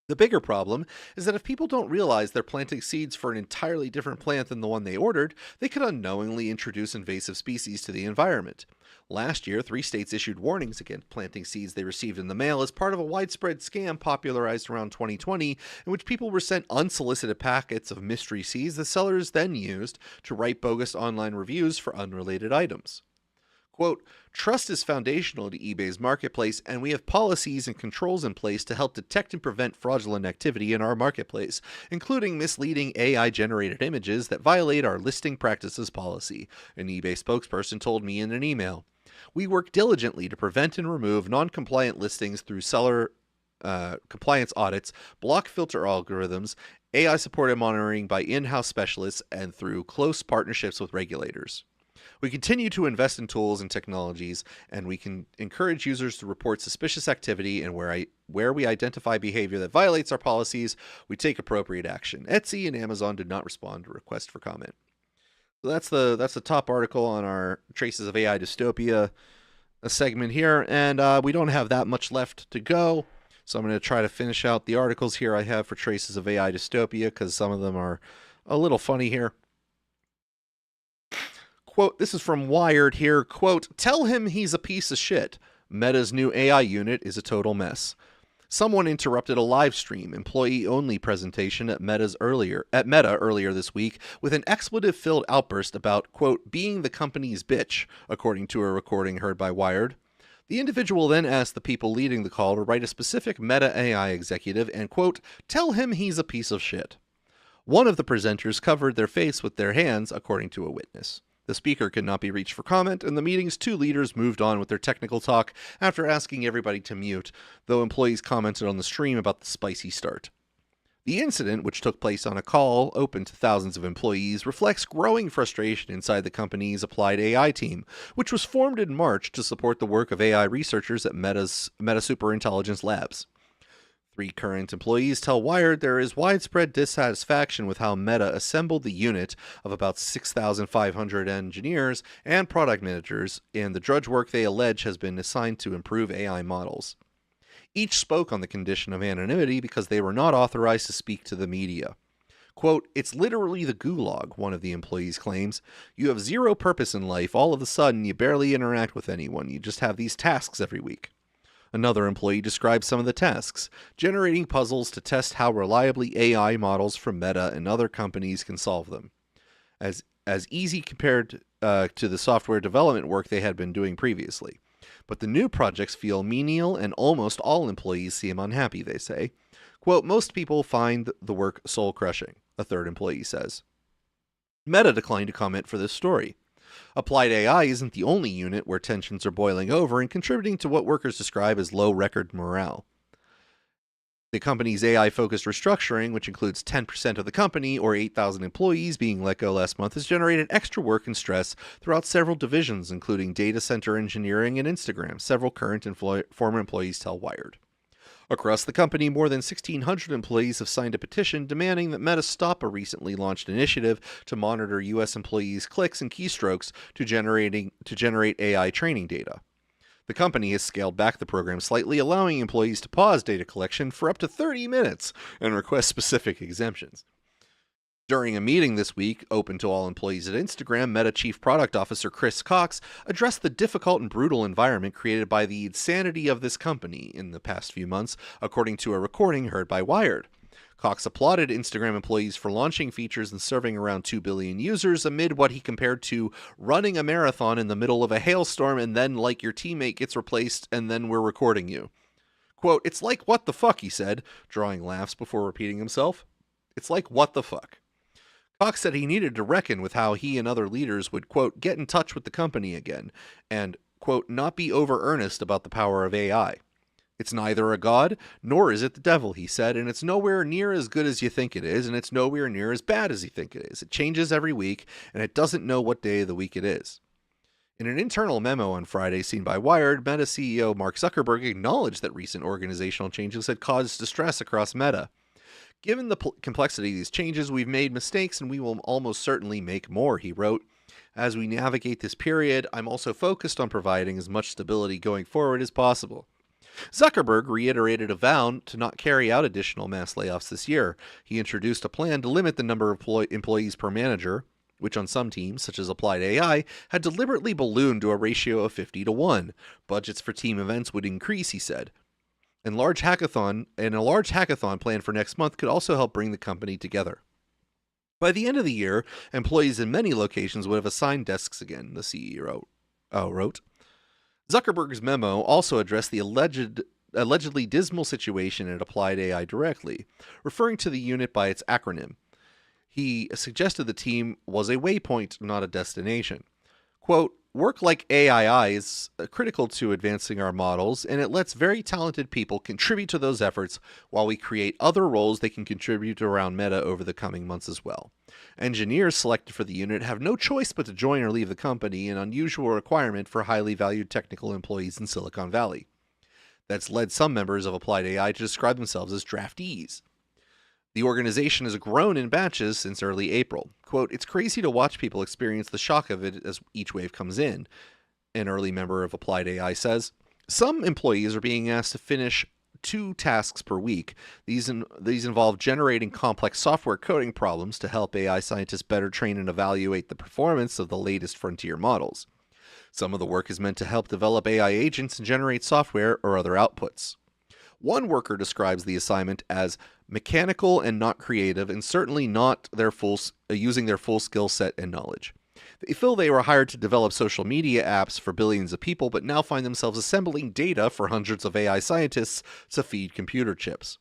The bigger problem is that if people don't realize they're planting seeds for an entirely different plant than the one they ordered, they could unknowingly introduce invasive species to the environment. Last year, 3 states issued warnings against planting seeds they received in the mail as part of a widespread scam popularized around 2020, in which people were sent unsolicited packets of mystery seeds that sellers then used to write bogus online reviews for unrelated items. Quote, trust is foundational to eBay's marketplace, and we have policies and controls in place to help detect and prevent fraudulent activity in our marketplace, including misleading AI-generated images that violate our listing practices policy, an eBay spokesperson told me in an email. We work diligently to prevent and remove non-compliant listings through seller compliance audits, block filter algorithms, AI-supported monitoring by in-house specialists, and through close partnerships with regulators. We continue to invest in tools and technologies, and we can encourage users to report suspicious activity, and where we identify behavior that violates our policies, we take appropriate action. Etsy and Amazon did not respond to requests for comment. So that's the top article on our Traces of AI Dystopia segment here, and we don't have that much left to go, so I'm going to try to finish out the articles here I have for Traces of AI Dystopia, because some of them are a little funny here. Quote, this is from Wired here. Quote, tell him he's a piece of shit. Meta's new AI unit is a total mess. Someone interrupted a live stream, employee-only presentation at Meta earlier this week with an expletive-filled outburst about, quote, being the company's bitch, according to a recording heard by Wired. The individual then asked the people leading the call to write a specific Meta AI executive and, quote, tell him he's a piece of shit. One of the presenters covered their face with their hands, according to a witness. The speaker could not be reached for comment, and the meeting's 2 leaders moved on with their technical talk after asking everybody to mute, though employees commented on the stream about the spicy start. The incident, which took place on a call open to thousands of employees, reflects growing frustration inside the company's applied AI team, which was formed in March to support the work of AI researchers at Meta Superintelligence Labs. 3 current employees tell Wired there is widespread dissatisfaction with how Meta assembled the unit of about 6,500 engineers and product managers, and the drudge work they allege has been assigned to improve AI models. Each spoke on the condition of anonymity because they were not authorized to speak to the media. Quote, it's literally the gulag, one of the employees claims. You have zero purpose in life. All of a sudden, you barely interact with anyone. You just have these tasks every week. Another employee describes some of the tasks, generating puzzles to test how reliably AI models from Meta and other companies can solve them. As easy compared to the software development work they had been doing previously. But the new projects feel menial, and almost all employees seem unhappy, they say. Quote, most people find the work soul-crushing, a third employee says. Meta declined to comment for this story. Applied AI isn't the only unit where tensions are boiling over and contributing to what workers describe as low record morale. The company's AI-focused restructuring, which includes 10% of the company or 8,000 employees being let go last month, has generated extra work and stress throughout several divisions, including data center engineering and Instagram, several current and former employees tell Wired. Across the company, more than 1,600 employees have signed a petition demanding that Meta stop a recently launched initiative to monitor U.S. employees' clicks and keystrokes to generate AI training data. The company has scaled back the program slightly, allowing employees to pause data collection for up to 30 minutes and request specific exemptions. During a meeting this week, open to all employees at Instagram, Meta Chief Product Officer Chris Cox addressed the difficult and brutal environment created by the insanity of this company in the past few months, according to a recording heard by Wired. Cox applauded Instagram employees for launching features and serving around 2 billion users amid what he compared to running a marathon in the middle of a hailstorm and then, like, your teammate gets replaced and then we're recording you. Quote, "It's like what the fuck," he said, drawing laughs before repeating himself. It's like what the fuck. Cox said he needed to reckon with how he and other leaders would, quote, get in touch with the company again and, quote, not be over earnest about the power of AI. It's neither a god, nor is it the devil, he said, and it's nowhere near as good as you think it is, and it's nowhere near as bad as you think it is. It changes every week, and it doesn't know what day of the week it is. In an internal memo on Friday seen by Wired, Meta CEO Mark Zuckerberg acknowledged that recent organizational changes had caused distress across Meta. Given the complexity of these changes, we've made mistakes and we will almost certainly make more, he wrote. As we navigate this period, I'm also focused on providing as much stability going forward as possible. Zuckerberg reiterated a vow to not carry out additional mass layoffs this year. He introduced a plan to limit the number of employees per manager, which on some teams, such as Applied AI, had deliberately ballooned to a ratio of 50-1. Budgets for team events would increase, he said. And a large hackathon planned for next month could also help bring the company together. By the end of the year, employees in many locations would have assigned desks again, the CEO wrote. Zuckerberg's memo also addressed the allegedly dismal situation at Applied AI directly, referring to the unit by its acronym. He suggested the team was a waypoint, not a destination. Quote, "Work like AII is critical to advancing our models, and it lets very talented people contribute to those efforts while we create other roles they can contribute around Meta over the coming months as well. Engineers selected for the unit have no choice but to join or leave the company, an unusual requirement for highly valued technical employees in Silicon Valley. That's led some members of Applied AI to describe themselves as draftees. The organization has grown in batches since early April. Quote, "It's crazy to watch people experience the shock of it as each wave comes in," an early member of Applied AI says. Some employees are being asked to finish 2 tasks per week. These involve generating complex software coding problems to help AI scientists better train and evaluate the performance of the latest frontier models. Some of the work is meant to help develop AI agents and generate software or other outputs. One worker describes the assignment as mechanical and not creative, and certainly not using their full skill set and knowledge. They feel they were hired to develop social media apps for billions of people, but now find themselves assembling data for hundreds of AI scientists to feed computer chips.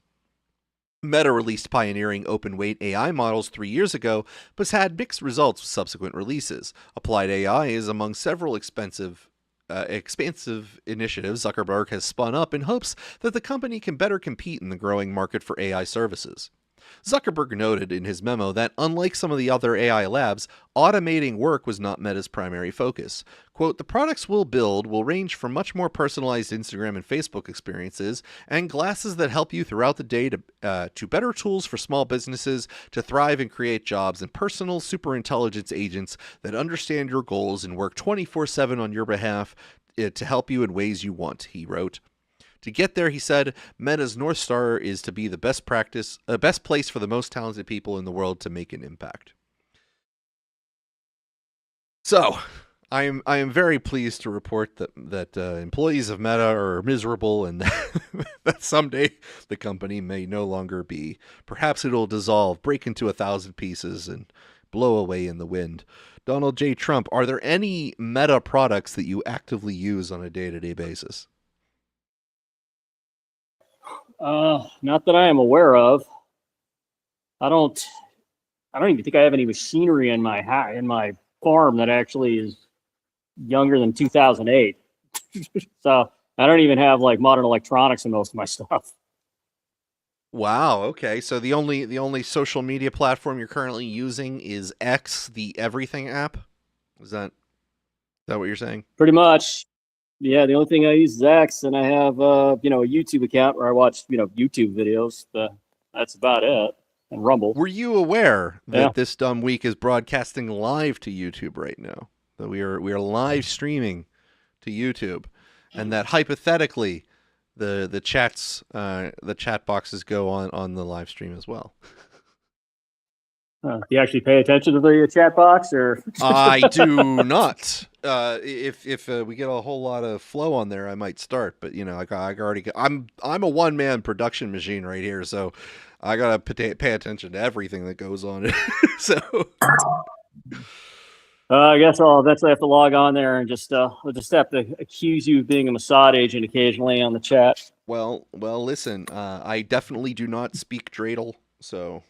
Meta released pioneering open-weight AI models 3 years ago, but has had mixed results with subsequent releases. Applied AI is among several expansive initiatives Zuckerberg has spun up in hopes that the company can better compete in the growing market for AI services. Zuckerberg noted in his memo that, unlike some of the other AI labs, automating work was not Meta's primary focus. Quote, "The products we'll build will range from much more personalized Instagram and Facebook experiences and glasses that help you throughout the day to better tools for small businesses to thrive and create jobs, and personal superintelligence agents that understand your goals and work 24/7 on your behalf to help you in ways you want," he wrote. To get there, he said, Meta's North Star is to be the best place for the most talented people in the world to make an impact. So, I am very pleased to report that employees of Meta are miserable, and that someday the company may no longer be. Perhaps it'll dissolve, break into 1,000 pieces, and blow away in the wind. Donald J. Trump, are there any Meta products that you actively use on a day-to-day basis? Not that I am aware of. I don't even think I have any machinery in my farm that actually is younger than 2008. So I don't even have like modern electronics in most of my stuff. Wow. Okay. So the only social media platform you're currently using is X, the Everything app. Is that what you're saying? Pretty much. Yeah, the only thing I use is X, and I have a YouTube account where I watch YouTube videos. But that's about it. And Rumble. Were you aware that Yeah. This Dumb Week is broadcasting live to YouTube right now? That we are live streaming to YouTube, and that hypothetically, the chat boxes go on the live stream as well. Do you actually pay attention to the chat box, or? I do not. If we get a whole lot of flow on there, I might start. But I'm a one-man production machine right here, so I gotta pay attention to everything that goes on. So I guess I'll eventually have to log on there and I'll just have to accuse you of being a Mossad agent occasionally on the chat. well, listen. I definitely do not speak dreidel, so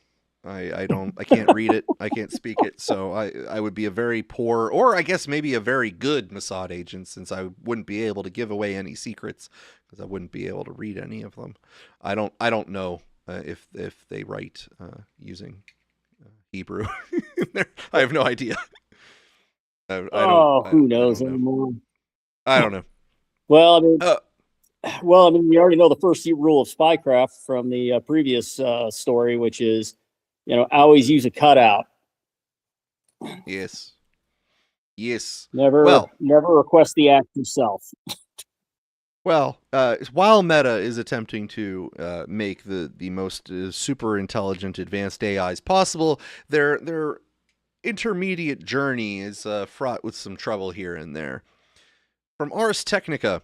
I can't read it. I can't speak it. So I would be a very poor, or I guess maybe a very good Mossad agent, since I wouldn't be able to give away any secrets because I wouldn't be able to read any of them. I don't know if they write using Hebrew. I have no idea. Who knows anymore? I don't know. Well, I mean, we already know the first rule of spycraft from the previous story, which is, always use a cutout. Yes. Never request the act yourself. Well, while Meta is attempting to make the most super intelligent advanced AIs possible, their intermediate journey is fraught with some trouble here and there. From Ars Technica,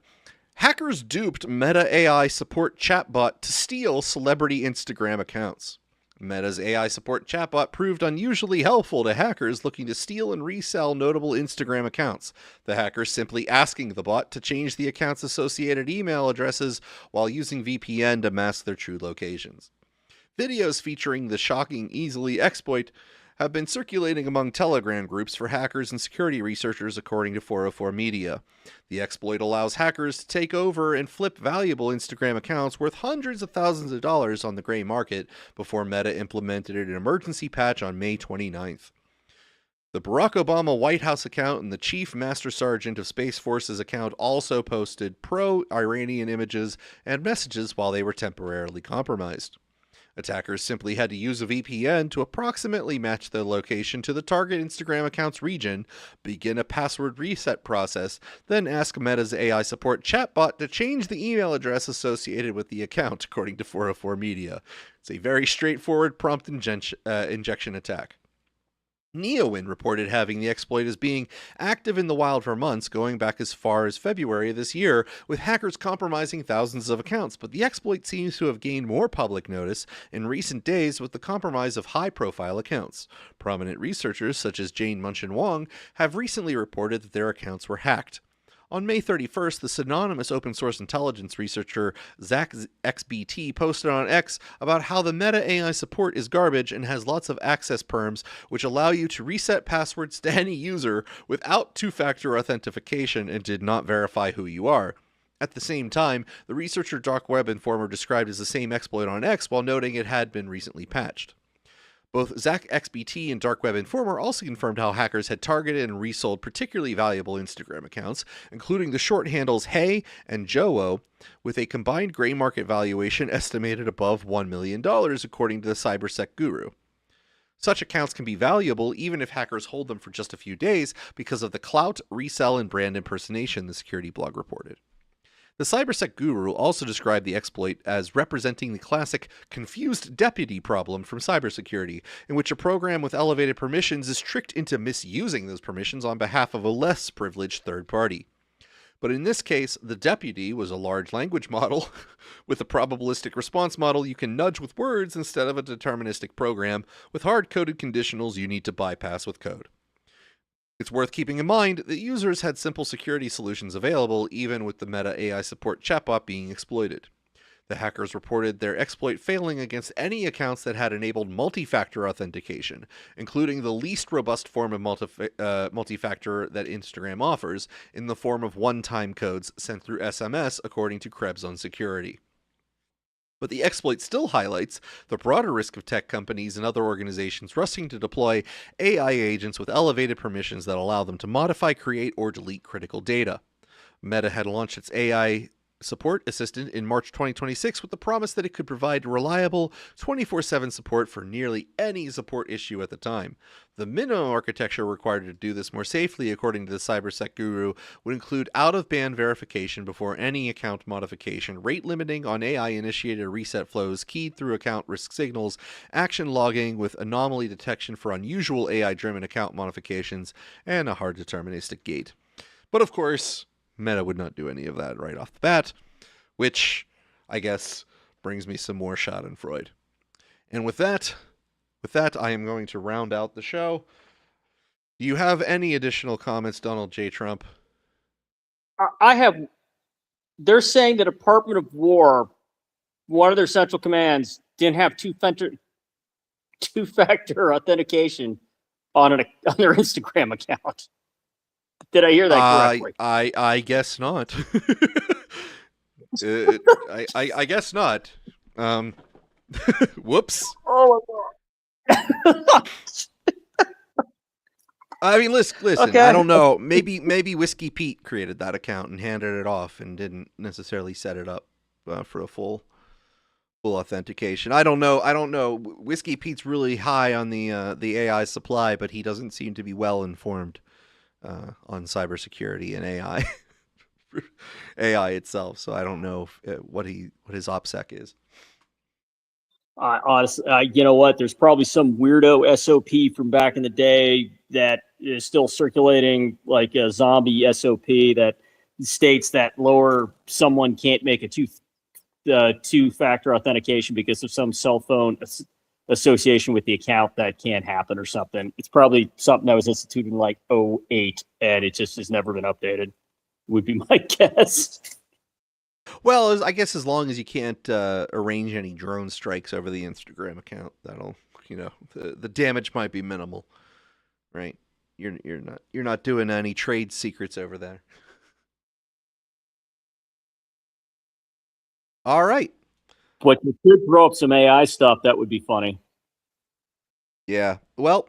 hackers duped Meta AI support chatbot to steal celebrity Instagram accounts. Meta's AI support chatbot proved unusually helpful to hackers looking to steal and resell notable Instagram accounts, the hackers simply asking the bot to change the account's associated email addresses while using VPN to mask their true locations. Videos featuring the shocking Easily exploit have been circulating among Telegram groups for hackers and security researchers, according to 404 Media. The exploit allows hackers to take over and flip valuable Instagram accounts worth hundreds of thousands of dollars on the gray market before Meta implemented an emergency patch on May 29th. The Barack Obama White House account and the Chief Master Sergeant of Space Forces account also posted pro-Iranian images and messages while they were temporarily compromised. Attackers simply had to use a VPN to approximately match their location to the target Instagram account's region, begin a password reset process, then ask Meta's AI support chatbot to change the email address associated with the account, according to 404 Media. It's a very straightforward prompt injection attack. Neowin reported having the exploit as being active in the wild for months, going back as far as February of this year, with hackers compromising thousands of accounts, but the exploit seems to have gained more public notice in recent days with the compromise of high-profile accounts. Prominent researchers, such as Jane Munchin-Wong, have recently reported that their accounts were hacked. On May 31st, the synonymous open-source intelligence researcher ZachXBT posted on X about how the Meta AI support is garbage and has lots of access perms which allow you to reset passwords to any user without two-factor authentication and did not verify who you are. At the same time, the researcher Dark Web Informer described as the same exploit on X while noting it had been recently patched. Both ZachXBT and Dark Web Informer also confirmed how hackers had targeted and resold particularly valuable Instagram accounts, including the short handles Hey and Jowo, with a combined gray market valuation estimated above $1 million, according to the CyberSec Guru. Such accounts can be valuable even if hackers hold them for just a few days because of the clout, resell, and brand impersonation, the security blog reported. The CyberSec Guru also described the exploit as representing the classic confused deputy problem from cybersecurity, in which a program with elevated permissions is tricked into misusing those permissions on behalf of a less privileged third party. But in this case, the deputy was a large language model. With a probabilistic response model, you can nudge with words instead of a deterministic program with hard-coded conditionals you need to bypass with code. It's worth keeping in mind that users had simple security solutions available even with the Meta AI support chatbot being exploited. The hackers reported their exploit failing against any accounts that had enabled multi-factor authentication, including the least robust form of multi-factor that Instagram offers, in the form of one-time codes sent through SMS, according to Krebs on Security. But the exploit still highlights the broader risk of tech companies and other organizations rushing to deploy AI agents with elevated permissions that allow them to modify, create, or delete critical data. Meta had launched its AI support assistant in March 2026 with the promise that it could provide reliable 24/7 support for nearly any support issue at the time. The minimum architecture required to do this more safely, according to the cybersec guru, would include out-of-band verification before any account modification, rate limiting on AI-initiated reset flows keyed through account risk signals, action logging with anomaly detection for unusual AI-driven account modifications, and a hard deterministic gate. But of course, Meta would not do any of that right off the bat, which I guess brings me some more Schadenfreude. And with that, I am going to round out the show. Do you have any additional comments, Donald J. Trump? I have. They're saying the Department of War, one of their central commands, didn't have two-factor authentication on their Instagram account. Did I hear that correctly? I guess not. I guess not. Whoops. Oh my god. I mean, listen. Okay. I don't know. Maybe Whiskey Pete created that account and handed it off and didn't necessarily set it up for a full authentication. I don't know. Whiskey Pete's really high on the AI supply, but he doesn't seem to be well informed on cybersecurity and AI itself. So I don't know what his OPSEC is. Honestly, you know what? There's probably some weirdo SOP from back in the day that is still circulating, like a zombie SOP that states that someone can't make a two-factor authentication because of some cell phone association with the account that can't happen or something. It's probably something that was instituted in like 2008 and it just has never been updated, would be my guess. Well, I guess as long as you can't arrange any drone strikes over the Instagram account, that'll, the damage might be minimal, right? You're not doing any trade secrets over there. All right. But you could throw up some AI stuff. That would be funny. Yeah. Well,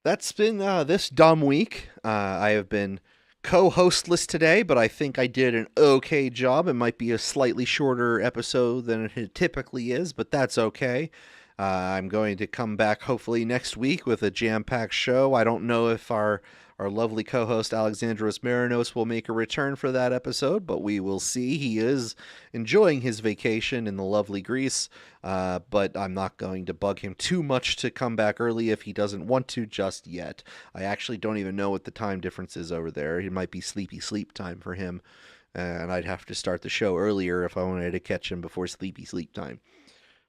that's been this dumb week. I have been co-hostless today, but I think I did an okay job. It might be a slightly shorter episode than it typically is, but that's okay. I'm going to come back hopefully next week with a jam-packed show. I don't know if our lovely co-host Alexandros Marinos will make a return for that episode, but we will see. He is enjoying his vacation in the lovely Greece, but I'm not going to bug him too much to come back early if he doesn't want to just yet. I actually don't even know what the time difference is over there. It might be sleepy sleep time for him, and I'd have to start the show earlier if I wanted to catch him before sleepy sleep time.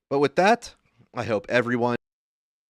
But with that, I hope everyone